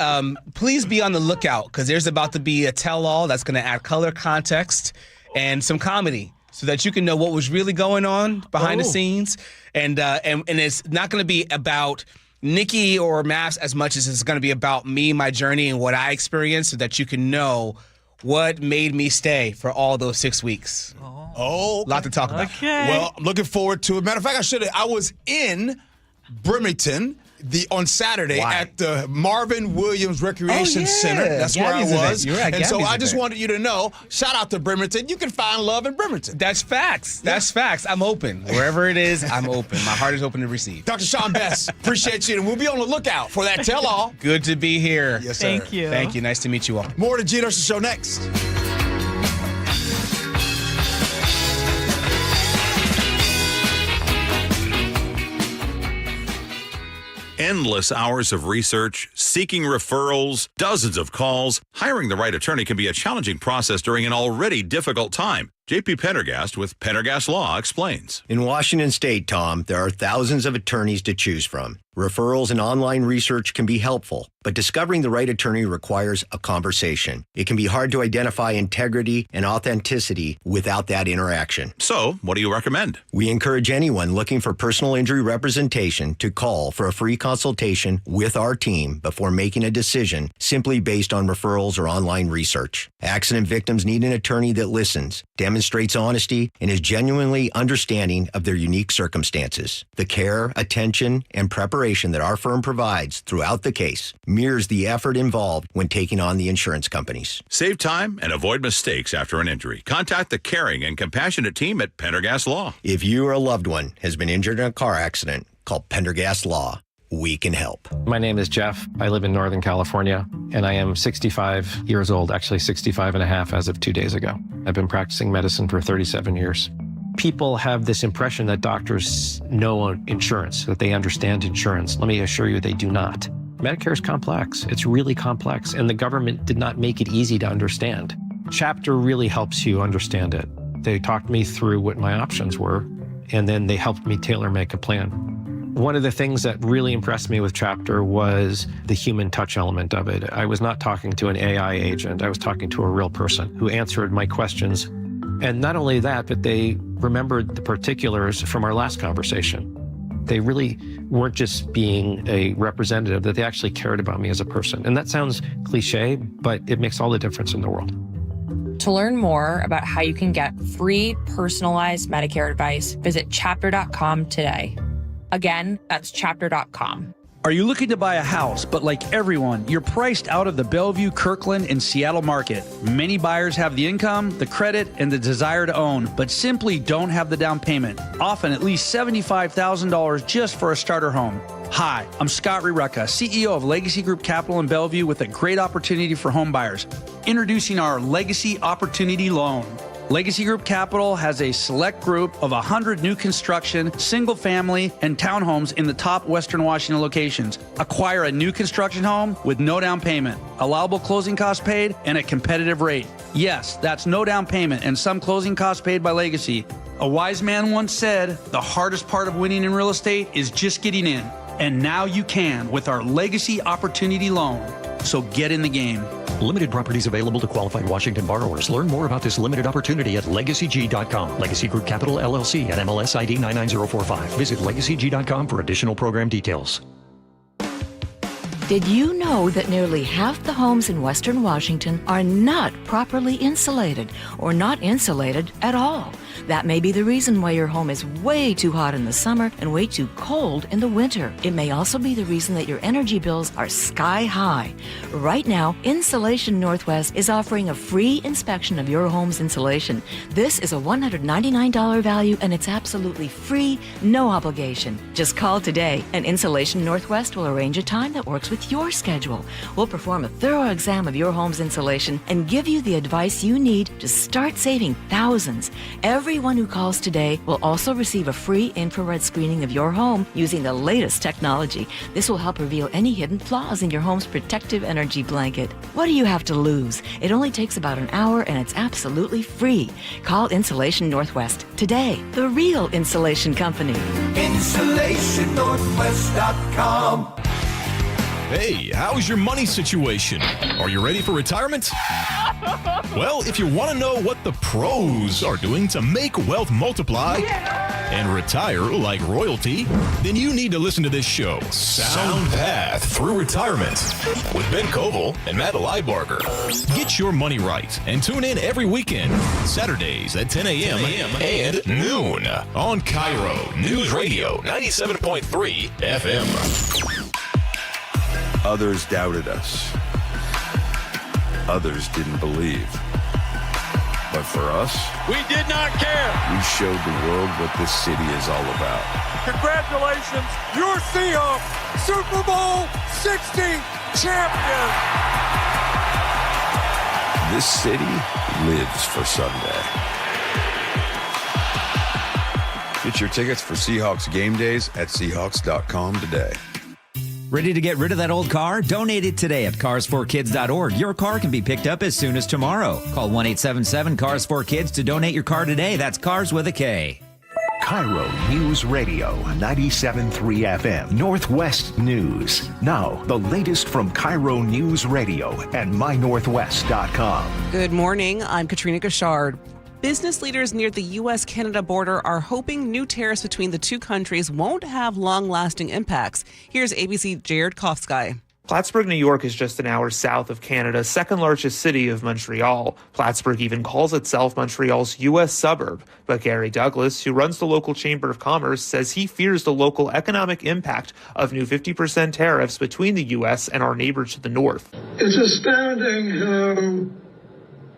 [SPEAKER 2] please be on the lookout, because there's about to be a tell-all that's going to add color, context, and some comedy so that you can know what was really going on behind the scenes. And it's not going to be about Nikki or Maps as much as it's going to be about me, my journey, and what I experienced, so that you can know what made me stay for all those 6 weeks.
[SPEAKER 12] Oh, okay.
[SPEAKER 2] A lot to talk about.
[SPEAKER 17] Okay.
[SPEAKER 12] Well, I'm looking forward to it. Matter of fact, I was in Bremerton on Saturday at the Marvin Williams Recreation Center. That's
[SPEAKER 2] Gabby's
[SPEAKER 12] where I was.
[SPEAKER 2] Event.
[SPEAKER 12] And so I just wanted you to know, shout out to Bremerton. You can find love in Bremerton.
[SPEAKER 2] That's facts. That's facts. I'm open. Wherever it is, I'm open. My heart is open to receive.
[SPEAKER 12] Dr. Sean Best, appreciate you. And we'll be on the lookout for that tell-all.
[SPEAKER 2] Good to be here.
[SPEAKER 12] Yes, sir.
[SPEAKER 17] Thank you.
[SPEAKER 2] Thank you. Nice to meet you all.
[SPEAKER 12] More of the Gee Ursula Show next.
[SPEAKER 5] Endless hours of research, seeking referrals, dozens of calls. Hiring the right attorney can be a challenging process during an already difficult time. JP Pendergast with Pendergast Law explains.
[SPEAKER 7] In Washington State, Tom, there are thousands of attorneys to choose from. Referrals and online research can be helpful, but discovering the right attorney requires a conversation. It can be hard to identify integrity and authenticity without that interaction.
[SPEAKER 5] So, what do you recommend?
[SPEAKER 7] We encourage anyone looking for personal injury representation to call for a free consultation with our team before making a decision simply based on referrals or online research. Accident victims need an attorney that listens, demonstrates honesty, and is genuinely understanding of their unique circumstances. The care, attention, and preparation that our firm provides throughout the case mirrors the effort involved when taking on the insurance companies.
[SPEAKER 5] Save time and avoid mistakes after an injury. Contact the caring and compassionate team at Pendergast Law.
[SPEAKER 7] If you or a loved one has been injured in a car accident, call Pendergast Law. We can help.
[SPEAKER 18] My name is Jeff. I live in Northern California, and I am 65 years old, actually 65 and a half as of 2 days ago. I've been practicing medicine for 37 years. People have this impression that doctors know insurance, that they understand insurance. Let me assure you they do not. Medicare is complex. It's really complex, and the government did not make it easy to understand. Chapter really helps you understand it. They talked me through what my options were, and then they helped me tailor-make a plan. One of the things that really impressed me with Chapter was the human touch element of it. I was not talking to an AI agent. I was talking to a real person who answered my questions. And not only that, but they remembered the particulars from our last conversation. They really weren't just being a representative, that they actually cared about me as a person. And that sounds cliche, but it makes all the difference in the world.
[SPEAKER 23] To learn more about how you can get free personalized Medicare advice, visit chapter.com today. Again, that's chapter.com.
[SPEAKER 19] Are you looking to buy a house, but like everyone, you're priced out of the Bellevue, Kirkland, and Seattle market? Many buyers have the income, the credit, and the desire to own, but simply don't have the down payment, often at least $75,000 just for a starter home. Hi, I'm Scott Rurecka, CEO of Legacy Group Capital in Bellevue with a great opportunity for home buyers. Introducing our Legacy Opportunity Loan. Legacy Group Capital has a select group of 100 new construction, single-family, and townhomes in the top Western Washington locations. Acquire a new construction home with no down payment, allowable closing costs paid, and a competitive rate. Yes, that's no down payment and some closing costs paid by Legacy. A wise man once said, the hardest part of winning in real estate is just getting in. And now you can with our Legacy Opportunity Loan. So get in the game.
[SPEAKER 20] Limited properties available to qualified Washington borrowers. Learn more about this limited opportunity at LegacyG.com. Legacy Group Capital LLC at MLS ID 99045. Visit LegacyG.com for additional program details.
[SPEAKER 22] Did you know that nearly half the homes in Western Washington are not properly insulated or not insulated at all? That may be the reason why your home is way too hot in the summer and way too cold in the winter. It may also be the reason that your energy bills are sky high. Right now, Insulation Northwest is offering a free inspection of your home's insulation. This is a $199 value and it's absolutely free, no obligation. Just call today and Insulation Northwest will arrange a time that works with your schedule. We'll perform a thorough exam of your home's insulation and give you the advice you need to start saving thousands. Everyone who calls today will also receive a free infrared screening of your home using the latest technology. This will help reveal any hidden flaws in your home's protective energy blanket. What do you have to lose? It only takes about an hour and it's absolutely free. Call Insulation Northwest today, the real insulation company.
[SPEAKER 24] InsulationNorthwest.com.
[SPEAKER 25] Hey, how's your money situation? Are you ready for retirement? Well, if you want to know what the pros are doing to make wealth multiply and retire like royalty, then you need to listen to this show, Sound Path Through Retirement, with Ben Koval and Matt Liebarger. Get your money right and tune in every weekend, Saturdays at 10 a.m. and noon on KIRO Newsradio 97.3 FM.
[SPEAKER 26] Others doubted us. Others didn't believe. But for us,
[SPEAKER 27] we did not care.
[SPEAKER 26] We showed the world what this city is all about.
[SPEAKER 27] Congratulations, your Seahawks, Super Bowl 60 champion.
[SPEAKER 26] This city lives for Sunday. Get your tickets for Seahawks game days at Seahawks.com today.
[SPEAKER 28] Ready to get rid of that old car? Donate it today at carsforkids.org. Your car can be picked up as soon as tomorrow. Call 1-877-CARS4KIDS to donate your car today. That's cars with a K.
[SPEAKER 6] KIRO News Radio 97.3 FM Northwest News. Now, the latest from KIRO News Radio and mynorthwest.com.
[SPEAKER 16] Good morning. I'm Katrina Gashard. Business leaders near the U.S.-Canada border are hoping new tariffs between the two countries won't have long-lasting impacts. Here's ABC Jared Kofsky.
[SPEAKER 29] Plattsburgh, New York is just an hour south of Canada's second largest city of Montreal. Plattsburgh even calls itself Montreal's U.S. suburb. But Gary Douglas, who runs the local Chamber of Commerce, says he fears the local economic impact of new 50% tariffs between the U.S. and our neighbors to the north.
[SPEAKER 30] It's astounding how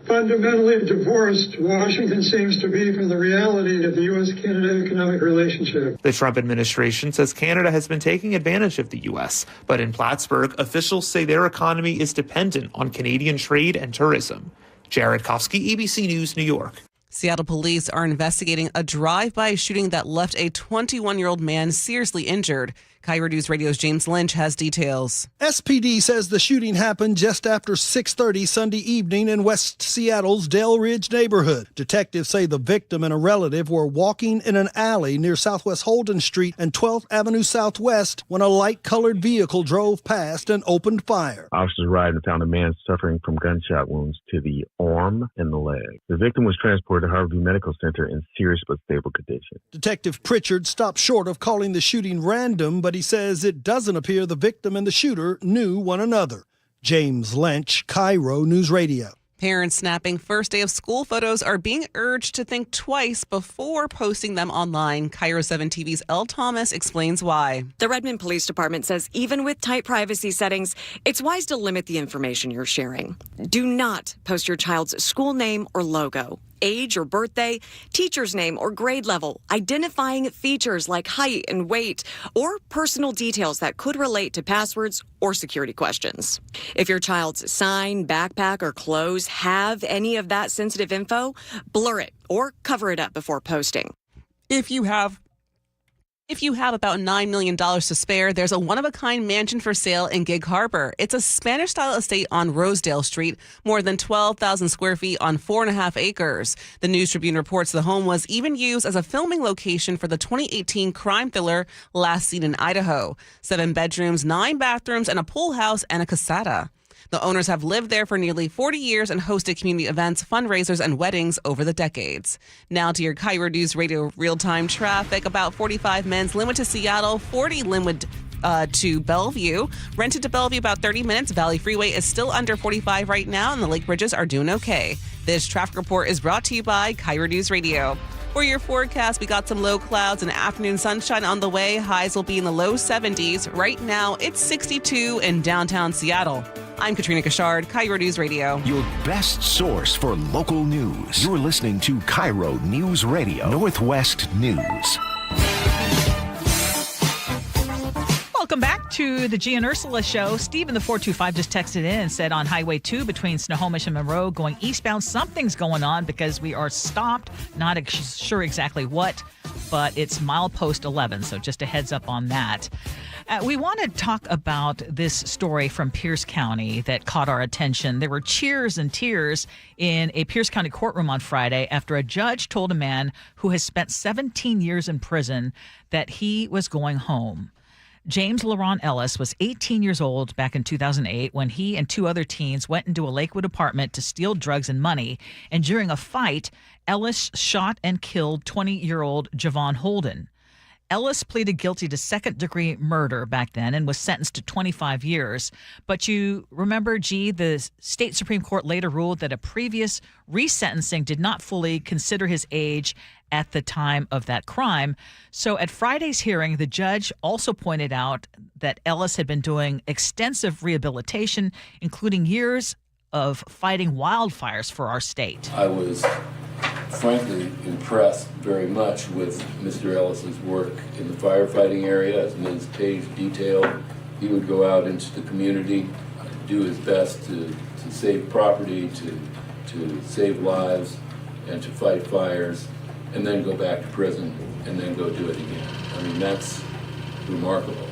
[SPEAKER 30] fundamentally divorced Washington seems to be from the reality of the U.S.-Canada economic relationship.
[SPEAKER 29] The Trump administration says Canada has been taking advantage of the U.S., but in Plattsburgh, officials say their economy is dependent on Canadian trade and tourism. Jared Kofsky, ABC News, New York.
[SPEAKER 16] Seattle police are investigating a drive-by shooting that left a 21-year-old man seriously injured. KIRO News Radio's James Lynch has details.
[SPEAKER 31] SPD says the shooting happened just after 6:30 Sunday evening in West Seattle's Dell Ridge neighborhood. Detectives say the victim and a relative were walking in an alley near Southwest Holden Street and 12th Avenue Southwest when a light-colored vehicle drove past and opened fire.
[SPEAKER 32] Officers arrived and found a man suffering from gunshot wounds to the arm and the leg. The victim was transported to Harvey Medical Center in serious but stable condition.
[SPEAKER 31] Detective Pritchard stopped short of calling the shooting random, but he says it doesn't appear the victim and the shooter knew one another. James Lynch, KIRO News Radio.
[SPEAKER 16] Parents snapping first day of school photos are being urged to think twice before posting them online. KIRO 7 TV's Elle Thomas explains why.
[SPEAKER 1] The Redmond Police Department says even with tight privacy settings, it's wise to limit the information you're sharing. Do not post your child's school name or logo, age or birthday, teacher's name or grade level, identifying features like height and weight, or personal details that could relate to passwords or security questions. If your child's sign, backpack, or clothes have any of that sensitive info, blur it or cover it up before posting.
[SPEAKER 16] If you have about $9 million to spare, there's a one-of-a-kind mansion for sale in Gig Harbor. It's a Spanish-style estate on Rosedale Street, more than 12,000 square feet on 4.5 acres. The News Tribune reports the home was even used as a filming location for the 2018 crime thriller Last Seen in Idaho. 7 bedrooms, 9 bathrooms, and a pool house and a casata. The owners have lived there for nearly 40 years and hosted community events, fundraisers, and weddings over the decades. Now to your KIRO News Radio real-time traffic. About 45 minutes. Linwood to Seattle, 40 Linwood to Bellevue. Rented to Bellevue about 30 minutes. Valley Freeway is still under 45 right now, and the lake bridges are doing okay. This traffic report is brought to you by KIRO News Radio. For your forecast, we got some low clouds and afternoon sunshine on the way. Highs will be in the low 70s. Right now, it's 62 in downtown Seattle. I'm Katrina Kashard, KIRO News Radio.
[SPEAKER 6] Your best source for local news. You're listening to KIRO News Radio, Northwest News.
[SPEAKER 17] Welcome back to the Gee and Ursula Show. Steve in the 425 just texted in and said on Highway 2 between Snohomish and Monroe going eastbound, something's going on because we are stopped. Not sure exactly what, but it's milepost 11, so just a heads up on that. We want to talk about this story from Pierce County that caught our attention. There were cheers and tears in a Pierce County courtroom on Friday after a judge told a man who has spent 17 years in prison that he was going home. James LaRon Ellis was 18 years old back in 2008 when he and 2 other teens went into a Lakewood apartment to steal drugs and money. And during a fight, Ellis shot and killed 20-year-old Javon Holden. Ellis pleaded guilty to second-degree murder back then and was sentenced to 25 years. But you remember, Gee, the state Supreme Court later ruled that a previous resentencing did not fully consider his age at the time of that crime. So at Friday's hearing, the judge also pointed out that Ellis had been doing extensive rehabilitation, including years of fighting wildfires for our state.
[SPEAKER 3] I was frankly impressed very much with Mr. Ellis's work in the firefighting area. As Ms. Page detailed, he would go out into the community, do his best to save property, to save lives, and to fight fires, and then go back to prison, and then go do it again. I mean, that's remarkable.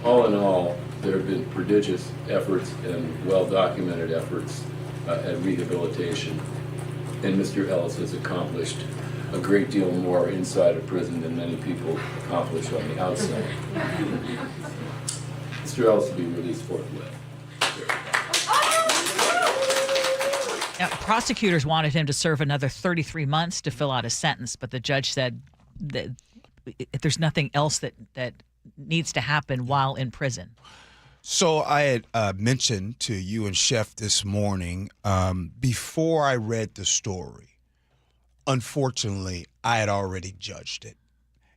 [SPEAKER 3] All in all, there have been prodigious efforts and well-documented efforts at rehabilitation, and Mr. Ellis has accomplished a great deal more inside of prison than many people accomplish on the outside. Mr. Ellis will be released forthwith.
[SPEAKER 17] Now, prosecutors wanted him to serve another 33 months to fill out a sentence, but the judge said that if there's nothing else that needs to happen while in prison.
[SPEAKER 12] So I had mentioned to you and Chef this morning, before I read the story, unfortunately, I had already judged it.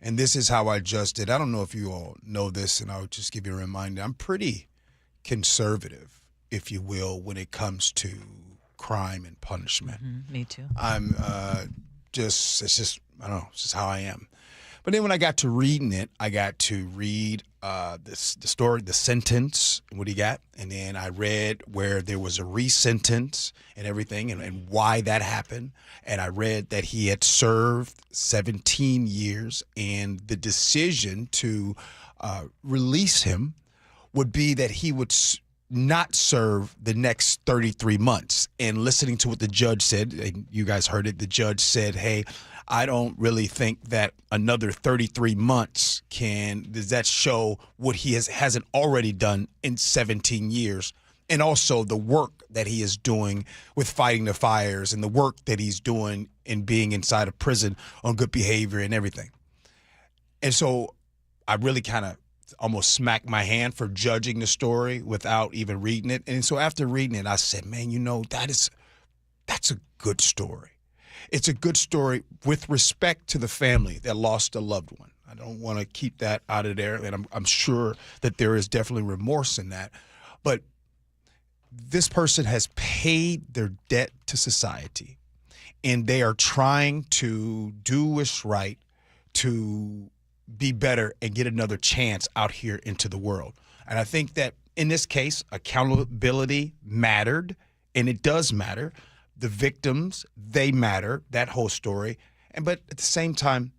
[SPEAKER 12] And this is how I judged it. I don't know if you all know this, and I'll just give you a reminder. I'm pretty conservative, if you will, when it comes to crime and punishment.
[SPEAKER 17] Mm-hmm, me too.
[SPEAKER 12] I'm I don't know, it's just how I am. But then when I got to reading it, I got to read the story, the sentence, what he got. And then I read where there was a re-sentence and everything and why that happened. And I read that he had served 17 years and the decision to release him would be that he would not serve the next 33 months. And listening to what the judge said, and you guys heard it, the judge said, hey, I don't really think that another 33 months does that show what he hasn't already done in 17 years. And also the work that he is doing with fighting the fires and the work that he's doing in being inside of prison on good behavior and everything. And so I really kind of almost smack my hand for judging the story without even reading it. And so after reading it, I said, man, that's a good story. It's a good story with respect to the family that lost a loved one. I don't want to keep that out of there, and I'm sure that there is definitely remorse in that. But this person has paid their debt to society, and they are trying to do what's right to be better and get another chance out here into the world. And I think that in this case, accountability mattered, and it does matter. The victims, they matter, that whole story. But at the same time,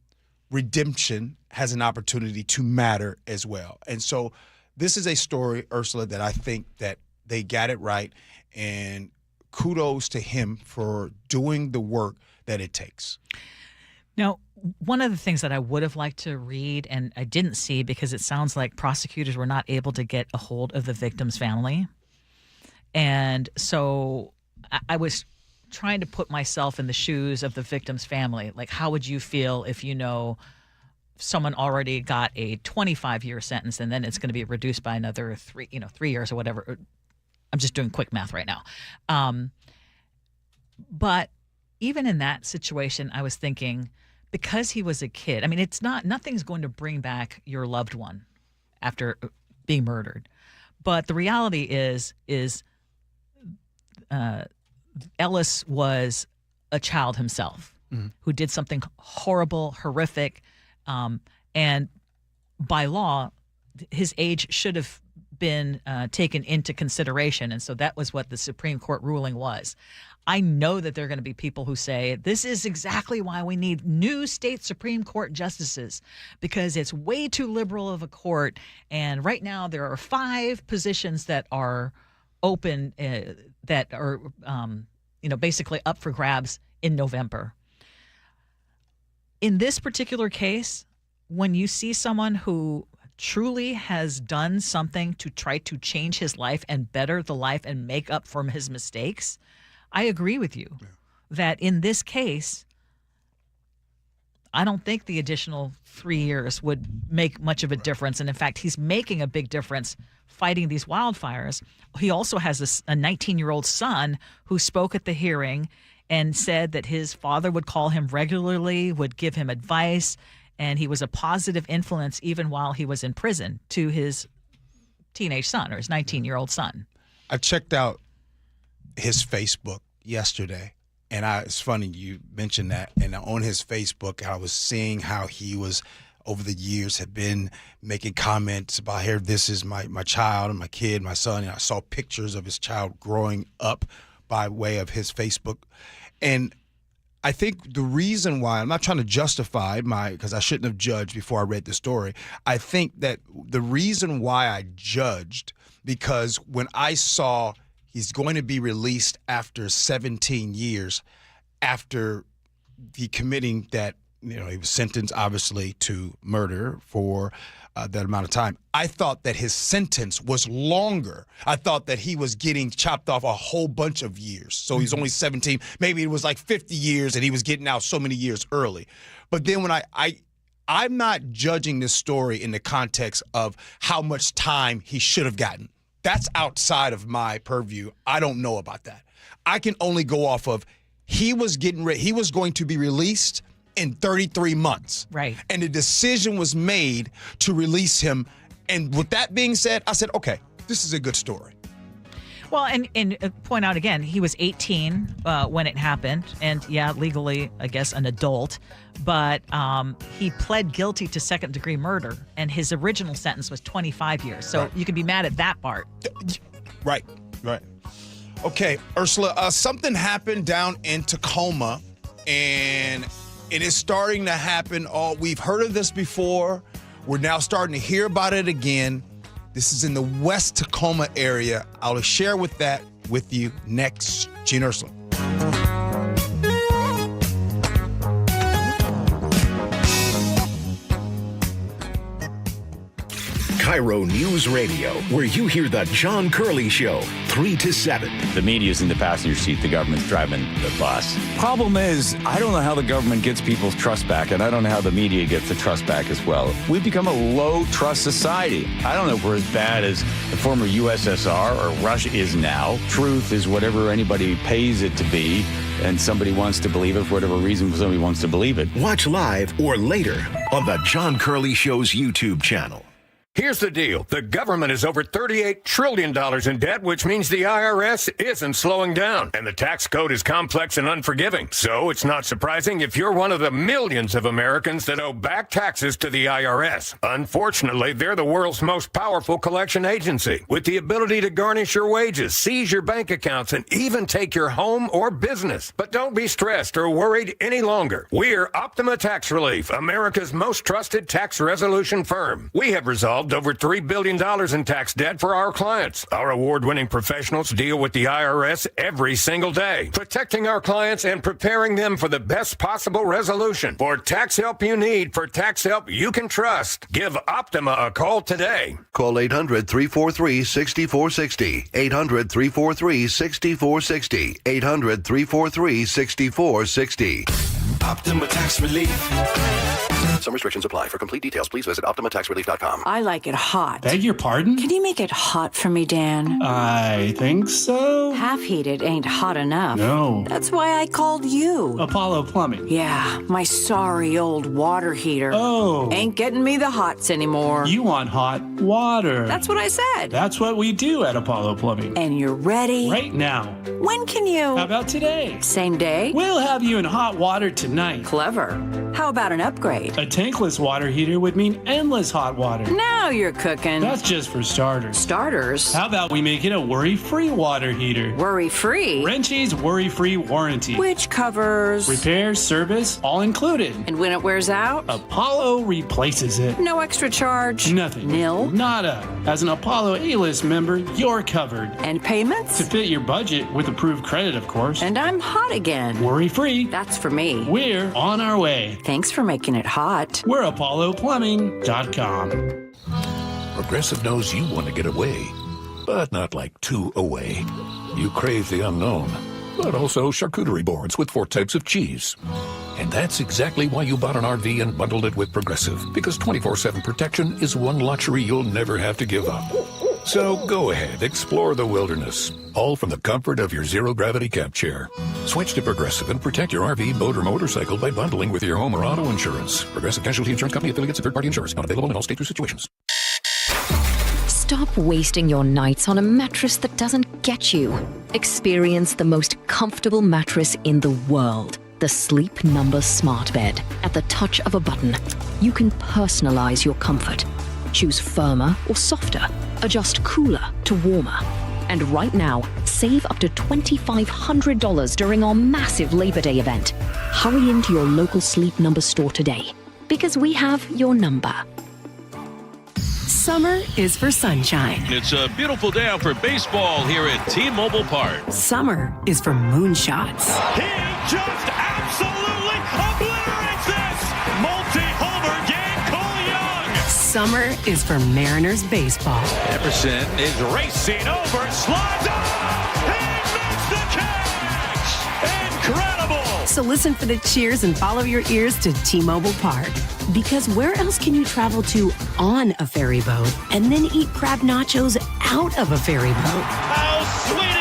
[SPEAKER 12] redemption has an opportunity to matter as well. And so this is a story, Ursula, that I think that they got it right, and kudos to him for doing the work that it takes.
[SPEAKER 17] Now, one of the things that I would have liked to read and I didn't see because it sounds like prosecutors were not able to get a hold of the victim's family. And so I was trying to put myself in the shoes of the victim's family. Like, how would you feel if someone already got a 25-year sentence and then it's going to be reduced by another 3 years or whatever? I'm just doing quick math right now. But even in that situation, I was thinking, because he was a kid, I mean, nothing's going to bring back your loved one after being murdered. But the reality is Ellis was a child himself who did something horrible, horrific, and by law, his age should have been taken into consideration. And so that was what the Supreme Court ruling was. I know that there are going to be people who say this is exactly why we need new state Supreme Court justices, because it's way too liberal of a court. And right now there are 5 positions that are open that are, basically up for grabs in November. In this particular case, when you see someone who truly has done something to try to change his life and better the life and make up for his mistakes, I agree with you that in this case, I don't think the additional 3 years would make much of a difference. And in fact, he's making a big difference fighting these wildfires. He also has a 19-year-old son who spoke at the hearing and said that his father would call him regularly, would give him advice, and he was a positive influence even while he was in prison to his teenage son or his 19-year-old son.
[SPEAKER 12] I checked out his Facebook yesterday, and it's funny you mentioned that. And on his Facebook, I was seeing how he was, over the years, had been making comments about, here, this is my child and my kid, my son. And I saw pictures of his child growing up by way of his Facebook. And I think the reason why, I'm not trying to justify because I shouldn't have judged before I read the story. I think that the reason why I judged, because when I saw he's going to be released after 17 years after the committing that, he was sentenced obviously to murder for that amount of time. I thought that his sentence was longer. I thought that he was getting chopped off a whole bunch of years. So he's only 17. Maybe it was like 50 years and he was getting out so many years early. But then when I'm not judging this story in the context of how much time he should have gotten. That's outside of my purview. I don't know about that. I can only go off of he was going to be released in 33 months.
[SPEAKER 17] Right.
[SPEAKER 12] And the decision was made to release him. And with that being said, I said, okay, this is a good story.
[SPEAKER 17] Well, and point out again, he was 18 when it happened. And yeah, legally, I guess, an adult. But he pled guilty to second-degree murder. And his original sentence was 25 years. So you can be mad at that part.
[SPEAKER 12] Right. Okay, Ursula, something happened down in Tacoma. And it is starting to happen. We've heard of this before. We're now starting to hear about it again. This is in the West Tacoma area. I'll share that with you next. Gee Ursula.
[SPEAKER 6] KIRO News Radio, where you hear the John Curley Show 3 to 7.
[SPEAKER 2] The media's in the passenger seat. The government's driving the bus.
[SPEAKER 4] Problem is, I don't know how the government gets people's trust back, and I don't know how the media gets the trust back as well. We've become a low-trust society. I don't know if we're as bad as the former USSR or Russia is now. Truth is whatever anybody pays it to be, and somebody wants to believe it for whatever reason somebody wants to believe it.
[SPEAKER 6] Watch live or later on the John Curley Show's YouTube channel.
[SPEAKER 5] Here's the deal. The government is over $38 trillion in debt, which means the IRS isn't slowing down. And the tax code is complex and unforgiving. So it's not surprising if you're one of the millions of Americans that owe back taxes to the IRS. Unfortunately, they're the world's most powerful collection agency, with the ability to garnish your wages, seize your bank accounts, and even take your home or business. But don't be stressed or worried any longer. We're Optima Tax Relief, America's most trusted tax resolution firm. We have resolved over $3 billion in tax debt for our clients. Our award-winning professionals deal with the IRS every single day, protecting our clients and preparing them for the best possible resolution. For tax help you need, for tax help you can trust, give Optima a call today.
[SPEAKER 8] Call 800-343-6460. 800-343-6460. 800-343-6460.
[SPEAKER 6] Optima Tax Relief.
[SPEAKER 8] Some restrictions apply. For complete details, please visit OptimaTaxRelief.com.
[SPEAKER 9] I like it hot.
[SPEAKER 10] Beg your pardon?
[SPEAKER 9] Can you make it hot for me, Dan?
[SPEAKER 10] I think so.
[SPEAKER 9] Half heated ain't hot enough.
[SPEAKER 10] No.
[SPEAKER 9] That's why I called you.
[SPEAKER 10] Apollo Plumbing.
[SPEAKER 9] Yeah, my sorry old water heater.
[SPEAKER 10] Oh.
[SPEAKER 9] Ain't getting me the hots anymore.
[SPEAKER 10] You want hot water.
[SPEAKER 9] That's what I said.
[SPEAKER 10] That's what we do at Apollo Plumbing.
[SPEAKER 9] And you're ready?
[SPEAKER 10] Right now.
[SPEAKER 9] When can you?
[SPEAKER 10] How about today?
[SPEAKER 9] Same day?
[SPEAKER 10] We'll have you in hot water tonight.
[SPEAKER 9] Clever. How about an upgrade?
[SPEAKER 10] A tankless water heater would mean endless hot water.
[SPEAKER 9] Now you're cooking.
[SPEAKER 10] That's just for starters.
[SPEAKER 9] Starters?
[SPEAKER 10] How about we make it a worry-free water heater?
[SPEAKER 9] Worry-free?
[SPEAKER 10] Wrenchie's worry-free warranty.
[SPEAKER 9] Which covers?
[SPEAKER 10] Repairs, service, all included.
[SPEAKER 9] And when it wears out?
[SPEAKER 10] Apollo replaces it.
[SPEAKER 9] No extra charge?
[SPEAKER 10] Nothing.
[SPEAKER 9] Nil?
[SPEAKER 10] Nada. As an Apollo A-list member, you're covered.
[SPEAKER 9] And payments?
[SPEAKER 10] To fit your budget with approved credit, of course.
[SPEAKER 9] And I'm hot again.
[SPEAKER 10] Worry-free.
[SPEAKER 9] That's for me.
[SPEAKER 10] We're on our way.
[SPEAKER 9] Thanks for making it hot.
[SPEAKER 10] We're ApolloPlumbing.com.
[SPEAKER 11] Progressive knows you want to get away, but not like too away. You crave the unknown, but also charcuterie boards with 4 types of cheese. And that's exactly why you bought an RV and bundled it with Progressive, because 24/7 protection is one luxury you'll never have to give up. So go ahead, explore the wilderness, all from the comfort of your zero-gravity camp chair. Switch to Progressive and protect your RV, boat, or motorcycle by bundling with your home or auto insurance. Progressive Casualty Insurance Company, affiliates, and third-party insurance. Not available in all states or situations.
[SPEAKER 13] Stop wasting your nights on a mattress that doesn't get you. Experience the most comfortable mattress in the world. The Sleep Number Smart Bed. At the touch of a button, you can personalize your comfort. Choose firmer or softer. Adjust cooler to warmer. And right now, save up to $2,500 during our massive Labor Day event. Hurry into your local Sleep Number store today, because we have your number.
[SPEAKER 14] Summer is for sunshine.
[SPEAKER 15] It's a beautiful day out for baseball here at T-Mobile Park.
[SPEAKER 14] Summer is for moonshots.
[SPEAKER 27] He just absolutely obliterates this! Multi-homer game, Cole Young!
[SPEAKER 14] Summer is for Mariners baseball.
[SPEAKER 15] Emerson is racing over, slides up! He makes the catch! Incredible!
[SPEAKER 14] So listen for the cheers and follow your ears to T-Mobile Park. Because where else can you travel to on a ferry boat and then eat crab nachos out of a ferry boat?
[SPEAKER 15] How sweet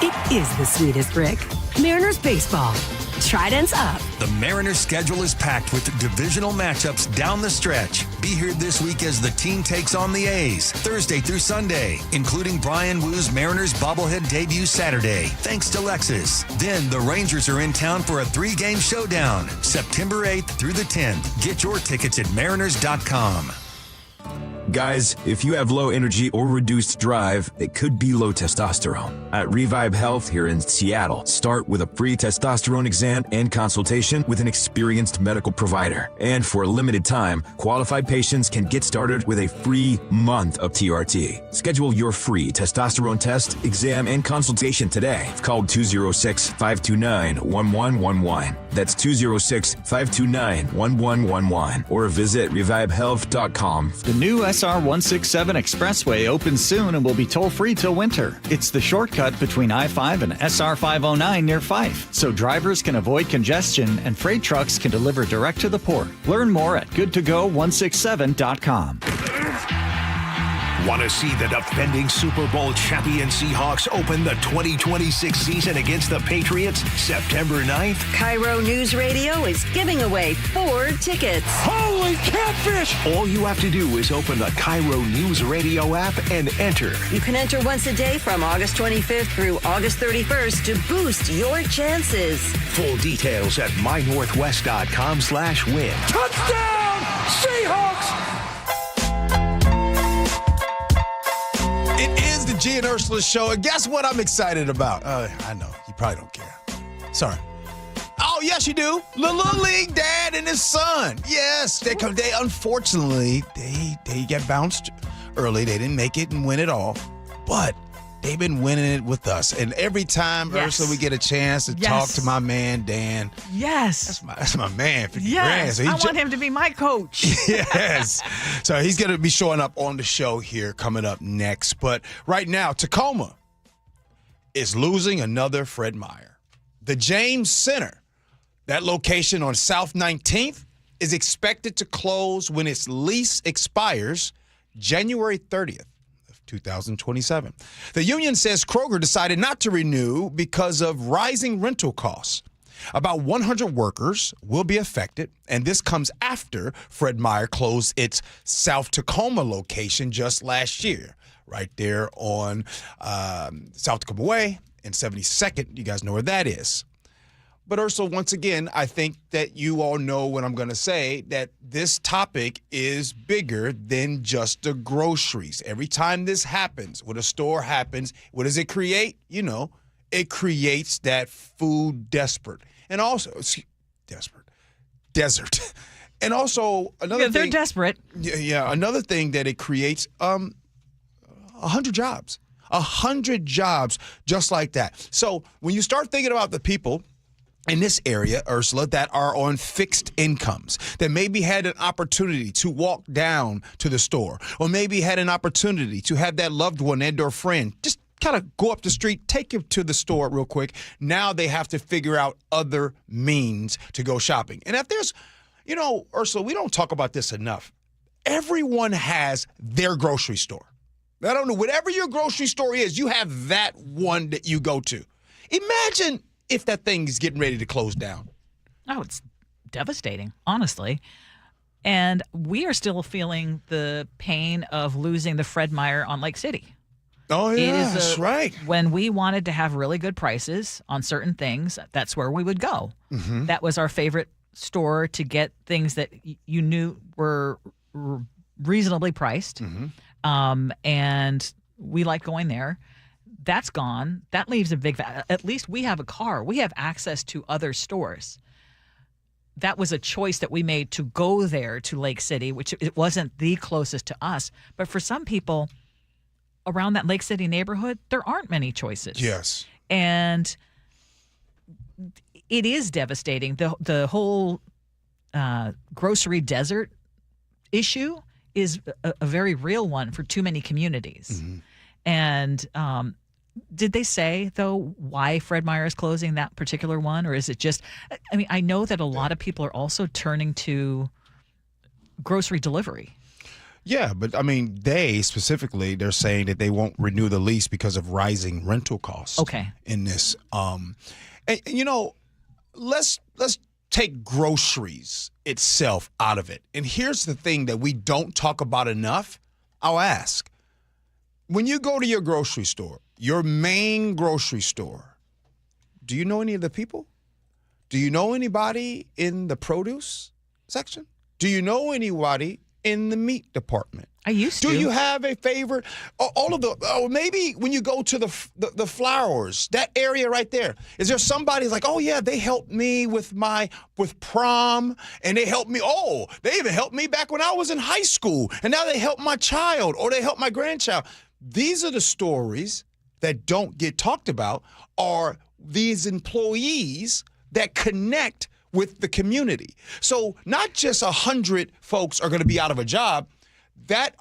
[SPEAKER 15] it is!
[SPEAKER 14] It is the sweetest, Rick. Mariners baseball. Tridents up.
[SPEAKER 21] The Mariners' schedule is packed with divisional matchups down the stretch. Be here this week as the team takes on the A's, Thursday through Sunday, including Brian Woo's Mariners bobblehead debut Saturday, thanks to Lexus. Then the Rangers are in town for a 3-game showdown, September 8th through the 10th. Get your tickets at mariners.com.
[SPEAKER 28] Guys, if you have low energy or reduced drive, it could be low testosterone. At Revive Health here in Seattle, start with a free testosterone exam and consultation with an experienced medical provider. And for a limited time, qualified patients can get started with a free month of TRT. Schedule your free testosterone test, exam, and consultation today. Call 206-529-1111. That's 206-529-1111. Or visit revivehealth.com. The new
[SPEAKER 7] SR 167 Expressway opens soon and will be toll-free till winter. It's the shortcut between I-5 and SR 509 near Fife, so drivers can avoid congestion and freight trucks can deliver direct to the port. Learn more at goodtogo167.com.
[SPEAKER 6] Want to see the defending Super Bowl champion Seahawks open the 2026 season against the Patriots September 9th?
[SPEAKER 18] KIRO Newsradio is giving away 4 tickets.
[SPEAKER 6] Holy catfish! All you have to do is open the KIRO Newsradio app and enter.
[SPEAKER 18] You can enter once a day from August 25th through August 31st to boost your chances.
[SPEAKER 6] Full details at mynorthwest.com/win.
[SPEAKER 12] Touchdown, Seahawks! It is the Gee and Ursula Show, and guess what I'm excited about? I know, you probably don't care. Sorry. Oh, yes, you do. Little League dad and his son. Yes, they unfortunately, they get bounced early. They didn't make it and win it all, but they've been winning it with us. And every time, Ursula, we get a chance to talk to my man, Dan.
[SPEAKER 17] Yes.
[SPEAKER 12] That's my man, 50
[SPEAKER 17] yes.
[SPEAKER 12] grand. So
[SPEAKER 17] I want him to be my coach.
[SPEAKER 12] Yes. So he's going to be showing up on the show here coming up next. But right now, Tacoma is losing another Fred Meyer. The James Center, that location on South 19th, is expected to close when its lease expires January 30th. 2027. The union says Kroger decided not to renew because of rising rental costs. About 100 workers will be affected, and this comes after Fred Meyer closed its South Tacoma location just last year, right there on South Tacoma Way and 72nd. You guys know where that is. But Ursula, once again, I think that you all know what I'm going to say, that this topic is bigger than just the groceries. Every time this happens, when a store happens, what does it create? You know, it creates that food desert. And also, desert. And also, another thing.
[SPEAKER 17] They're desperate.
[SPEAKER 12] Yeah, another thing that it creates, 100 jobs. 100 jobs just like that. So when you start thinking about the people in this area, Ursula, that are on fixed incomes, that maybe had an opportunity to walk down to the store, or maybe had an opportunity to have that loved one and or friend just kind of go up the street, take him to the store real quick. Now they have to figure out other means to go shopping. And if there's, you know, Ursula, we don't talk about this enough. Everyone has their grocery store. I don't know, whatever your grocery store is, you have that one that you go to. Imagine if that thing is getting ready to close down.
[SPEAKER 17] Oh, it's devastating, honestly. And we are still feeling the pain of losing the Fred Meyer on Lake City.
[SPEAKER 12] Oh, yeah, that's right.
[SPEAKER 17] When we wanted to have really good prices on certain things, that's where we would go.
[SPEAKER 12] Mm-hmm.
[SPEAKER 17] That was our favorite store to get things that you knew were reasonably priced.
[SPEAKER 12] Mm-hmm.
[SPEAKER 17] And we liked going there. That's gone. That leaves a big. At least we have a car. We have access to other stores. That was a choice that we made to go there to Lake City, which it wasn't the closest to us. But for some people around that Lake City neighborhood, there aren't many choices.
[SPEAKER 12] Yes.
[SPEAKER 17] And it is devastating. The whole grocery desert issue is a very real one for too many communities.
[SPEAKER 12] Mm-hmm.
[SPEAKER 17] And did they say, though, why Fred Meyer is closing that particular one? Or is it just, I mean, I know that a lot of people are also turning to grocery delivery.
[SPEAKER 12] Yeah, but I mean, they're saying that they won't renew the lease because of rising rental costs.
[SPEAKER 17] Okay.
[SPEAKER 12] In this, and you know, let's take groceries itself out of it. And here's the thing that we don't talk about enough. I'll ask. When you go to your grocery store, your main grocery store, do you know any of the people? Do you know anybody in the produce section? Do you know anybody in the meat department?
[SPEAKER 17] I used to.
[SPEAKER 12] Do you have a favorite? Maybe when you go to the flowers, that area right there, is there somebody like, oh yeah, they helped me with prom, and they helped me. Oh, they even helped me back when I was in high school, and now they help my child or they help my grandchild. These are the stories that don't get talked about, are these employees that connect with the community. So not just 100 folks are going to be out of a job. That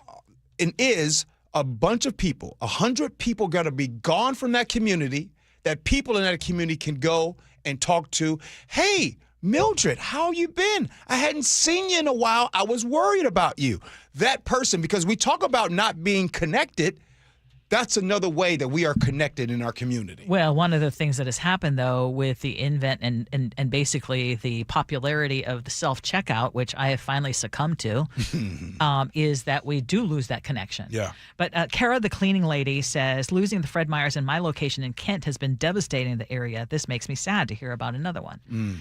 [SPEAKER 12] is a bunch of people, 100 people got to be gone from that community, that people in that community can go and talk to. Hey, Mildred, how you been? I hadn't seen you in a while. I was worried about you. That person, because we talk about not being connected, that's another way that we are connected in our community.
[SPEAKER 17] Well, one of the things that has happened, though, with the invent and basically the popularity of the self-checkout, which I have finally succumbed to, is that we do lose that connection.
[SPEAKER 12] Yeah.
[SPEAKER 17] But Kara, the cleaning lady, says, losing the Fred Meyers in my location in Kent has been devastating in the area. This makes me sad to hear about another one.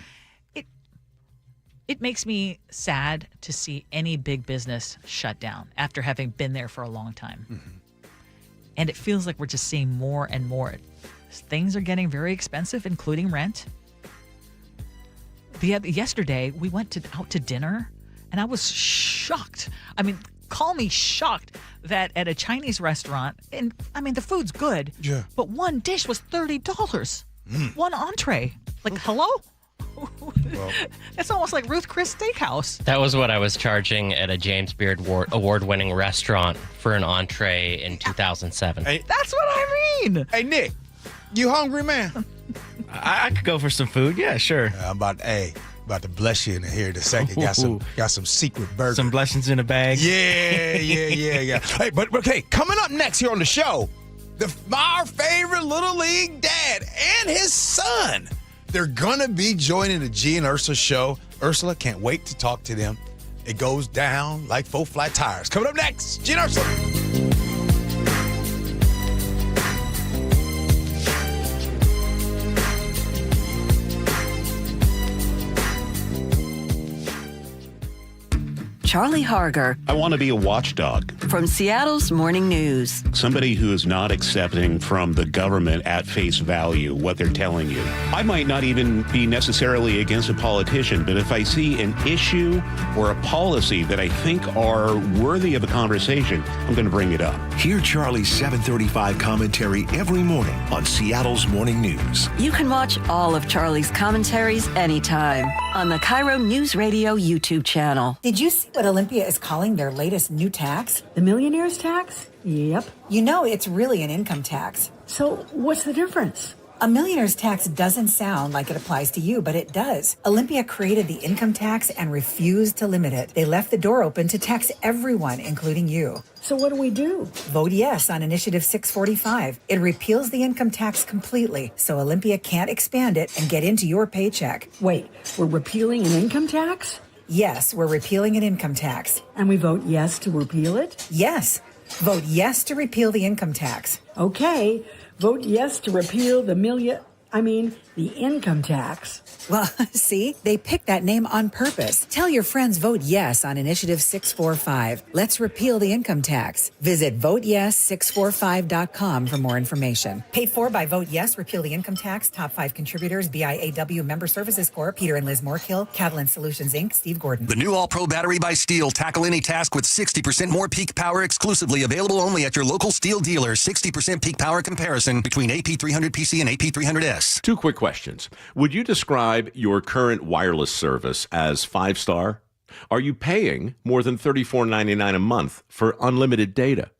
[SPEAKER 17] It makes me sad to see any big business shut down after having been there for a long time. And it feels like we're just seeing more and more. Things are getting very expensive, including rent. Yesterday, we went out to dinner, and I was shocked. I mean, call me shocked that at a Chinese restaurant, and I mean, the food's good, but one dish was $30. One entree. Like, hello? Well, it's almost like Ruth Chris Steakhouse.
[SPEAKER 1] That was what I was charging at a James Beard award-winning restaurant for an entree in 2007.
[SPEAKER 12] Hey,
[SPEAKER 17] that's what I mean.
[SPEAKER 12] Hey, Nick, you hungry, man?
[SPEAKER 1] I could go for some food. Yeah, sure.
[SPEAKER 12] I'm about to bless you in here in a second. Got some secret burger.
[SPEAKER 1] Some blessings in a bag.
[SPEAKER 12] Yeah. Hey, but okay, coming up next here on the show, our favorite Little League dad and his son. They're going to be joining the Gee and Ursula Show. Ursula, can't wait to talk to them. It goes down like 4 flat tires. Coming up next, Gee and Ursula.
[SPEAKER 18] Charlie Harger.
[SPEAKER 19] I want to be a watchdog.
[SPEAKER 18] From Seattle's Morning News.
[SPEAKER 19] Somebody who is not accepting from the government at face value what they're telling you. I might not even be necessarily against a politician, but if I see an issue or a policy that I think are worthy of a conversation, I'm going to bring it up.
[SPEAKER 6] Hear Charlie's 7:35 commentary every morning on Seattle's Morning News.
[SPEAKER 18] You can watch all of Charlie's commentaries anytime on the KIRO Newsradio YouTube channel.
[SPEAKER 20] Did you see what Olympia is calling their latest new tax?
[SPEAKER 22] The millionaire's tax? Yep.
[SPEAKER 20] You know, it's really an income tax.
[SPEAKER 22] So what's the difference?
[SPEAKER 20] A millionaire's tax doesn't sound like it applies to you, but it does. Olympia created the income tax and refused to limit it. They left the door open to tax everyone, including you.
[SPEAKER 22] So what do we do?
[SPEAKER 20] Vote yes on Initiative 645. It repeals the income tax completely, so Olympia can't expand it and get into your paycheck.
[SPEAKER 22] Wait, we're repealing an income tax?
[SPEAKER 20] Yes, we're repealing an income tax.
[SPEAKER 22] And we vote yes to repeal it?
[SPEAKER 20] Yes. Vote yes to repeal the income tax.
[SPEAKER 22] Okay. Vote yes to repeal the income tax.
[SPEAKER 20] Well, see, they picked that name on purpose. Tell your friends vote yes on Initiative 645. Let's repeal the income tax. Visit voteyes645.com for more information. Paid for by Vote Yes, Repeal the Income Tax. Top 5 contributors, BIAW Member Services Corp., Peter and Liz Moorkill, Catalan Solutions, Inc., Steve Gordon.
[SPEAKER 21] The new All-Pro battery by Steel. Tackle any task with 60% more peak power, exclusively available only at your local Steel dealer. 60% peak power comparison between AP300PC and AP300S.
[SPEAKER 23] 2 quick questions. Would you describe your current wireless service as 5-star? Are you paying more than $34.99 a month for unlimited data?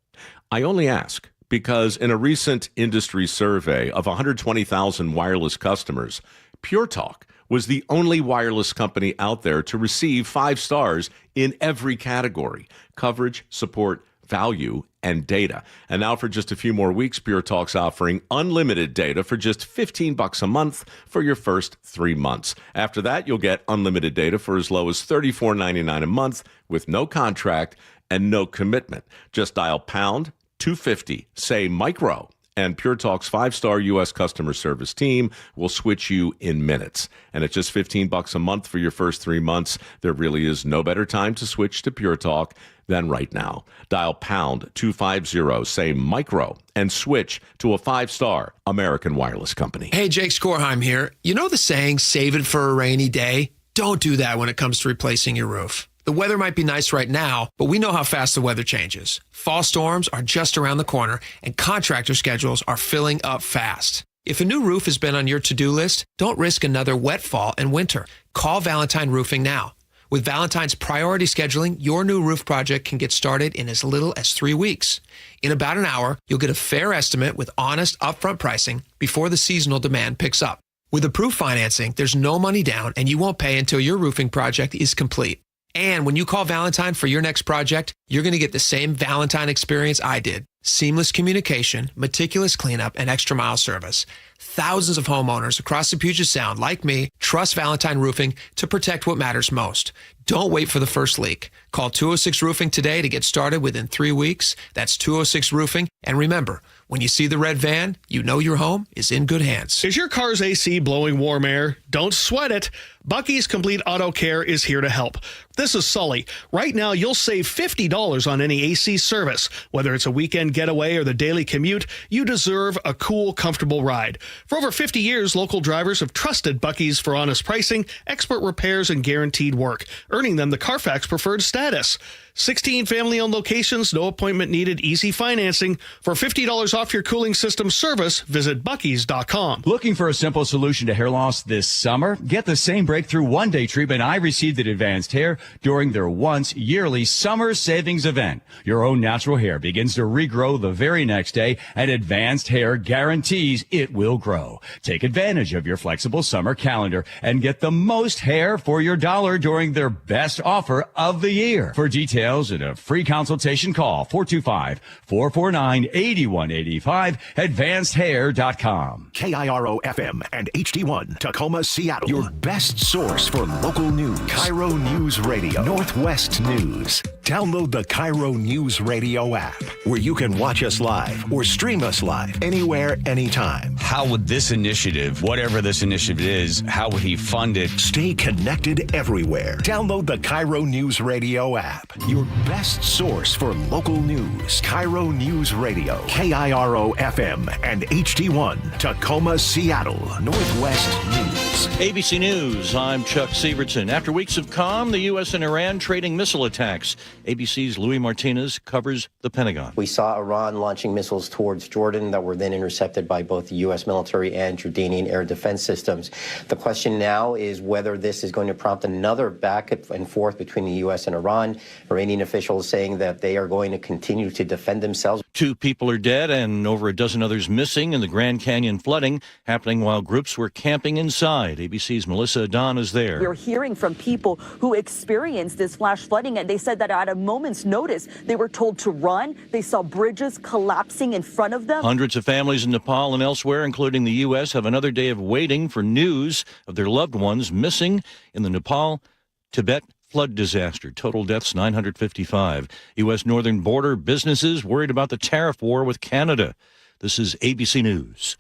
[SPEAKER 23] I only ask because in a recent industry survey of 120,000 wireless customers, Pure Talk was the only wireless company out there to receive 5 stars in every category: coverage, support, value, and data. And now for just a few more weeks, Pure Talk's offering unlimited data for just $15 a month for your first 3 months. After that, you'll get unlimited data for as low as $34.99 a month with no contract and no commitment. Just dial pound 250, say micro, and Pure Talk's 5-star U.S. customer service team will switch you in minutes. And at just $15 a month for your first 3 months, there really is no better time to switch to Pure Talk than right now. Dial pound 250, say micro, and switch to a 5-star American wireless company.
[SPEAKER 24] Hey, Jake Skorheim here. You know the saying, save it for a rainy day? Don't do that when it comes to replacing your roof. The weather might be nice right now, but we know how fast the weather changes. Fall storms are just around the corner, and contractor schedules are filling up fast. If a new roof has been on your to-do list, don't risk another wet fall and winter. Call Valentine Roofing now. With Valentine's priority scheduling, your new roof project can get started in as little as 3 weeks. In about an hour, you'll get a fair estimate with honest, upfront pricing before the seasonal demand picks up. With approved financing, there's no money down, and you won't pay until your roofing project is complete. And when you call Valentine for your next project, you're going to get the same Valentine experience I did. Seamless communication, meticulous cleanup, and extra mile service. Thousands of homeowners across the Puget Sound, like me, trust Valentine Roofing to protect what matters most. Don't wait for the first leak. Call 206 Roofing today to get started within 3 weeks. That's 206 Roofing. And remember, when you see the red van, you know your home is in good hands.
[SPEAKER 2] Is your car's AC blowing warm air? Don't sweat it. Bucky's Complete Auto Care is here to help. This is Sully. Right now, you'll save $50 on any AC service. Whether it's a weekend getaway or the daily commute, you deserve a cool, comfortable ride. For over 50 years, local drivers have trusted Bucky's for honest pricing, expert repairs, and guaranteed work, earning them the Carfax Preferred status. 16 family-owned locations, no appointment needed, easy financing. For $50 off your cooling system service, visit Bucky's.com.
[SPEAKER 3] Looking for a simple solution to hair loss this summer? Get the same breakthrough one-day treatment I received at Advanced Hair during their once-yearly summer savings event. Your own natural hair begins to regrow the very next day, and Advanced Hair guarantees it will grow. Take advantage of your flexible summer calendar and get the most hair for your dollar during their best offer of the year. For details and a free consultation, call 425-449-8185, advancedhair.com.
[SPEAKER 6] KIRO FM and HD1 Tacoma, Seattle. Your best source for local news. KIRO Newsradio Northwest News. Download the KIRO Newsradio app, where you can watch us live or stream us live anywhere, anytime.
[SPEAKER 4] How would this initiative, whatever this initiative is, how would he fund it?
[SPEAKER 6] Stay connected everywhere. Download the KIRO Newsradio app. Your best source for local news. KIRO Newsradio. KIRO FM and HD1 Tacoma, Seattle. Northwest News.
[SPEAKER 15] ABC News, I'm Chuck Sievertson. After weeks of calm, the U.S. and Iran trading missile attacks. ABC's Louis Martinez covers the Pentagon.
[SPEAKER 5] We saw Iran launching missiles towards Jordan that were then intercepted by both the U.S. military and Jordanian air defense systems. The question now is whether this is going to prompt another back and forth between the U.S. and Iran. Iranian officials saying that they are going to continue to defend themselves.
[SPEAKER 15] 2 people are dead and over a dozen others missing in the Grand Canyon flooding, happening while groups were camping inside. ABC's Melissa Don is there.
[SPEAKER 8] We're hearing from people who experienced this flash flooding, and they said that at a moment's notice, they were told to run. They saw bridges collapsing in front of them.
[SPEAKER 15] Hundreds of families in Nepal and elsewhere, including the U.S., have another day of waiting for news of their loved ones missing in the Nepal-Tibet flood disaster. Total deaths 955. U.S. northern border businesses worried about the tariff war with Canada. This is ABC News.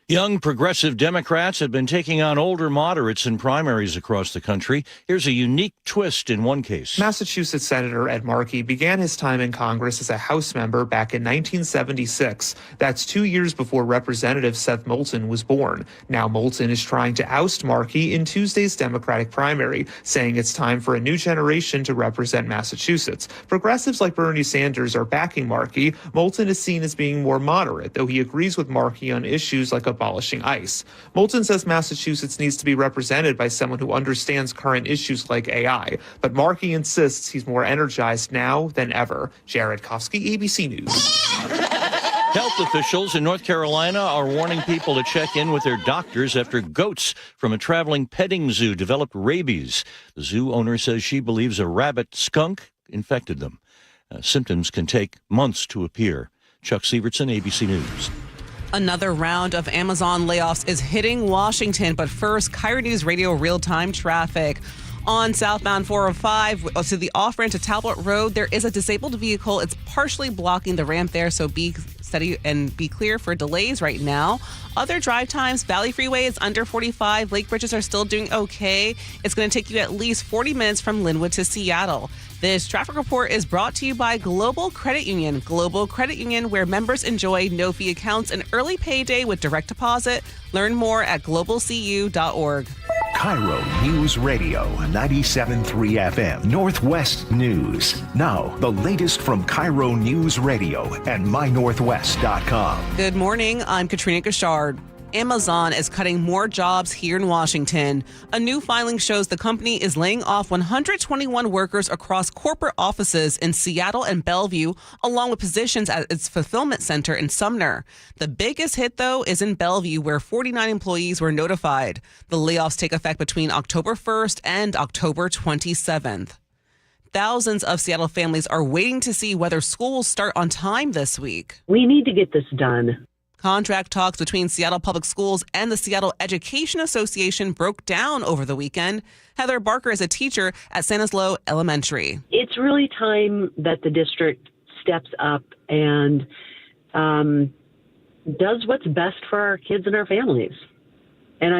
[SPEAKER 15] Young progressive Democrats have been taking on older moderates in primaries across the country. Here's a unique twist in one case.
[SPEAKER 16] Massachusetts Senator Ed Markey began his time in Congress as a House member back in 1976. That's 2 years before Representative Seth Moulton was born. Now Moulton is trying to oust Markey in Tuesday's Democratic primary, saying it's time for a new generation to represent Massachusetts. Progressives like Bernie Sanders are backing Markey. Moulton is seen as being more moderate, though he agrees with Markey on issues like abolishing ICE. Moulton says Massachusetts needs to be represented by someone who understands current issues like AI, but Markey insists he's more energized now than ever. Jared Kofsky, ABC News.
[SPEAKER 15] Health officials in North Carolina are warning people to check in with their doctors after goats from a traveling petting zoo developed rabies. The zoo owner says she believes a rabbit skunk infected them. Symptoms can take months to appear. Chuck Sievertson, ABC News.
[SPEAKER 25] Another round of Amazon layoffs is hitting Washington, but first, KIRO Newsradio real-time traffic. On southbound 405 to the off-ramp to Talbot Road, there is a disabled vehicle. It's partially blocking the ramp there, so be steady and be clear for delays right now. Other drive times, Valley Freeway is under 45. Lake bridges are still doing okay. It's going to take you at least 40 minutes from Linwood to Seattle. This traffic report is brought to you by Global Credit Union. Global Credit Union, where members enjoy no-fee accounts and early payday with direct deposit. Learn more at globalcu.org.
[SPEAKER 6] KIRO News Radio 97.3 FM Northwest News. Now, the latest from KIRO News Radio and mynorthwest.com.
[SPEAKER 25] Good morning. I'm Katrina Gashard. Amazon is cutting more jobs here in Washington. A new filing shows the company is laying off 121 workers across corporate offices in Seattle and Bellevue, along with positions at its fulfillment center in Sumner. The biggest hit, though, is in Bellevue, where 49 employees were notified. The layoffs take effect between October 1st and October 27th. Thousands of Seattle families are waiting to see whether school will start on time this week.
[SPEAKER 9] We need to get this done.
[SPEAKER 25] Contract talks between Seattle Public Schools and the Seattle Education Association broke down over the weekend. Heather Barker is a teacher at Stanislaus Elementary.
[SPEAKER 9] It's really time that the district steps up and does what's best for our kids and our families. And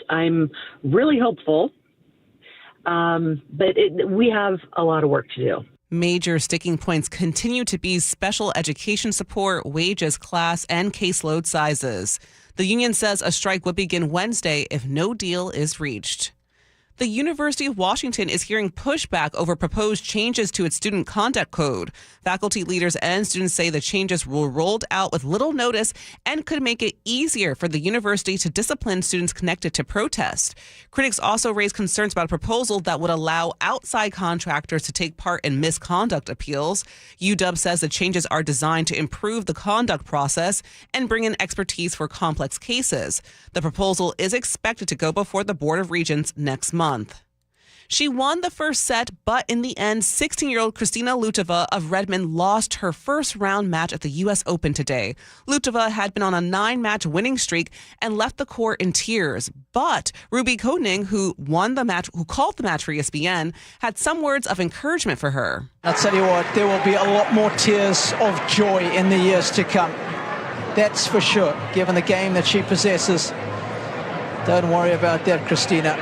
[SPEAKER 9] I'm really hopeful, but we have a lot of work to do.
[SPEAKER 25] Major sticking points continue to be special education support, wages, class, and caseload sizes. The union says a strike would begin Wednesday if no deal is reached. The University of Washington is hearing pushback over proposed changes to its student conduct code. Faculty leaders and students say the changes were rolled out with little notice and could make it easier for the university to discipline students connected to protest. Critics also raised concerns about a proposal that would allow outside contractors to take part in misconduct appeals. UW says the changes are designed to improve the conduct process and bring in expertise for complex cases. The proposal is expected to go before the Board of Regents next month. She won the first set, but in the end, 16-year-old Kristina Lutova of Redmond lost her first-round match at the U.S. Open today. Lutova had been on a 9-match winning streak and left the court in tears. But Ruby Koning, who called the match for ESPN, had some words of encouragement for her.
[SPEAKER 10] I'll tell you what, there will be a lot more tears of joy in the years to come. That's for sure, given the game that she possesses. Don't worry about that, Kristina.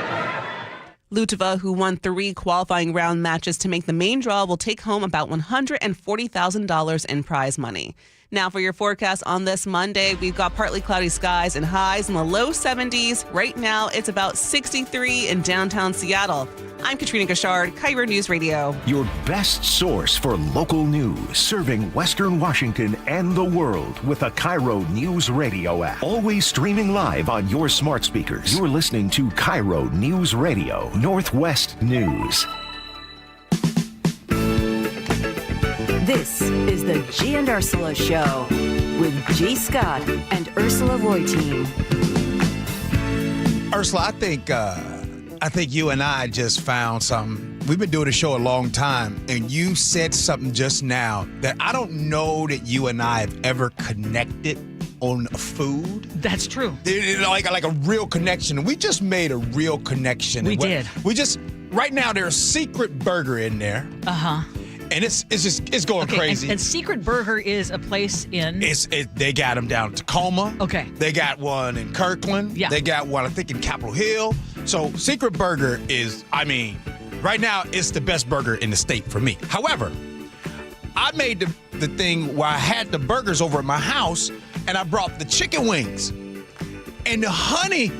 [SPEAKER 25] Lutova, who won 3 qualifying round matches to make the main draw, will take home about $140,000 in prize money. Now for your forecast on this Monday, we've got partly cloudy skies and highs in the low 70s. Right now, it's about 63 in downtown Seattle. I'm Katrina Gashard, KIRO News Radio.
[SPEAKER 6] Your best source for local news, serving Western Washington and the world with a KIRO Newsradio app. Always streaming live on your smart speakers. You're listening to KIRO Newsradio, Northwest News.
[SPEAKER 18] This is the Gee and Ursula Show with G. Scott and Ursula Reutin.
[SPEAKER 12] Ursula, I think you and I just found something. We've been doing the show a long time, and you said something just now that I don't know that you and I have ever connected on food.
[SPEAKER 17] That's true.
[SPEAKER 12] Like a real connection. We just made a real connection.
[SPEAKER 17] We did.
[SPEAKER 12] Right now there's a secret burger in there.
[SPEAKER 17] Uh-huh.
[SPEAKER 12] And it's going crazy.
[SPEAKER 17] And Secret Burger is a place in...
[SPEAKER 12] They got them down in Tacoma.
[SPEAKER 17] Okay.
[SPEAKER 12] They got one in Kirkland.
[SPEAKER 17] Yeah.
[SPEAKER 12] They got one, I think, in Capitol Hill. So Secret Burger is, right now, it's the best burger in the state for me. However, I made the thing where I had the burgers over at my house, and I brought the chicken wings. And the honey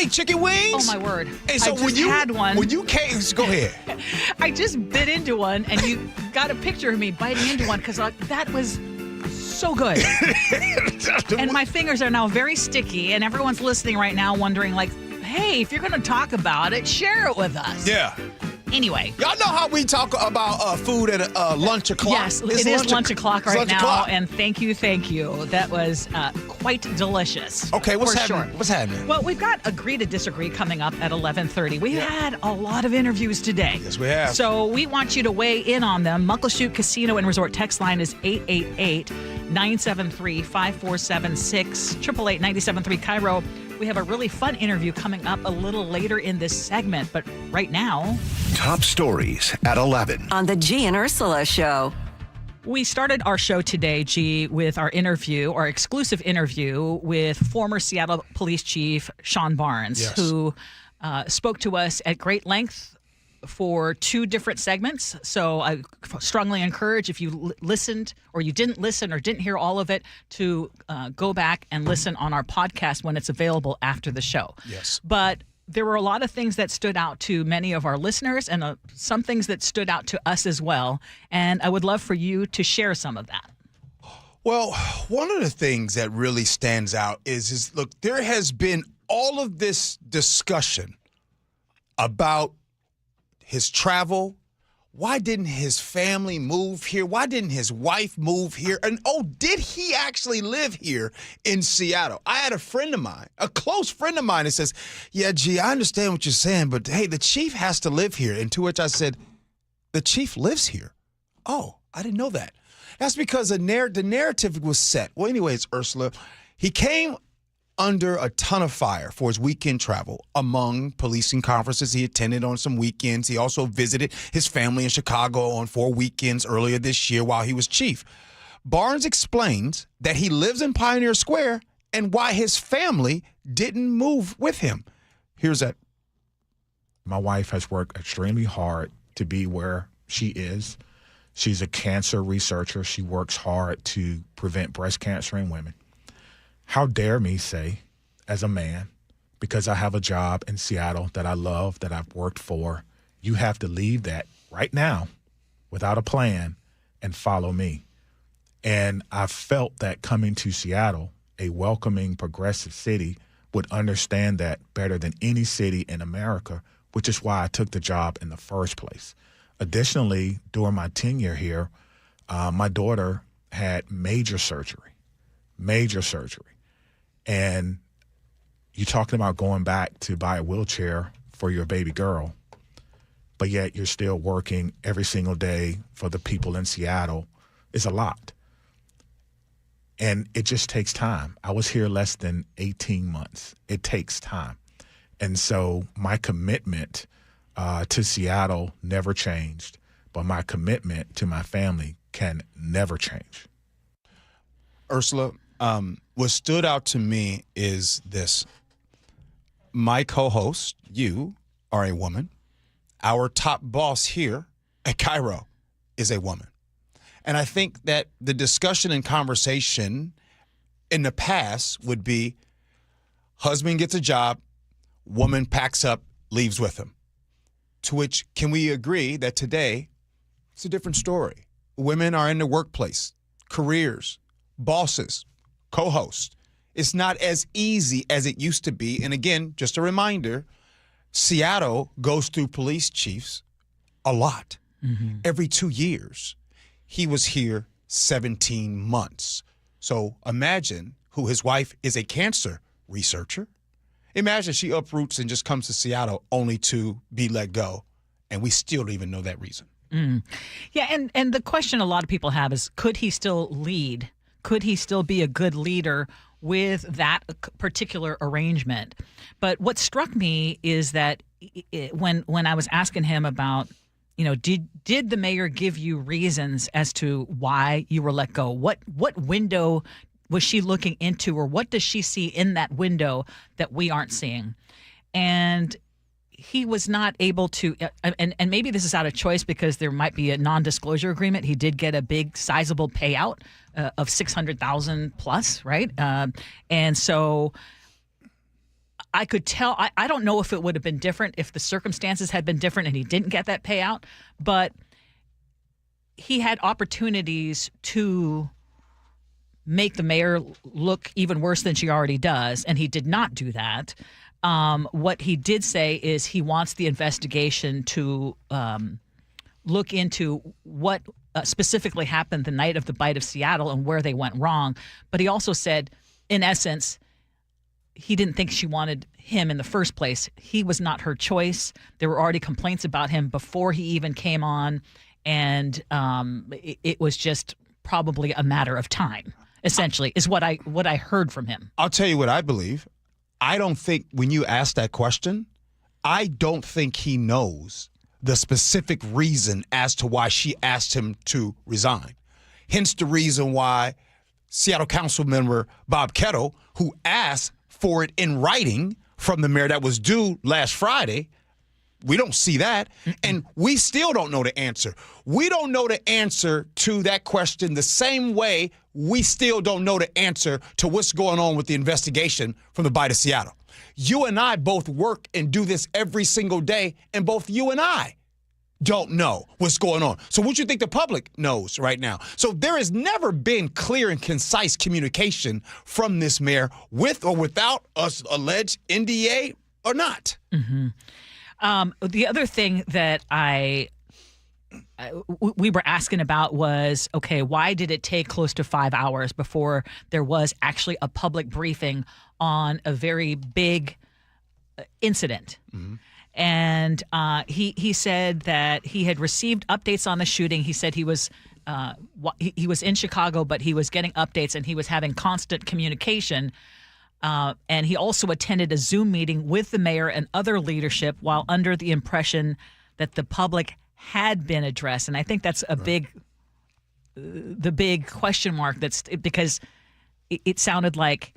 [SPEAKER 12] chicken wings.
[SPEAKER 17] Oh, my word.
[SPEAKER 12] And so
[SPEAKER 17] I just had one.
[SPEAKER 12] When you came, go ahead.
[SPEAKER 17] I just bit into one, and you got a picture of me biting into one because that was so good. And my fingers are now very sticky, and everyone's listening right now wondering, like, hey, if you're going to talk about it, share it with us.
[SPEAKER 12] Yeah.
[SPEAKER 17] Anyway.
[SPEAKER 12] Y'all know how we talk about food at lunch o'clock?
[SPEAKER 17] Yes, it is lunch o'clock right now, and thank you. That was quite delicious.
[SPEAKER 12] Okay, what's happening?
[SPEAKER 17] Sure.
[SPEAKER 12] What's happening?
[SPEAKER 17] Well, we've got Agree to Disagree coming up at 11:30. We've had a lot of interviews today.
[SPEAKER 12] Yes, we have.
[SPEAKER 17] So we want you to weigh in on them. Muckleshoot Casino and Resort text line is 888-973-5476, 888-973 KIRO. We have a really fun interview coming up a little later in this segment, but right now...
[SPEAKER 6] Top stories at 11.
[SPEAKER 18] On the Gee and Ursula Show.
[SPEAKER 17] We started our show today, G, with our exclusive interview with former Seattle Police Chief Sean Barnes, who spoke to us at great length for 2 different segments. So I strongly encourage, if you listened or you didn't listen or didn't hear all of it, to go back and listen on our podcast when it's available after the show.
[SPEAKER 12] Yes.
[SPEAKER 17] But there were a lot of things that stood out to many of our listeners and some things that stood out to us as well. And I would love for you to share some of that.
[SPEAKER 12] Well, one of the things that really stands out is look, there has been all of this discussion about his travel. Why didn't his family move here? Why didn't his wife move here? And, did he actually live here in Seattle? I had a friend of mine, a close friend of mine, that says, yeah, Gee, I understand what you're saying, but, hey, the chief has to live here. And to which I said, the chief lives here? Oh, I didn't know that. That's because the narrative was set. Well, anyways, Ursula, he came under a ton of fire for his weekend travel among policing conferences he attended on some weekends. He also visited his family in Chicago on 4 weekends earlier this year while he was chief. Barnes explains that he lives in Pioneer Square and why his family didn't move with him. Here's that.
[SPEAKER 1] My wife has worked extremely hard to be where she is. She's a cancer researcher. She works hard to prevent breast cancer in women. How dare me say, as a man, because I have a job in Seattle that I love, that I've worked for, you have to leave that right now without a plan and follow me. And I felt that coming to Seattle, a welcoming, progressive city, would understand that better than any city in America, which is why I took the job in the first place. Additionally, during my tenure here, my daughter had major surgery. And you're talking about going back to buy a wheelchair for your baby girl, but yet you're still working every single day for the people in Seattle. Is a lot. And it just takes time. I was here less than 18 months. It takes time. And so my commitment to Seattle never changed, but my commitment to my family can never change.
[SPEAKER 12] Ursula, what stood out to me is this. My co-host, you are a woman. Our top boss here at KIRO is a woman. And I think that the discussion and conversation in the past would be husband gets a job, woman packs up, leaves with him. To which, can we agree that today it's a different story? Women are in the workplace, careers, bosses, co-hosts. It's not as easy as it used to be. And again, just a reminder, Seattle goes through police chiefs a lot. Mm-hmm. Every 2 years. He was here 17 months. So imagine who his wife is a cancer researcher. Imagine she uproots and just comes to Seattle only to be let go. And we still don't even know that reason.
[SPEAKER 17] Mm. Yeah, and the question a lot of people have is, could he still lead? Could he still be a good leader with that particular arrangement? But what struck me is that when I was asking him about, did the mayor give you reasons as to why you were let go? What window was she looking into, or what does she see in that window that we aren't seeing? And he was not able to, and maybe this is out of choice because there might be a non-disclosure agreement. He did get a big sizable payout of $600,000 plus, right? And so I could tell, I don't know if it would have been different if the circumstances had been different and he didn't get that payout, but he had opportunities to make the mayor look even worse than she already does, and he did not do that. What he did say is he wants the investigation to look into what specifically happened the night of the bite of Seattle and where they went wrong. But he also said, in essence, he didn't think she wanted him in the first place. He was not her choice. There were already complaints about him before he even came on, and it was just probably a matter of time, essentially, is what I heard from him.
[SPEAKER 12] I'll tell you what I believe. I don't think when you ask that question, I don't think he knows the specific reason as to why she asked him to resign. Hence the reason why Seattle Council member Bob Kettle, who asked for it in writing from the mayor that was due last Friday, we don't see that. And we still don't know the answer. We don't know the answer to that question the same way we still don't know the answer to what's going on with the investigation from the bite of Seattle. You and I both work and do this every single day, and both you and I don't know what's going on. So what do you think the public knows right now? So there has never been clear and concise communication from this mayor with or without us alleged NDA or not.
[SPEAKER 17] Mm-hmm. The other thing that we were asking about was, okay, why did it take close to 5 hours before there was actually a public briefing on a very big incident? Mm-hmm. And he said that he had received updates on the shooting. He said he was in Chicago, but he was getting updates and he was having constant communication. And he also attended a Zoom meeting with the mayor and other leadership while under the impression that the public had been addressed. And I think that's the big question mark. That's because it sounded like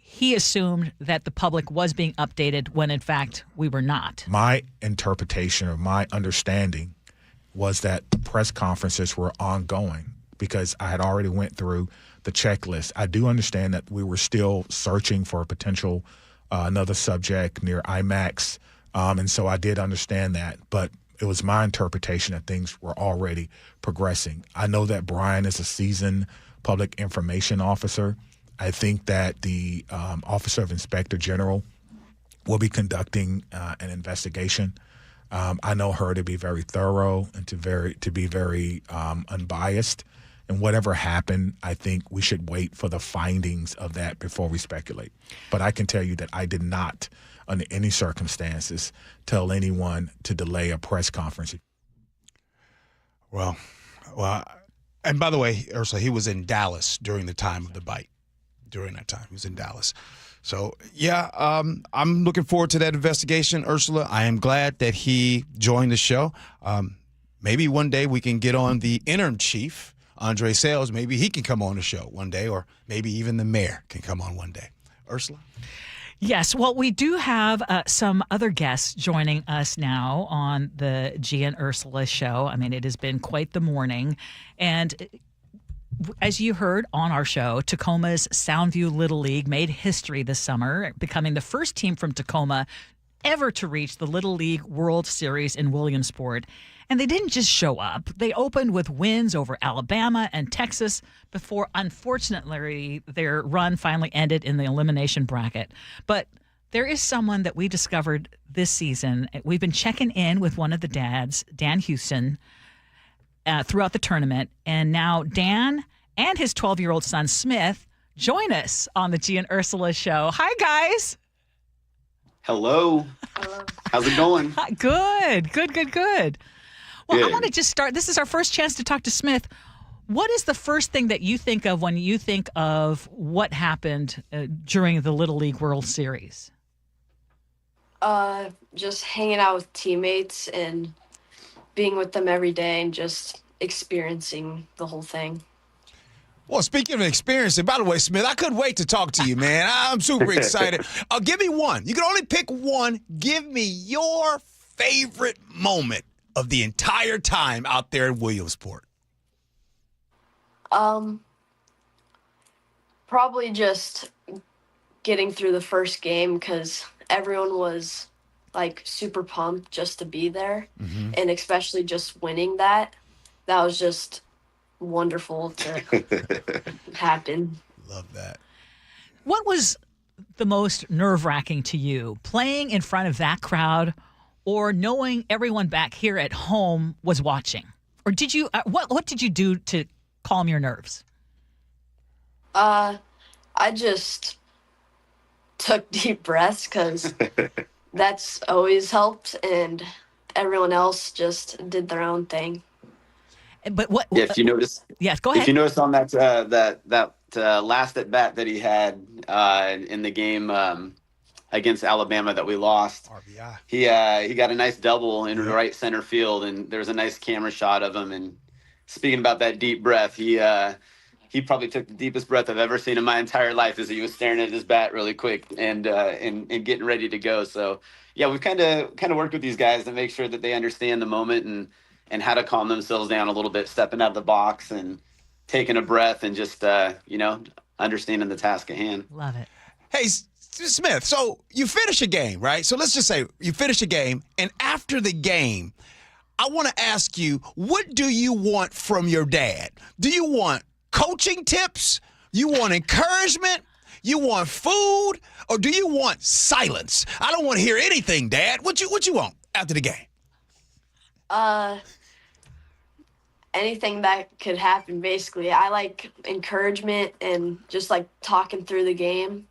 [SPEAKER 17] he assumed that the public was being updated when, in fact, we were not.
[SPEAKER 1] My interpretation or my understanding was that the press conferences were ongoing because I had already went through the checklist. I do understand that we were still searching for a potential another subject near IMAX, and so I did understand that. But it was my interpretation that things were already progressing. I know that Brian is a seasoned public information officer. I think that the Officer of Inspector General will be conducting an investigation. I know her to be very thorough and to be very unbiased. And whatever happened, I think we should wait for the findings of that before we speculate. But I can tell you that I did not, under any circumstances, tell anyone to delay a press conference.
[SPEAKER 12] Well, and by the way, Ursula, he was in Dallas during the time of the bite. During that time, he was in Dallas. So, yeah, I'm looking forward to that investigation, Ursula. I am glad that he joined the show. Maybe one day we can get on the interim chief, Andre Sales. Maybe he can come on the show one day, or maybe even the mayor can come on one day. Ursula?
[SPEAKER 17] Yes. Well, we do have some other guests joining us now on the Gee and Ursula show. I mean, it has been quite the morning. And as you heard on our show, Tacoma's Soundview Little League made history this summer, becoming the first team from Tacoma ever to reach the Little League World Series in Williamsport. And they didn't just show up. They opened with wins over Alabama and Texas before, unfortunately, their run finally ended in the elimination bracket. But there is someone that we discovered this season. We've been checking in with one of the dads, Dan Houston, throughout the tournament. And now Dan and his 12-year-old son, Smith, join us on the Gee and Ursula show. Hi, guys.
[SPEAKER 7] Hello. How's it going?
[SPEAKER 17] Good. Well, I want to just start. This is our first chance to talk to Smith. What is the first thing that you think of when you think of what happened during the Little League World Series?
[SPEAKER 11] Just hanging out with teammates and being with them every day and just experiencing the whole thing.
[SPEAKER 12] Well, speaking of experience, and by the way, Smith, I couldn't wait to talk to you, man. I'm super excited. Give me one. You can only pick one. Give me your favorite moment of the entire time out there in Williamsport.
[SPEAKER 11] Probably just getting through the first game because everyone was like super pumped just to be there, and especially just winning that was just wonderful to happen.
[SPEAKER 12] Love that.
[SPEAKER 17] What was the most nerve-wracking to you, playing in front of that crowd or knowing everyone back here at home was watching? Or did you what did you do to calm your nerves?
[SPEAKER 11] I just took deep breaths because that's always helped, and everyone else just did their own thing.
[SPEAKER 17] But what?
[SPEAKER 7] Yeah, if you notice,
[SPEAKER 17] yes, go ahead.
[SPEAKER 7] If you notice on that last at bat that he had in the game against Alabama that we lost,
[SPEAKER 12] RBI.
[SPEAKER 7] He got a nice double in right center field, and there was a nice camera shot of him. And speaking about that deep breath, he probably took the deepest breath I've ever seen in my entire life as he was staring at his bat really quick and getting ready to go. So yeah, we've kind of worked with these guys to make sure that they understand the moment and how to calm themselves down a little bit, stepping out of the box and taking a breath and just, understanding the task at hand.
[SPEAKER 17] Love it.
[SPEAKER 12] Hey, Smith, so you finish a game, right? So let's just say you finish a game, and after the game, I want to ask you, what do you want from your dad? Do you want coaching tips? You want encouragement? You want food? Or do you want silence? I don't want to hear anything, Dad. What you want after the game?
[SPEAKER 11] Anything that could happen, basically. I like encouragement and just like talking through the game.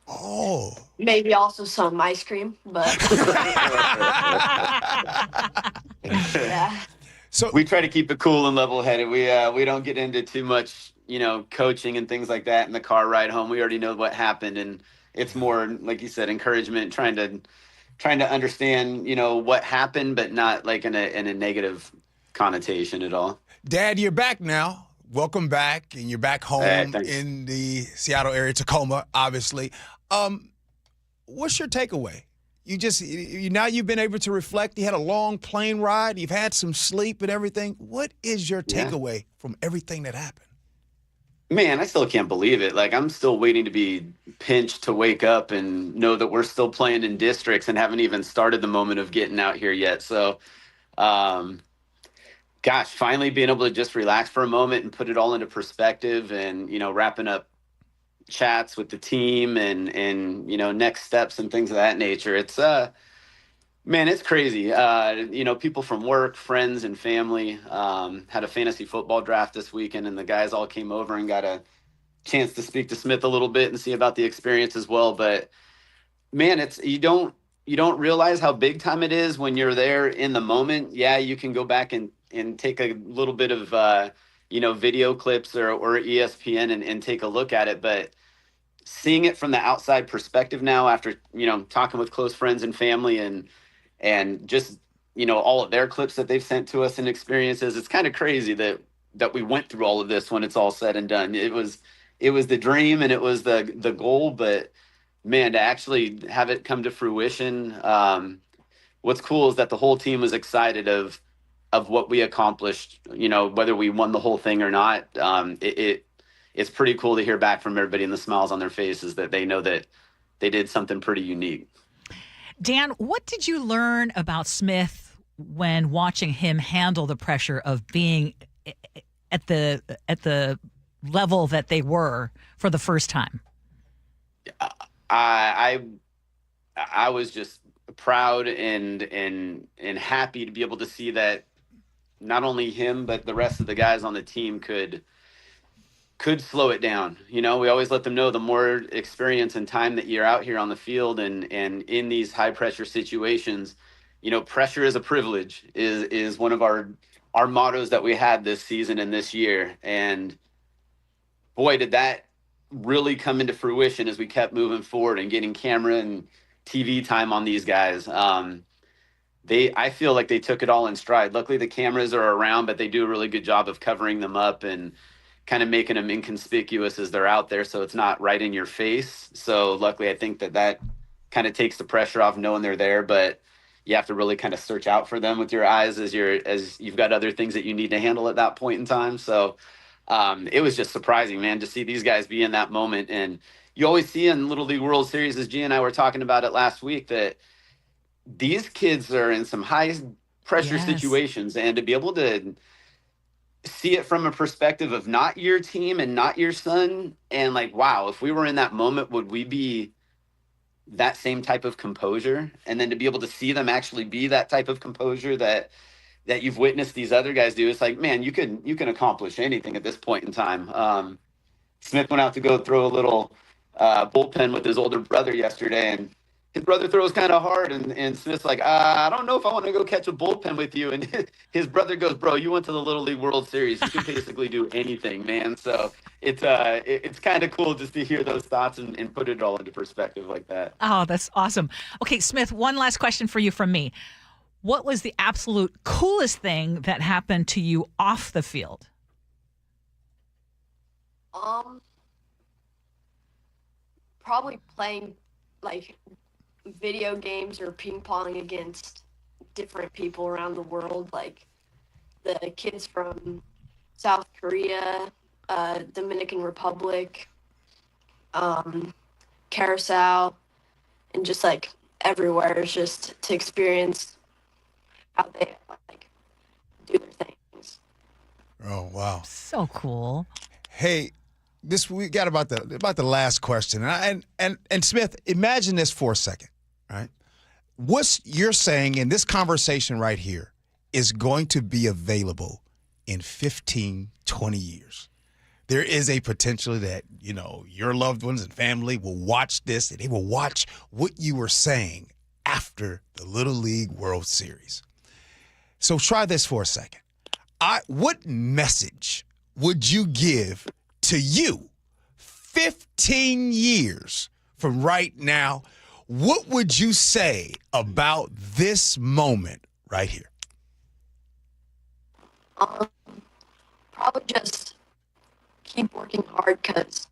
[SPEAKER 12] Oh.
[SPEAKER 11] Maybe also some ice cream, but yeah.
[SPEAKER 7] So we try to keep it cool and level-headed. We don't get into too much, coaching and things like that in the car ride home. We already know what happened, and it's more, like you said, encouragement, trying to understand, what happened, but not like in a negative connotation at all.
[SPEAKER 12] Dad, you're back now. Welcome back, and you're back home in the Seattle area, Tacoma, obviously. What's your takeaway? Now you've been able to reflect. You had a long plane ride. You've had some sleep and everything. What is your takeaway from everything that happened?
[SPEAKER 7] Man, I still can't believe it. Like, I'm still waiting to be pinched to wake up and know that we're still playing in districts and haven't even started the moment of getting out here yet. So, finally being able to just relax for a moment and put it all into perspective and, wrapping up chats with the team and next steps and things of that nature. It's man, it's crazy. People from work, friends and family had a fantasy football draft this weekend, and the guys all came over and got a chance to speak to Smith a little bit and see about the experience as well. But man, it's you don't realize how big time it is when you're there in the moment. Yeah, you can go back and take a little bit of video clips or ESPN and take a look at it. But seeing it from the outside perspective now, after, talking with close friends and family and just, all of their clips that they've sent to us and experiences, it's kind of crazy that we went through all of this when it's all said and done. It was the dream and it was the goal, but man, to actually have it come to fruition, what's cool is that the whole team was excited of what we accomplished, whether we won the whole thing or not. It's pretty cool to hear back from everybody and the smiles on their faces that they know that they did something pretty unique.
[SPEAKER 17] Dan, what did you learn about Smith when watching him handle the pressure of being at the level that they were for the first time?
[SPEAKER 7] I was just proud and happy to be able to see that not only him but the rest of the guys on the team could slow it down. We always let them know the more experience and time that you're out here on the field and in these high pressure situations, pressure is a privilege is one of our mottos that we had this season and this year. And boy, did that really come into fruition as we kept moving forward and getting camera and TV time on these guys. I feel like they took it all in stride. Luckily the cameras are around, but they do a really good job of covering them up and kind of making them inconspicuous as they're out there, so it's not right in your face. So luckily, I think that kind of takes the pressure off knowing they're there, but you have to really kind of search out for them with your eyes as you've got other things that you need to handle at that point in time. So it was just surprising, man, to see these guys be in that moment. And you always see in Little League World Series, as Gee and I were talking about it last week, that these kids are in some high pressure situations, and to be able to see it from a perspective of not your team and not your son, and like, wow, if we were in that moment, would we be that same type of composure? And then to be able to see them actually be that type of composure that you've witnessed these other guys do, it's like, man, you can accomplish anything at this point in time. Smith went out to go throw a little bullpen with his older brother yesterday, and his brother throws kind of hard, and Smith's like, I don't know if I want to go catch a bullpen with you. And his brother goes, bro, you went to the Little League World Series. You can basically do anything, man. So it's kind of cool just to hear those thoughts and put it all into perspective like that.
[SPEAKER 17] Oh, that's awesome. Okay, Smith, one last question for you from me. What was the absolute coolest thing that happened to you off the field?
[SPEAKER 11] Probably playing like video games or ping pong against different people around the world, like the kids from South Korea, Dominican Republic, Curacao, and just like everywhere. It's just to experience how they like do their things.
[SPEAKER 12] Oh, wow.
[SPEAKER 17] So cool.
[SPEAKER 12] Hey, we got about the last question. And Smith, imagine this for a second, right? What you're saying in this conversation right here is going to be available in 15, 20 years. There is a potential that, your loved ones and family will watch this, and they will watch what you were saying after the Little League World Series. So try this for a second. What message would you give to you 15 years from right now? What would you say about this moment right here?
[SPEAKER 11] Probably just keep working hard, because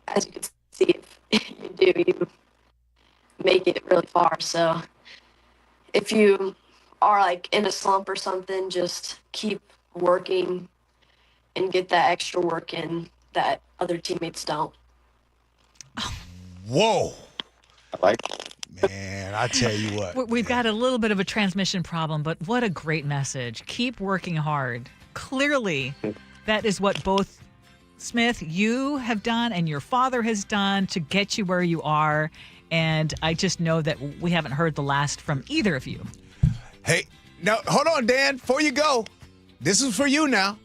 [SPEAKER 11] as you can see, if you do, you make it really far. So if you are like in a slump or something, just keep working and get that extra work in that other teammates don't.
[SPEAKER 12] Whoa. Man, I tell you what.
[SPEAKER 17] We've got a little bit of a transmission problem, but what a great message. Keep working hard. Clearly, that is what both Smith, you have done, and your father has done to get you where you are. And I just know that we haven't heard the last from either of you.
[SPEAKER 12] Hey, now, hold on, Dan. Before you go, this is for you now.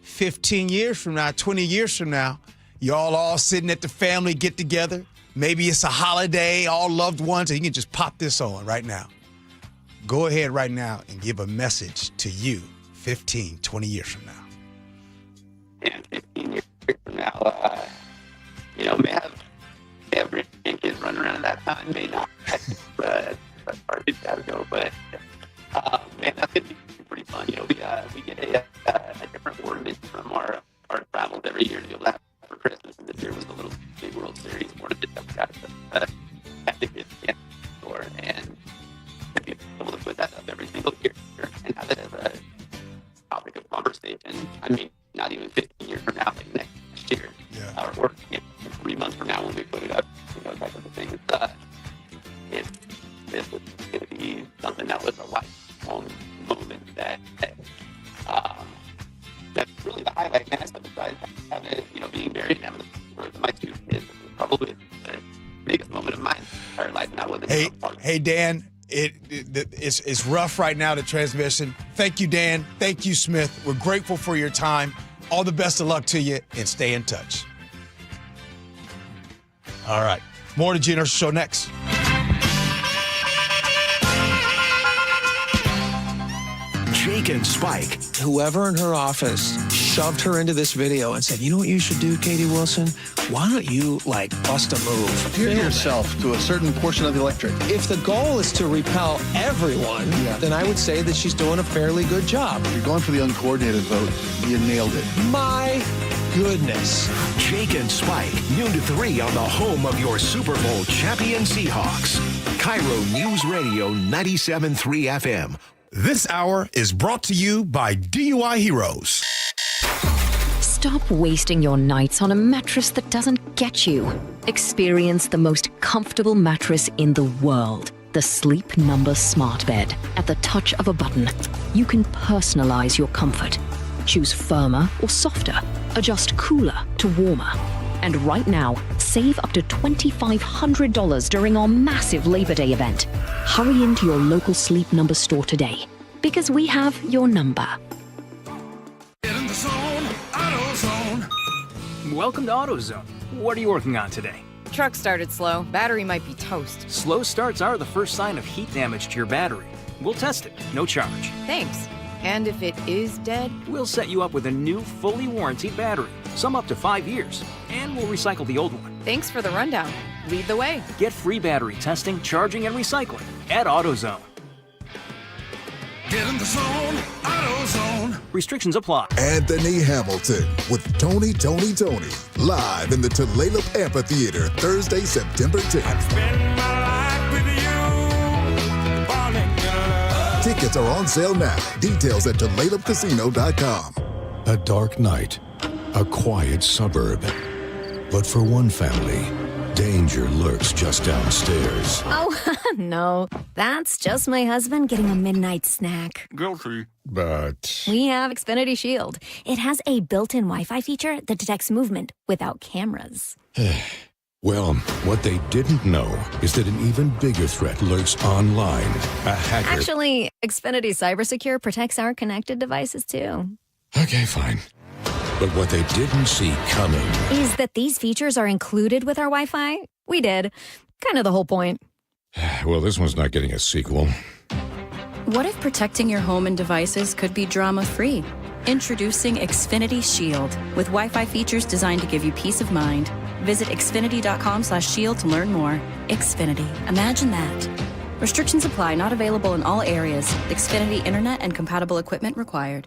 [SPEAKER 12] 15 years from now, 20 years from now, y'all all sitting at the family get-together. Maybe it's a holiday, all loved ones, and you can just pop this on right now. Go ahead right now and give a message to you 15, 20 years from now.
[SPEAKER 7] And 15 years from now, may have grandkids running around at that time, may not. But that's hard to go. But man, that's gonna be pretty fun. We get a different ornament from our travels every year to be able to have for Christmas, and this year was the Little League World Series ornament that we got at the kids' store, and to be able to put that up every single year and have it as a topic of conversation. I mean, not even 15 years from now, like next year, or 3 months from now when we put it up, type of a thing. This was going to be something that was a lifelong moment that's really the highlight, man. Besides having it, being married and having my 2 kids, was probably the biggest moment of my entire life. And I wasn't.
[SPEAKER 12] Hey, Dan. It's rough right now, the transmission. Thank you, Dan. Thank you, Smith. We're grateful for your time. All the best of luck to you, and stay in touch. All right. More to Gee and Ursula Show next.
[SPEAKER 6] Jake and Spike.
[SPEAKER 24] Whoever in her office shoved her into this video and said, you know what you should do, Katie Wilson? Why don't you, bust a move?
[SPEAKER 13] Gear yourself to a certain portion of the electric.
[SPEAKER 24] If the goal is to repel everyone, then I would say that she's doing a fairly good job.
[SPEAKER 13] You're going for the uncoordinated vote. You nailed it.
[SPEAKER 24] My goodness.
[SPEAKER 6] Jake and Spike, noon to 3 on the home of your Super Bowl champion Seahawks. KIRO Newsradio 97.3 FM.
[SPEAKER 12] This hour is brought to you by DUI Heroes.
[SPEAKER 14] Stop wasting your nights on a mattress that doesn't get you. Experience the most comfortable mattress in the world. The Sleep Number Smart Bed. At the touch of a button, you can personalize your comfort. Choose firmer or softer. Adjust cooler to warmer. And right now, save up to $2,500 during our massive Labor Day event. Hurry into your local Sleep Number store today, because we have your number.
[SPEAKER 19] In the zone, AutoZone. Welcome to AutoZone. What are you working on today?
[SPEAKER 20] Truck started slow. Battery might be toast.
[SPEAKER 19] Slow starts are the first sign of heat damage to your battery. We'll test it, no charge.
[SPEAKER 20] Thanks. And if it is dead?
[SPEAKER 19] We'll set you up with a new, fully warranted battery, some up to 5 years, and we'll recycle the old one.
[SPEAKER 20] Thanks for the rundown. Lead the way.
[SPEAKER 19] Get free battery testing, charging, and recycling at AutoZone.
[SPEAKER 22] Get in the zone, AutoZone.
[SPEAKER 19] Restrictions apply.
[SPEAKER 26] Anthony Hamilton with Tony, live in the Tulalip Amphitheater, Thursday, September 10th.
[SPEAKER 22] Spend my life with you, falling in love.
[SPEAKER 26] Tickets are on sale now. Details at TulalipCasino.com.
[SPEAKER 27] A dark night, a quiet suburb. But for one family, danger lurks just downstairs.
[SPEAKER 28] Oh, no. That's just my husband getting a midnight snack.
[SPEAKER 22] Guilty.
[SPEAKER 27] But
[SPEAKER 2] We have Xfinity Shield. It has a built-in Wi-Fi feature that detects movement without cameras.
[SPEAKER 27] well, what they didn't know is that an even bigger threat lurks online. A hacker.
[SPEAKER 2] Actually, Xfinity CyberSecure protects our connected devices too.
[SPEAKER 27] Okay, fine. But what they didn't see coming
[SPEAKER 2] Is that these features are included with our Wi-Fi? We did. Kind of the whole point.
[SPEAKER 27] Well, this one's not getting a sequel.
[SPEAKER 3] What if protecting your home and devices could be drama-free? Introducing Xfinity Shield with Wi-Fi features designed to give you peace of mind. Visit xfinity.com/shield to learn more. Xfinity. Imagine that. Restrictions apply. Not available in all areas. Xfinity Internet and compatible equipment required.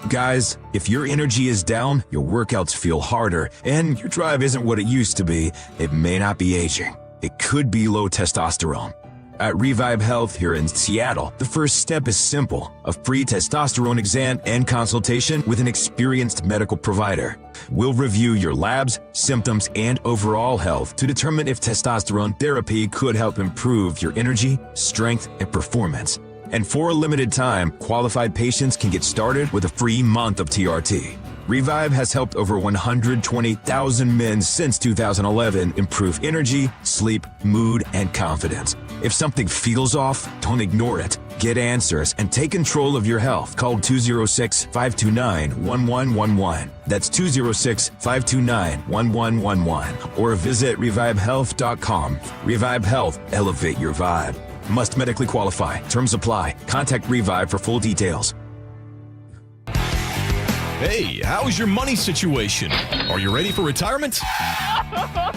[SPEAKER 4] Guys, if your energy is down, your workouts feel harder, and your drive isn't what it used to be, it may not be aging. It could be low testosterone. At Revive Health here in Seattle, the first step is simple: a free testosterone exam and consultation with an experienced medical provider. We'll review your labs, symptoms, and overall health to determine if testosterone therapy could help improve your energy, strength, and performance. And for a limited time, qualified patients can get started with a free month of TRT. Revive has helped over 120,000 men since 2011 improve energy, sleep, mood, and confidence. If something feels off, don't ignore it. Get answers and take control of your health. Call 206-529-1111. That's 206-529-1111. Or visit revivehealth.com. Revive Health. Elevate your vibe. Must medically qualify. Terms apply. Contact Revive for full details.
[SPEAKER 5] Hey, how's your money situation? Are you ready for retirement?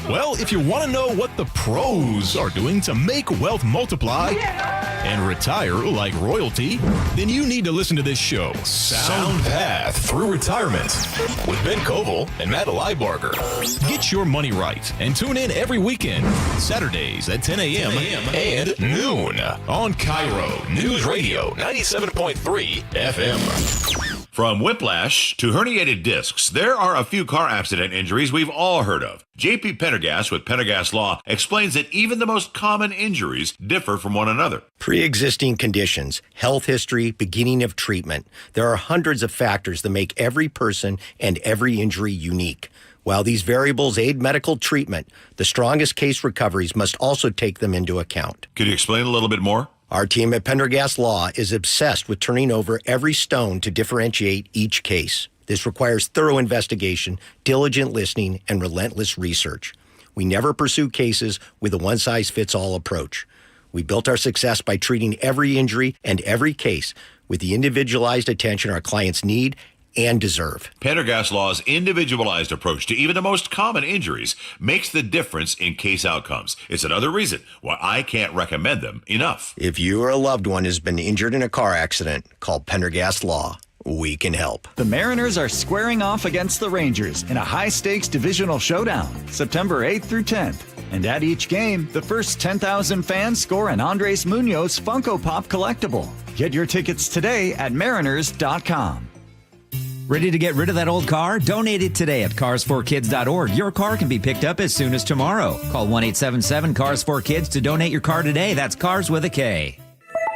[SPEAKER 5] Well, if you want to know what the pros are doing to make wealth multiply and retire like royalty, then you need to listen to this show, Sound Path Through Retirement, with Ben Koval and Matt Leibarger. Get your money right and tune in every weekend, Saturdays at 10 a.m. and noon on KIRO Newsradio 97.3 FM.
[SPEAKER 8] From whiplash to herniated discs, there are a few car accident injuries we've all heard of. JP Pendergast with Pendergast Law explains that even the most common injuries differ from one another.
[SPEAKER 21] Pre-existing conditions, health history, beginning of treatment. There are hundreds of factors that make every person and every injury unique. While these variables aid medical treatment, the strongest case recoveries must also take them into account.
[SPEAKER 8] Could you explain a little bit more?
[SPEAKER 21] Our team at Pendergast Law is obsessed with turning over every stone to differentiate each case. This requires thorough investigation, diligent listening, and relentless research. We never pursue cases with a one-size-fits-all approach. We built our success by treating every injury and every case with the individualized attention our clients need and deserve.
[SPEAKER 8] Pendergast Law's individualized approach to even the most common injuries makes the difference in case outcomes. It's another reason why I can't recommend them enough.
[SPEAKER 21] If you or a loved one has been injured in a car accident, call Pendergast Law. We can help.
[SPEAKER 23] The Mariners are squaring off against the Rangers in a high-stakes divisional showdown, September 8th through 10th. And at each game, the first 10,000 fans score an Andres Munoz Funko Pop collectible. Get your tickets today at mariners.com.
[SPEAKER 28] Ready to get rid of that old car? Donate it today at carsforkids.org. Your car can be picked up as soon as tomorrow. Call 1-877-CARS4KIDS to donate your car today. That's Cars with a K.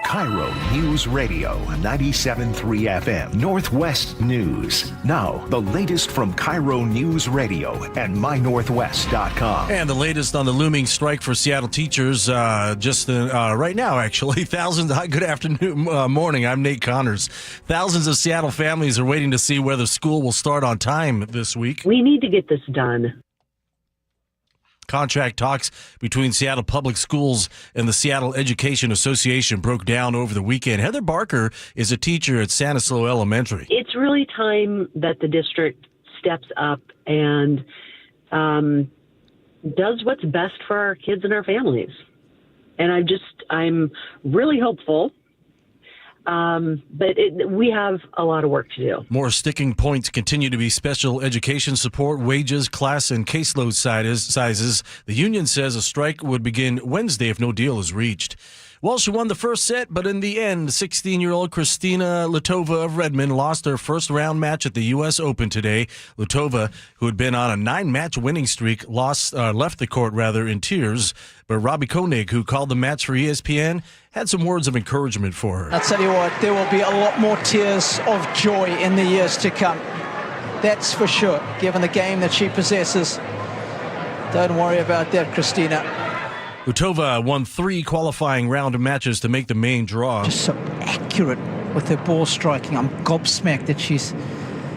[SPEAKER 6] KIRO News Radio 97.3 FM Northwest News. Now, the latest from KIRO News Radio and mynorthwest.com.
[SPEAKER 29] And the latest on the looming strike for Seattle teachers right now, actually. Good afternoon, morning. I'm Nate Connors. Thousands of Seattle families are waiting to see whether school will start on time this week.
[SPEAKER 9] We need to get this done.
[SPEAKER 29] Contract talks between Seattle Public Schools and the Seattle Education Association broke down over the weekend. Heather Barker is a teacher at Stanislaus Elementary.
[SPEAKER 9] It's really time that the district steps up and does what's best for our kids and our families. And I'm really hopeful. But we have a lot of work to do.
[SPEAKER 29] More sticking points continue to be special education support, wages, class, and caseload sizes. The union says a strike would begin Wednesday if no deal is reached. Well, she won the first set, but in the end, 16-year-old Kristina Litova of Redmond lost her first-round match at the U.S. Open today. Litova, who had been on a 9-match winning streak, left the court in tears. But Robbie Koenig, who called the match for ESPN, had some words of encouragement for her.
[SPEAKER 1] I'll tell you what, there will be a lot more tears of joy in the years to come. That's for sure, given the game that she possesses. Don't worry about that, Kristina.
[SPEAKER 29] Litova won 3 qualifying round matches to make the main draw.
[SPEAKER 1] Just so accurate with her ball striking. I'm gobsmacked that she's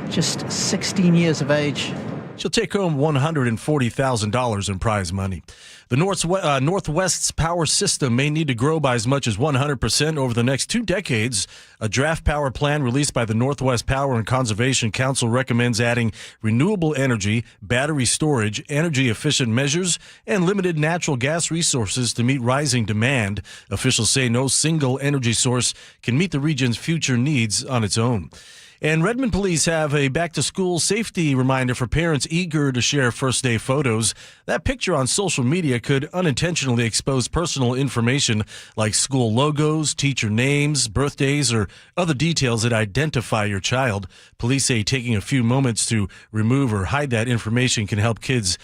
[SPEAKER 1] just 16 years of age.
[SPEAKER 29] She'll take home $140,000 in prize money. The Northwest's power system may need to grow by as much as 100% over the next 2 decades. A draft power plan released by the Northwest Power and Conservation Council recommends adding renewable energy, battery storage, energy-efficient measures, and limited natural gas resources to meet rising demand. Officials say no single energy source can meet the region's future needs on its own. And Redmond police have a back-to-school safety reminder for parents eager to share first-day photos. That picture on social media could unintentionally expose personal information like school logos, teacher names, birthdays, or other details that identify your child. Police say taking a few moments to remove or hide that information can help kids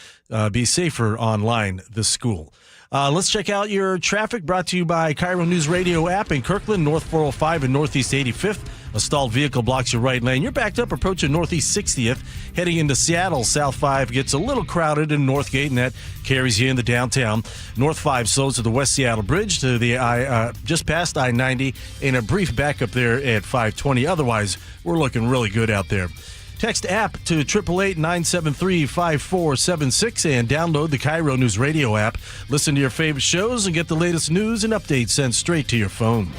[SPEAKER 29] be safer online this school. Let's check out your traffic, brought to you by KIRO Newsradio App in Kirkland, North 405 and Northeast 85th. A stalled vehicle blocks your right lane. You're backed up approaching Northeast 60th. Heading into Seattle, South 5 gets a little crowded in Northgate, and that carries you into downtown. North 5 slows to the West Seattle Bridge to the just past I-90, and a brief backup there at 520. Otherwise, we're looking really good out there. Text app to 888-973-5476 and download the KIRO News Radio app. Listen to your favorite shows and get the latest news and updates sent straight to your phone.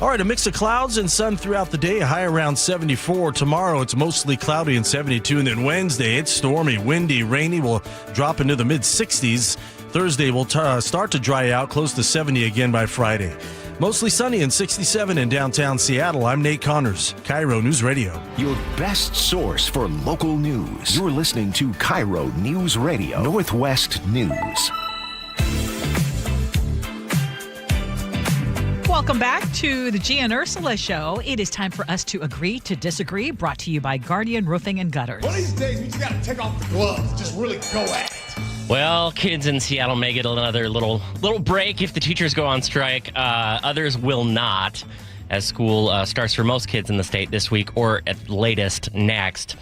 [SPEAKER 29] All right, a mix of clouds and sun throughout the day, a high around 74. Tomorrow, it's mostly cloudy and 72. And then Wednesday, it's stormy, windy, rainy. Will drop into the mid-60s. Thursday will start to dry out, close to 70 again by Friday. Mostly sunny and 67 in downtown Seattle. I'm Nate Connors, KIRO News Radio.
[SPEAKER 6] Your best source for local news. You're listening to KIRO News Radio, Northwest News.
[SPEAKER 7] Welcome back to the Gee and Ursula Show. It is time for us to agree to disagree, brought to you by Guardian Roofing and Gutters.
[SPEAKER 10] One of these days, we just got to take off the gloves, just really go at it.
[SPEAKER 11] Well, kids in Seattle may get another little break if the teachers go on strike. Others will not, as school starts for most kids in the state this week or at latest next.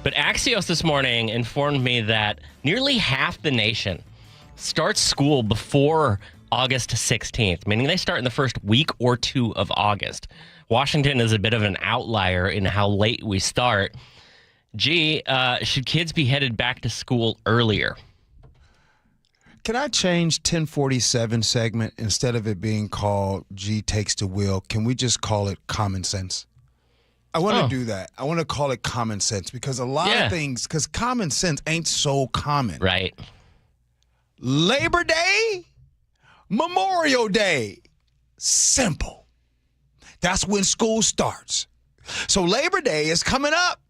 [SPEAKER 11] But Axios this morning informed me that nearly half the nation starts school before August 16th, meaning they start in the first week or 2 of August. Washington is a bit of an outlier in how late we start. Gee, should kids be headed back to school earlier?
[SPEAKER 15] Can I change 1047 segment, instead of it being called G Takes the Wheel? Can we just call it common sense? I want to do that. I want to call it common sense, because a lot of things, because common sense ain't so common.
[SPEAKER 11] Right.
[SPEAKER 15] Labor Day, Memorial Day, simple. That's when school starts. So Labor Day is coming up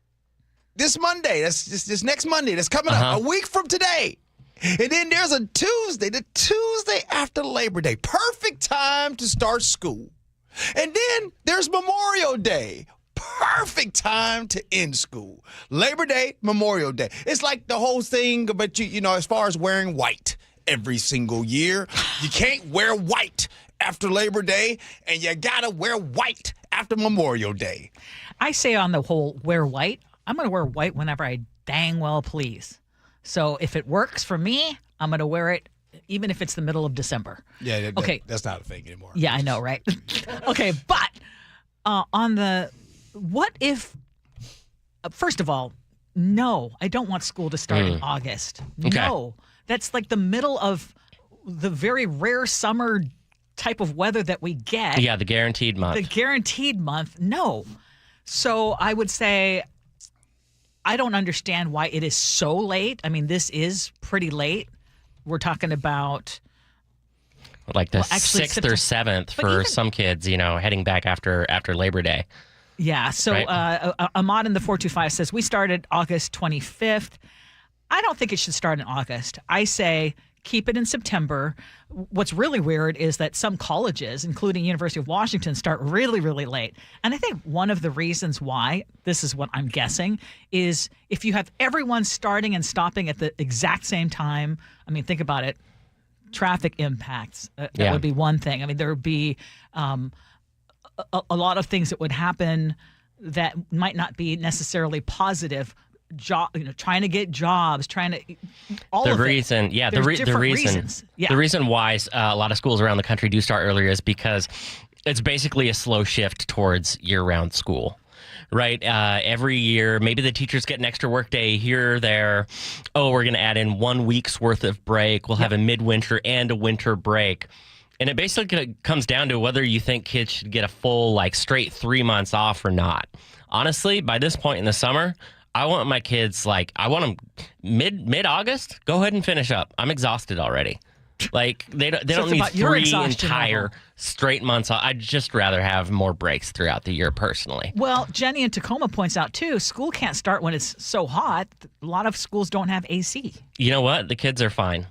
[SPEAKER 15] this Monday. That's this next Monday. That's coming up a week from today. And then there's a Tuesday, the Tuesday after Labor Day. Perfect time to start school. And then there's Memorial Day. Perfect time to end school. Labor Day, Memorial Day. It's like the whole thing about, you know, as far as wearing white every single year. You can't wear white after Labor Day, and you gotta wear white after Memorial Day.
[SPEAKER 7] I say on the whole, wear white. I'm going to wear white whenever I dang well please. So if it works for me, I'm going to wear it even if it's the middle of December.
[SPEAKER 15] Yeah,
[SPEAKER 7] okay.
[SPEAKER 15] That's not a thing anymore.
[SPEAKER 7] Yeah, I know, right? Okay, but on the what if, first of all, no, I don't want school to start in August.
[SPEAKER 11] Okay.
[SPEAKER 7] No, that's like the middle of the very rare summer type of weather that we get.
[SPEAKER 11] Yeah, the guaranteed month.
[SPEAKER 7] The guaranteed month, no. So I would say, I don't understand why it is so late. I mean, this is pretty late. We're talking about
[SPEAKER 11] like the 6th or 7th for some kids, you know, heading back after Labor Day.
[SPEAKER 7] Yeah. So right? Ahmad in the 425 says, we started August 25th. I don't think it should start in August. I say keep it in September. What's really weird is that some colleges, including University of Washington, start really, really late. And I think one of the reasons why, this is what I'm guessing, is if you have everyone starting and stopping at the exact same time, I mean, think about it, traffic impacts, that would be one thing. I mean, there would be a lot of things that would happen that might not be necessarily positive. Trying to get jobs, the reason
[SPEAKER 11] why a lot of schools around the country do start earlier is because it's basically a slow shift towards year-round school, right? Every year, maybe the teachers get an extra work day here or there. Oh, we're going to add in 1 week's worth of break. We'll have a midwinter and a winter break. And it basically comes down to whether you think kids should get a full, straight 3 months off or not. Honestly, by this point in the summer, I want my kids, I want them mid-August, go ahead and finish up. I'm exhausted already. They don't need 3 entire straight months off. I'd just rather have more breaks throughout the year personally.
[SPEAKER 7] Well, Jenny in Tacoma points out, too, school can't start when it's so hot. A lot of schools don't have AC.
[SPEAKER 11] You know what? The kids are fine.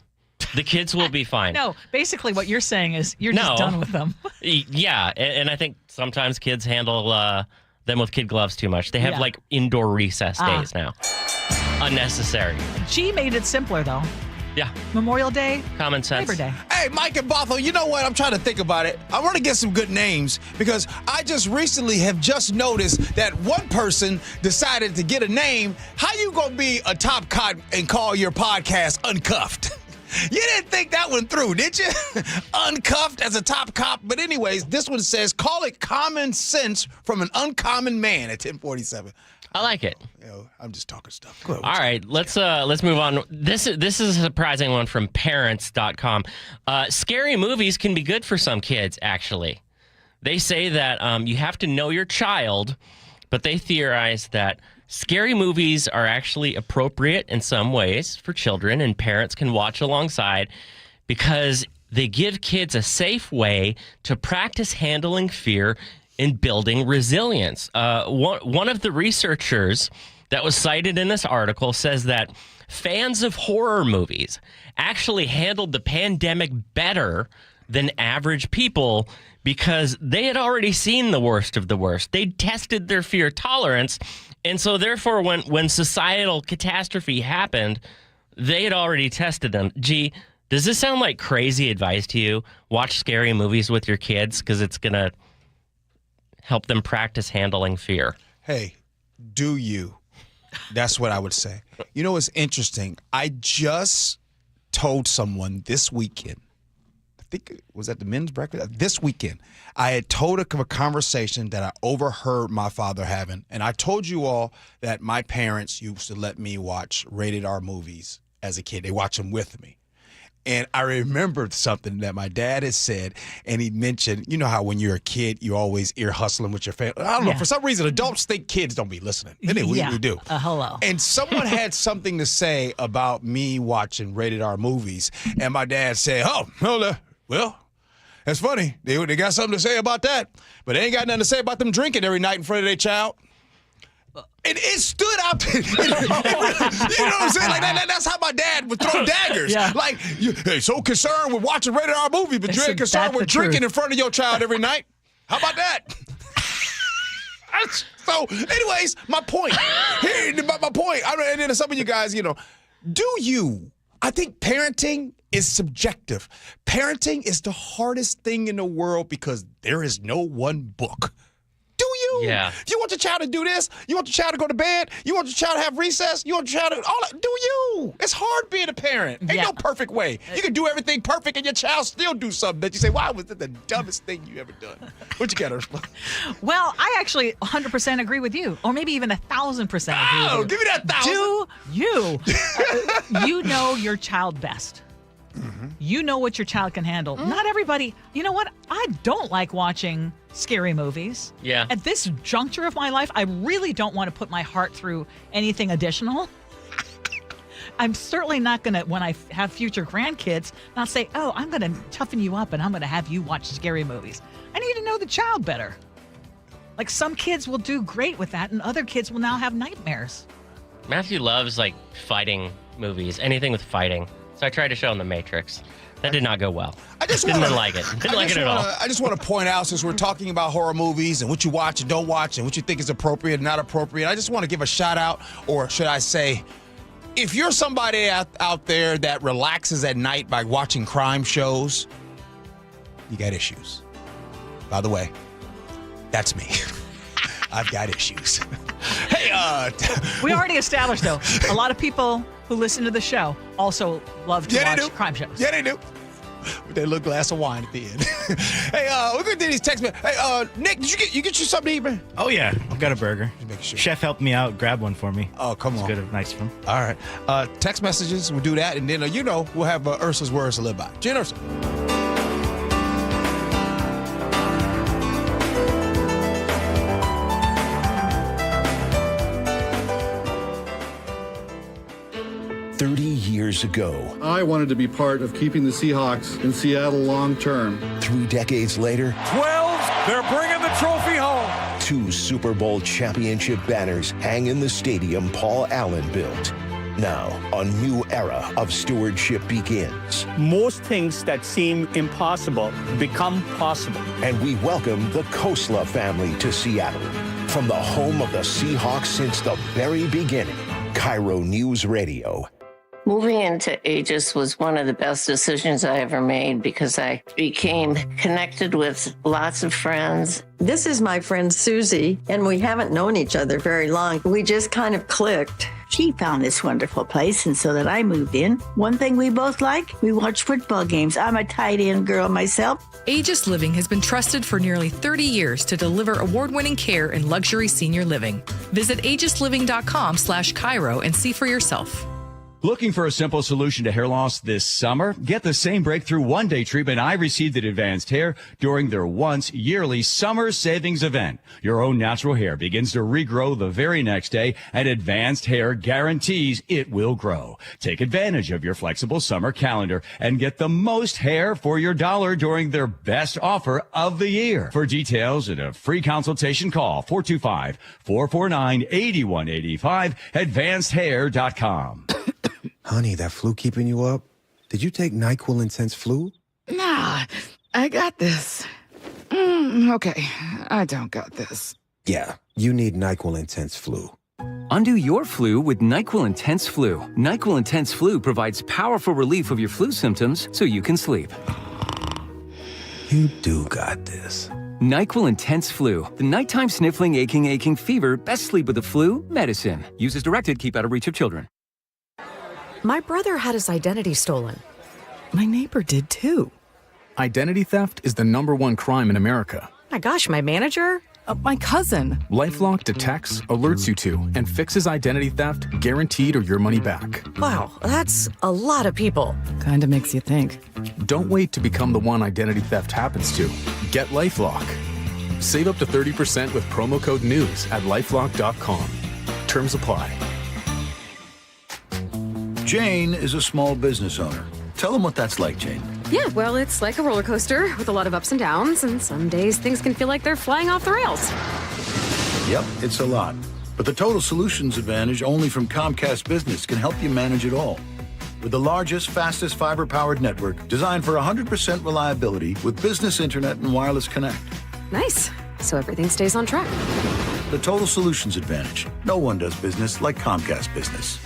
[SPEAKER 11] The kids will be fine.
[SPEAKER 7] No, basically what you're saying is you're just done with them.
[SPEAKER 11] Yeah, and I think sometimes kids handle them with kid gloves too much. They have indoor recess days now. Unnecessary.
[SPEAKER 7] G made it simpler though.
[SPEAKER 11] Yeah.
[SPEAKER 7] Memorial Day.
[SPEAKER 11] Common sense.
[SPEAKER 7] Labor Day.
[SPEAKER 15] Hey, Mike and Bothell, you know what? I'm trying to think about it. I want to get some good names because I just recently have just noticed that one person decided to get a name. How you going to be a top cop and call your podcast Uncuffed? You didn't think that one through, did you? Uncuffed as a top cop. But anyways, this one says, call it common sense from an uncommon man at 1047.
[SPEAKER 11] I like it.
[SPEAKER 15] I'm just talking stuff. Go ahead,
[SPEAKER 11] all right, let's move on. This is a surprising one from parents.com. Scary movies can be good for some kids, actually. They say that you have to know your child, but they theorize that scary movies are actually appropriate in some ways for children, and parents can watch alongside because they give kids a safe way to practice handling fear and building resilience. One of the researchers that was cited in this article says that fans of horror movies actually handled the pandemic better than average people because they had already seen the worst of the worst. They'd tested their fear tolerance. And so therefore, when societal catastrophe happened, they had already tested them. Gee, does this sound like crazy advice to you? Watch scary movies with your kids because it's going to help them practice handling fear.
[SPEAKER 15] Hey, do you? That's what I would say. You know what's interesting? I just told someone this weekend, I think it was at the men's breakfast, this weekend, I had told a conversation that I overheard my father having, and I told you all that my parents used to let me watch rated R movies as a kid. They watch them with me. And I remembered something that my dad had said, and he mentioned, you know how when you're a kid, you always ear hustling with your family. I don't know, for some reason, adults think kids don't be listening. Anyway, we do.
[SPEAKER 7] Hello.
[SPEAKER 15] And someone had something to say about me watching rated R movies, and my dad said, well, that's funny. They got something to say about that, but they ain't got nothing to say about them drinking every night in front of their child. And it stood out. You know what I'm saying? Like that's how my dad would throw daggers.
[SPEAKER 7] Yeah.
[SPEAKER 15] Like, you're so concerned with watching rated R movie, but you're concerned with drinking in front of your child every night. How about that? So, anyways, my point. My point. And then some of you guys, I think parenting is subjective. Parenting is the hardest thing in the world because there is no one book. Do you?
[SPEAKER 11] Yeah.
[SPEAKER 15] If you want your child to do this, you want your child to go to bed, you want your child to have recess, you want your child to all that. Do you? It's hard being a parent. Ain't no perfect way. You can do everything perfect and your child still do something that you say, why was that the dumbest thing you ever done? What you got, Ursula?
[SPEAKER 7] Well, I actually 100% agree with you, or maybe even 1,000% agree with you.
[SPEAKER 15] Give me that
[SPEAKER 7] 1,000. Do you? You know your child best. Mm-hmm. You know what your child can handle. Mm-hmm. Not everybody. You know what? I don't like watching scary movies.
[SPEAKER 11] Yeah.
[SPEAKER 7] At this juncture of my life, I really don't want to put my heart through anything additional. I'm certainly not going to, when I have future grandkids, not say, oh, I'm going to toughen you up and I'm going to have you watch scary movies. I need to know the child better. Like some kids will do great with that and other kids will now have nightmares.
[SPEAKER 11] Matthew loves fighting movies, anything with fighting. So I tried to show him The Matrix. That didn't go well.
[SPEAKER 15] I just
[SPEAKER 11] didn't like it. Didn't like it at all.
[SPEAKER 15] I just want to point out, since we're talking about horror movies and what you watch and don't watch and what you think is appropriate and not appropriate, I just want to give a shout out, or should I say, if you're somebody out there that relaxes at night by watching crime shows, you got issues. By the way, that's me. I've got issues. Hey,
[SPEAKER 7] we already established, though, a lot of people who listen to the show also love to watch crime shows.
[SPEAKER 15] Yeah, they do. With that little glass of wine at the end. Hey, we're going to do these text messages. Hey, Nick, did you get you something to eat, man?
[SPEAKER 12] Oh, yeah. I've got a burger.
[SPEAKER 15] Sure.
[SPEAKER 12] Chef helped me out, grab one for me.
[SPEAKER 15] Oh, come on.
[SPEAKER 12] It's good, nice of him.
[SPEAKER 15] All right. Text messages, we'll do that. And then, we'll have Ursula's words to live by. Gee Ursula.
[SPEAKER 6] Years ago,
[SPEAKER 13] I wanted to be part of keeping the Seahawks in Seattle long term.
[SPEAKER 6] 3 decades later,
[SPEAKER 22] 12, they're bringing the trophy home.
[SPEAKER 6] 2 Super Bowl championship banners hang in the stadium Paul Allen built. Now, a new era of stewardship begins.
[SPEAKER 14] Most things that seem impossible become possible.
[SPEAKER 6] And we welcome the Khosla family to Seattle. From the home of the Seahawks since the very beginning, KIRO News Radio.
[SPEAKER 16] Moving into Aegis was one of the best decisions I ever made because I became connected with lots of friends.
[SPEAKER 17] This is my friend Susie, and we haven't known each other very long. We just kind of clicked.
[SPEAKER 18] She found this wonderful place, and so that I moved in. One thing we both like, we watch football games. I'm a tight end girl myself.
[SPEAKER 20] Aegis Living has been trusted for nearly 30 years to deliver award-winning care in luxury senior living. Visit aegisliving.com/KIRO and see for yourself.
[SPEAKER 28] Looking for a simple solution to hair loss this summer? Get the same breakthrough one-day treatment I received at Advanced Hair during their once-yearly summer savings event. Your own natural hair begins to regrow the very next day, and Advanced Hair guarantees it will grow. Take advantage of your flexible summer calendar and get the most hair for your dollar during their best offer of the year. For details and a free consultation, call 425-449-8185, advancedhair.com.
[SPEAKER 24] Honey, that flu keeping you up? Did you take NyQuil Intense Flu?
[SPEAKER 25] Nah, I got this. Okay, I don't got this.
[SPEAKER 24] Yeah, you need NyQuil Intense Flu.
[SPEAKER 30] Undo your flu with NyQuil Intense Flu. NyQuil Intense Flu provides powerful relief of your flu symptoms so you can sleep.
[SPEAKER 24] You do got this.
[SPEAKER 30] NyQuil Intense Flu. The nighttime sniffling, aching fever. Best sleep with the flu medicine. Use as directed. Keep out of reach of children.
[SPEAKER 31] My brother had his identity stolen.
[SPEAKER 25] My neighbor did too. Identity theft is the #1 crime in America.
[SPEAKER 31] My gosh, my manager?
[SPEAKER 25] My cousin. LifeLock detects, alerts you to, and fixes identity theft, guaranteed or your money back.
[SPEAKER 31] Wow, that's a lot of people.
[SPEAKER 25] Kinda makes you think. Don't wait to become the one identity theft happens to. Get LifeLock. Save up to 30% with promo code NEWS at LifeLock.com. Terms apply.
[SPEAKER 32] Jane is a small business owner. Tell them what that's like, Jane.
[SPEAKER 33] Yeah, well, it's like a roller coaster with a lot of ups and downs, and some days things can feel like they're flying off the rails.
[SPEAKER 32] Yep, it's a lot. But the Total Solutions Advantage only from Comcast Business can help you manage it all. With the largest, fastest fiber-powered network designed for 100% reliability with business internet and wireless connect.
[SPEAKER 33] Nice. So everything stays on track.
[SPEAKER 32] The Total Solutions Advantage. No one does business like Comcast Business.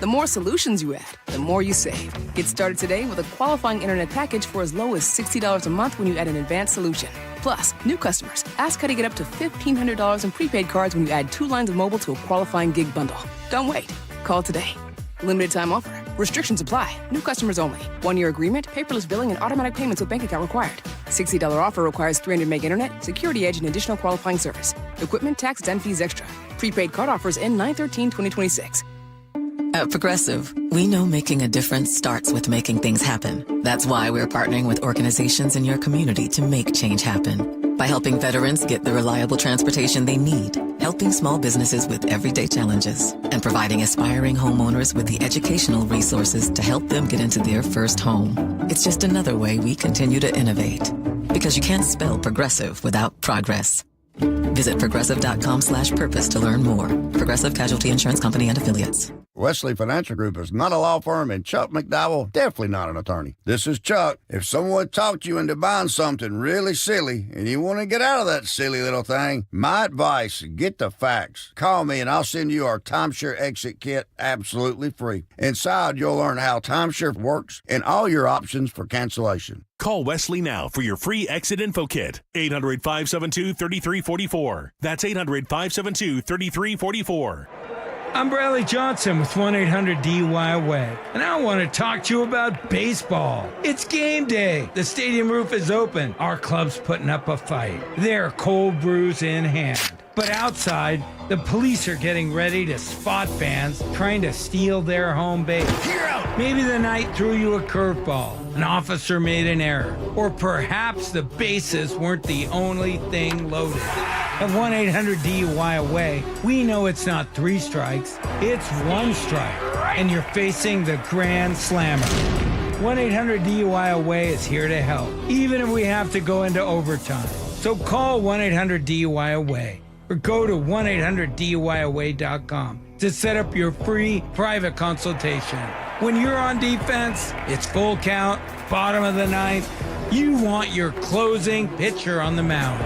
[SPEAKER 34] The more solutions you add, the more you save. Get started today with a qualifying internet package for as low as $60 a month when you add an advanced solution. Plus, new customers, ask how to get up to $1,500 in prepaid cards when you add 2 lines of mobile to a qualifying gig bundle. Don't wait. Call today. Limited time offer. Restrictions apply. New customers only. 1-year agreement, paperless billing, and automatic payments with bank account required. $60 offer requires 300 meg internet, security edge, and additional qualifying service. Equipment, taxes, and fees extra. Prepaid card offers end 9/13/2026.
[SPEAKER 35] At Progressive, we know making a difference starts with making things happen. That's why we're partnering with organizations in your community to make change happen. By helping veterans get the reliable transportation they need, helping small businesses with everyday challenges, and providing aspiring homeowners with the educational resources to help them get into their first home. It's just another way we continue to innovate. Because you can't spell progressive without progress. Visit progressive.com/purpose to learn more. Progressive Casualty Insurance Company and Affiliates.
[SPEAKER 1] Wesley Financial Group is not a law firm, and Chuck McDowell definitely not an attorney. This is Chuck. If someone talked you into buying something really silly and you want to get out of that silly little thing, my advice, get the facts. Call me and I'll send you our timeshare exit kit absolutely free. Inside, you'll learn how timeshare works and all your options for cancellation.
[SPEAKER 2] Call Wesley now for your free exit info kit. 800-572-3344. That's 800-572-3344.
[SPEAKER 3] I'm Bradley Johnson with 1-800-DUI-AWAY, and I want to talk to you about baseball. It's game day. The stadium roof is open. Our club's putting up a fight. They're cold brews in hand. But outside, the police are getting ready to spot fans trying to steal their home base. Maybe the night threw you a curveball. An officer made an error. Or perhaps the bases weren't the only thing loaded. At 1-800-DUI-AWAY, we know it's not 3 strikes, it's 1 strike. And you're facing the Grand Slammer. 1-800-DUI-AWAY is here to help, even if we have to go into overtime. So call 1-800-DUI-AWAY or go to 1-800-DUI-AWAY.com to set up your free private consultation. When you're on defense, it's full count, bottom of the ninth. You want your closing pitcher on the mound.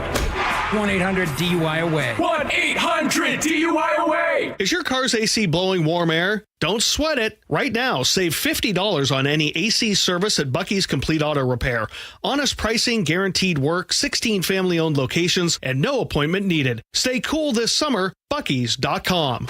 [SPEAKER 3] 1-800-DUI-AWAY.
[SPEAKER 4] 1-800-DUI-AWAY. Is your car's AC blowing warm air? Don't sweat it. Right now, save $50 on any AC service at Bucky's Complete Auto Repair. Honest pricing, guaranteed work, 16 family-owned locations, and no appointment needed. Stay cool this summer. Buckys.com.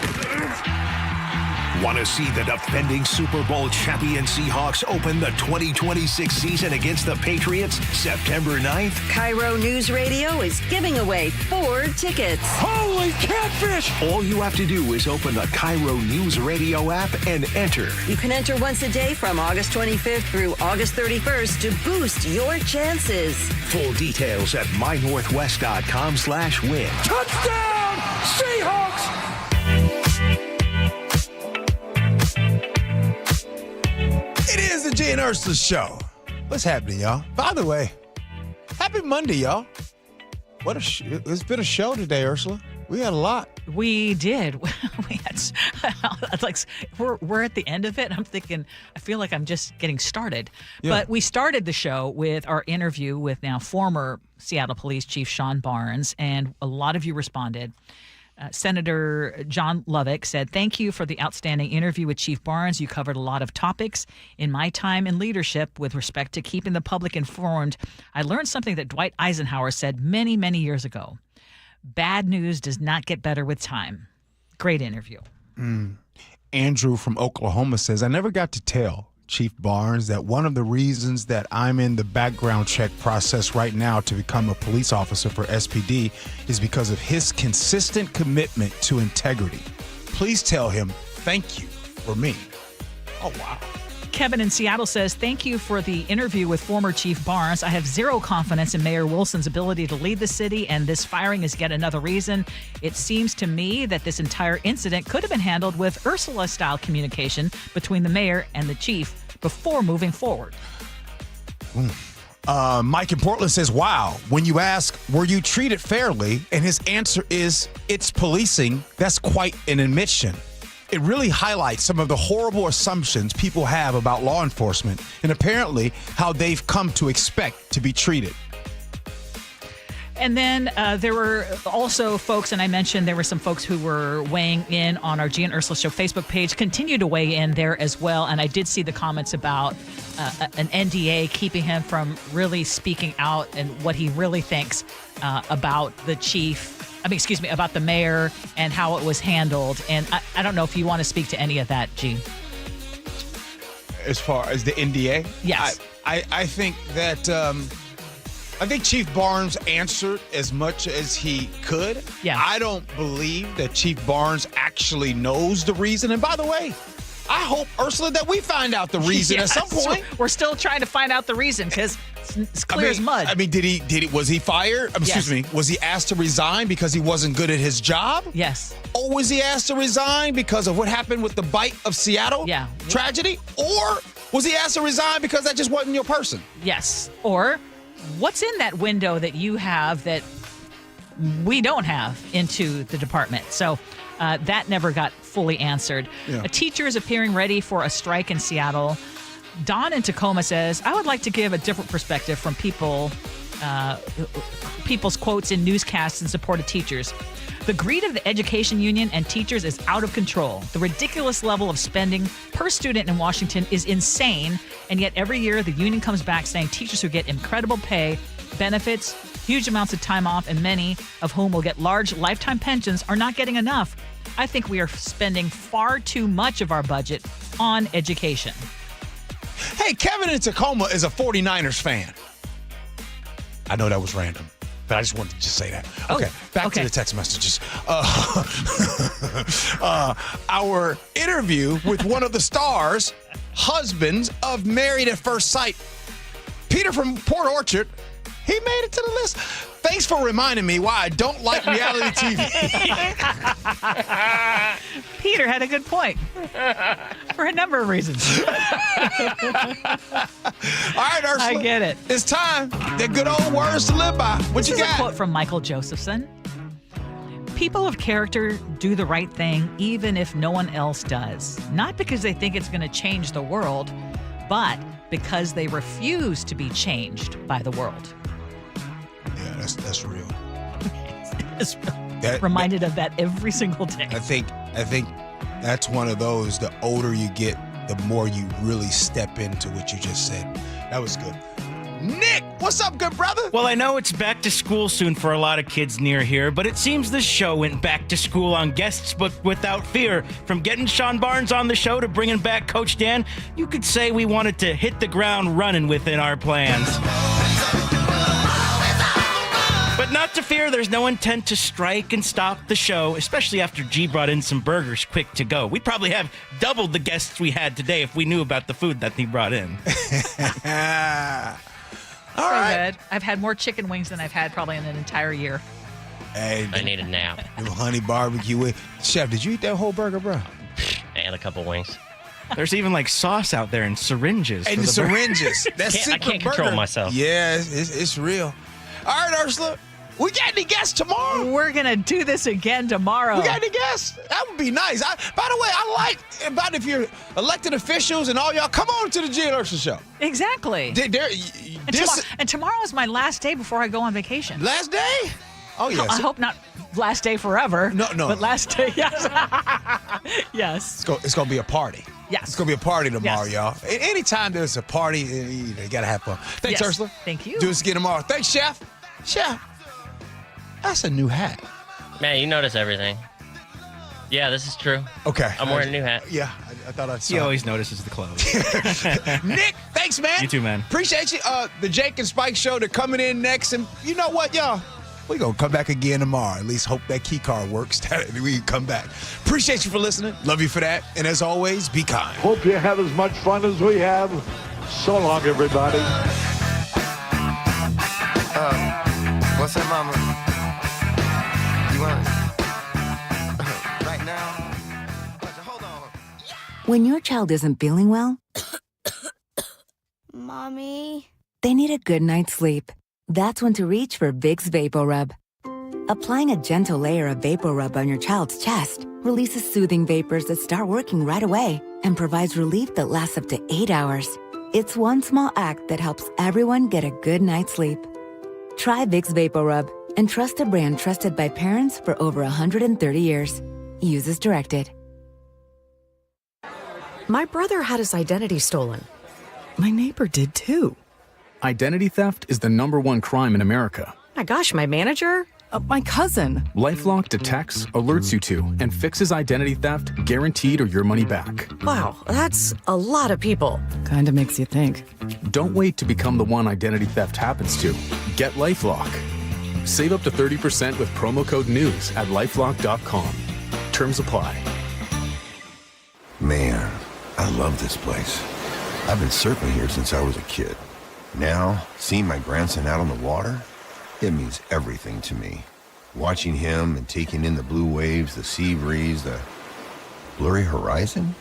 [SPEAKER 6] Want to see the defending Super Bowl champion Seahawks open the 2026 season against the Patriots September 9th?
[SPEAKER 5] KIRO Newsradio is giving away 4 tickets.
[SPEAKER 6] Holy catfish! All you have to do is open the KIRO Newsradio app and enter.
[SPEAKER 5] You can enter once a day from August 25th through August 31st to boost your chances.
[SPEAKER 6] Full details at mynorthwest.com/win.
[SPEAKER 4] Touchdown, Seahawks!
[SPEAKER 15] It is the Gee and Ursula Show. What's happening, y'all? By the way, happy Monday, y'all. It's been a show today, Ursula. We had a lot.
[SPEAKER 7] We did. We had, like, we're at the end of it. I'm thinking, I feel like I'm just getting started. Yeah. But we started the show with our interview with now former Seattle Police Chief Sean Barnes, and a lot of you responded. Senator John Lovick said, "Thank you for the outstanding interview with Chief Barnes. You covered a lot of topics. In my time in leadership with respect to keeping the public informed, I learned something that Dwight Eisenhower said many, many years ago. Bad news does not get better with time." Great interview.
[SPEAKER 8] Andrew from Oklahoma says, "I never got to tell Chief Barnes that one of the reasons that I'm in the background check process right now to become a police officer for SPD is because of his consistent commitment to integrity. Please tell him thank you for me." Oh, wow.
[SPEAKER 7] Kevin in Seattle says, "Thank you for the interview with former Chief Barnes. I have zero confidence in Mayor Wilson's ability to lead the city, and this firing is yet another reason. It seems to me that this entire incident could have been handled with Ursula-style communication between the mayor and the chief before moving forward."
[SPEAKER 8] Mike in Portland says, "Wow, when you ask, were you treated fairly? And his answer is, it's policing. That's quite an admission. It really highlights some of the horrible assumptions people have about law enforcement and apparently how they've come to expect to be treated."
[SPEAKER 7] And then there were also folks, and I mentioned there were some folks who were weighing in on our Gee and Ursula Show Facebook page, continue to weigh in there as well. And I did see the comments about an NDA keeping him from really speaking out and what he really thinks about the chief. About the mayor and how it was handled. And I don't know if you want to speak to any of that, Gee.
[SPEAKER 8] As far as the NDA?
[SPEAKER 7] Yes.
[SPEAKER 8] I think that I think Chief Barnes answered as much as he could.
[SPEAKER 7] Yeah.
[SPEAKER 8] I don't believe that Chief Barnes actually knows the reason. And by the way, I hope, Ursula, that we find out the reason at some point.
[SPEAKER 7] We're still trying to find out the reason because it's clear as mud.
[SPEAKER 8] Was he fired? Was he asked to resign because he wasn't good at his job?
[SPEAKER 7] Yes.
[SPEAKER 8] Or was he asked to resign because of what happened with the bite of Seattle tragedy? Or was he asked to resign because that just wasn't your person?
[SPEAKER 7] Yes. Or what's in that window that you have that we don't have into the department. So that never got fully answered.
[SPEAKER 15] Yeah.
[SPEAKER 7] A teacher is appearing ready for a strike in Seattle. Don in Tacoma says, I would like to give a different perspective from people's quotes in newscasts in support of teachers. The greed of the education union and teachers is out of control. The ridiculous level of spending per student in Washington is insane, and yet every year the union comes back saying teachers who get incredible pay, benefits, huge amounts of time off, and many of whom will get large lifetime pensions are not getting enough. I think we are spending far too much of our budget on education.
[SPEAKER 15] Hey, Kevin in Tacoma is a 49ers fan. I know that was random, but I just wanted to just say that. Okay, back to the text messages. Our interview with one of the stars, husbands of Married at First Sight. Peter from Port Orchard, he made it to the list. Thanks for reminding me why I don't like reality TV.
[SPEAKER 7] Peter had a good point for a number of reasons.
[SPEAKER 15] All right, Ursula.
[SPEAKER 7] I get it.
[SPEAKER 15] It's time. They're good old words to live by. What you
[SPEAKER 7] This is
[SPEAKER 15] got?
[SPEAKER 7] a quote from Michael Josephson. People of character do the right thing even if no one else does. Not because they think it's going to change the world, but because they refuse to be changed by the world.
[SPEAKER 15] Yeah, that's real.
[SPEAKER 7] Reminded of that every single day.
[SPEAKER 15] I think that's one of those, the older you get, the more you really step into what you just said. That was good. Nick, what's up, good brother?
[SPEAKER 9] Well, I know it's back to school soon for a lot of kids near here, but it seems this show went back to school on guests booked without fear. From getting Sean Barnes on the show to bringing back Coach Dan, you could say we wanted to hit the ground running within our plans. But not to fear, there's no intent to strike and stop the show, especially after G brought in some burgers quick to go. We'd probably have doubled the guests we had today if we knew about the food that he brought in.
[SPEAKER 7] All right. Good. I've had more chicken wings than I've had probably in an entire year.
[SPEAKER 15] Hey,
[SPEAKER 10] I need a nap.
[SPEAKER 15] Honey barbecue wing. Chef, did you eat that whole burger, bro?
[SPEAKER 10] And a couple wings.
[SPEAKER 9] There's even like sauce out there and syringes.
[SPEAKER 15] And the syringes. That's
[SPEAKER 10] I can't control myself.
[SPEAKER 15] Yeah, it's real. All right, Ursula. We got any guests tomorrow?
[SPEAKER 7] We're going to do this again tomorrow.
[SPEAKER 15] We got any guests? That would be nice. By the way, I like about if you're elected officials and all y'all, come on to the Gee Ursula Show.
[SPEAKER 7] Exactly. And tomorrow is my last day before I go on vacation.
[SPEAKER 15] Last day? Oh, yes.
[SPEAKER 7] I hope not last day forever.
[SPEAKER 15] No.
[SPEAKER 7] But last day, yes. Yes.
[SPEAKER 15] It's going to be a party.
[SPEAKER 7] Yes.
[SPEAKER 15] It's going to be a party tomorrow,
[SPEAKER 7] Yes.
[SPEAKER 15] y'all. Anytime there's a party, you got to have fun. Thanks,
[SPEAKER 7] Yes.
[SPEAKER 15] Ursula.
[SPEAKER 7] Thank you.
[SPEAKER 15] Do this again tomorrow. Thanks, Chef. Chef, that's a new hat.
[SPEAKER 10] Man, you notice everything. Yeah, this is true.
[SPEAKER 15] Okay.
[SPEAKER 10] I'm wearing a new hat.
[SPEAKER 15] Yeah, I thought I saw
[SPEAKER 9] He always notices the clothes.
[SPEAKER 15] Nick, thanks, man.
[SPEAKER 9] You too, man.
[SPEAKER 15] Appreciate you. The Jake and Spike Show, they're coming in next. And you know what, y'all? We're going to come back again tomorrow. At least hope that key card works. We can come back. Appreciate you for listening. Love you for that. And as always, be kind.
[SPEAKER 11] Hope you have as much fun as we have. So long, everybody.
[SPEAKER 12] What's up, mama? You want right now? Hold on.
[SPEAKER 13] When your child isn't feeling well,
[SPEAKER 14] Mommy?
[SPEAKER 13] they need a good night's sleep. That's when to reach for Vicks VapoRub. Applying a gentle layer of VapoRub on your child's chest releases soothing vapors that start working right away and provides relief that lasts up to 8 hours. It's one small act that helps everyone get a good night's sleep. Try Vicks VapoRub and trust a brand trusted by parents for over 130 years. Use as directed.
[SPEAKER 31] My brother had his identity stolen. My neighbor did too.
[SPEAKER 25] Identity theft is the #1 crime in America.
[SPEAKER 31] My gosh, my manager? My cousin.
[SPEAKER 25] LifeLock detects, alerts you to, and fixes identity theft guaranteed or your money back.
[SPEAKER 31] Wow, that's a lot of people. Kinda makes you think.
[SPEAKER 25] Don't wait to become the one identity theft happens to. Get LifeLock. Save up to 30% with promo code NEWS at lifelock.com. Terms apply.
[SPEAKER 1] Man, I love this place. I've been surfing here since I was a kid. Now, seeing my grandson out on the water, it means everything to me. Watching him and taking in the blue waves, the sea breeze, the blurry horizon.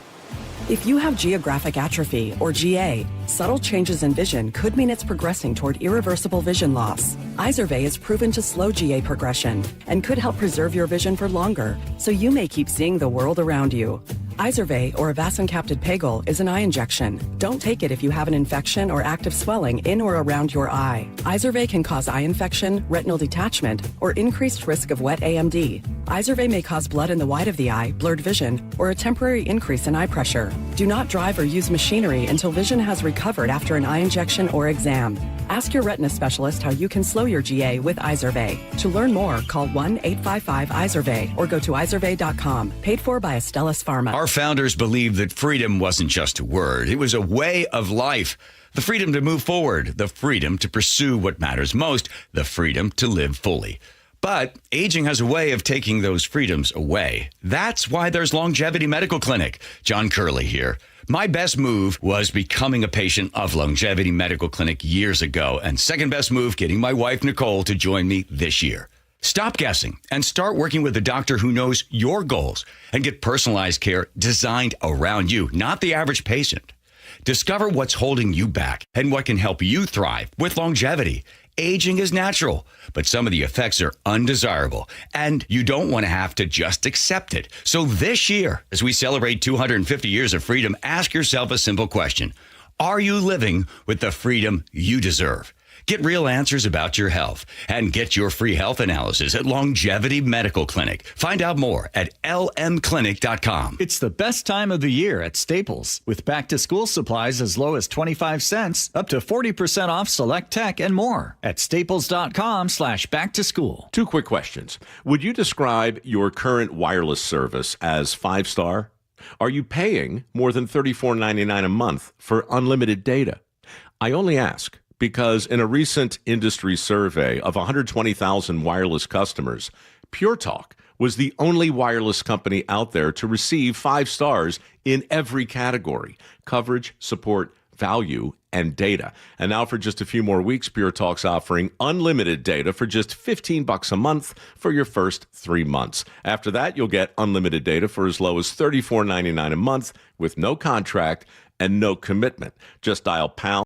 [SPEAKER 14] If you have geographic atrophy, or GA, subtle changes in vision could mean it's progressing toward irreversible vision loss. Izervay is proven to slow GA progression and could help preserve your vision for longer, so you may keep seeing the world around you. Izervay, or avacincaptad pegol, is an eye injection. Don't take it if you have an infection or active swelling in or around your eye. Izervay can cause eye infection, retinal detachment, or increased risk of wet AMD. Izervay may cause blood in the white of the eye, blurred vision, or a temporary increase in eye pressure. Do not drive or use machinery until vision has recovered after an eye injection or exam. Ask your retina specialist how you can slow your GA with Izervay. To learn more, call 1-855-IZERVAY or go to izervay.com. Paid for by Astellas Pharma.
[SPEAKER 16] Our founders believed that freedom wasn't just a word. It was a way of life. The freedom to move forward, the freedom to pursue what matters most, the freedom to live fully. But aging has a way of taking those freedoms away. That's why there's Longevity Medical Clinic. John Curley here. My best move was becoming a patient of Longevity Medical Clinic years ago, and second best move, getting my wife Nicole to join me this year. Stop guessing and start working with a doctor who knows your goals and get personalized care designed around you, not the average patient. Discover what's holding you back and what can help you thrive with longevity. Aging is natural, but some of the effects are undesirable, and you don't want to have to just accept it. So this year, as we celebrate 250 years of freedom, ask yourself a simple question. Are you living with the freedom you deserve? Get real answers about your health and get your free health analysis at Longevity Medical Clinic. Find out more at lmclinic.com.
[SPEAKER 17] It's the best time of the year at Staples, with back-to-school supplies as low as 25 cents, up to 40% off select tech and more at staples.com/back-to-school.
[SPEAKER 18] 2 quick questions. Would you describe your current wireless service as 5-star? Are you paying more than $34.99 a month for unlimited data? I only ask because in a recent industry survey of 120,000 wireless customers, Pure Talk was the only wireless company out there to receive 5 stars in every category: coverage, support, value, and data. And now for just a few more weeks, Pure Talk's offering unlimited data for just $15 a month for your first 3 months. After that, you'll get unlimited data for as low as $34.99 a month with no contract and no commitment. Just dial pound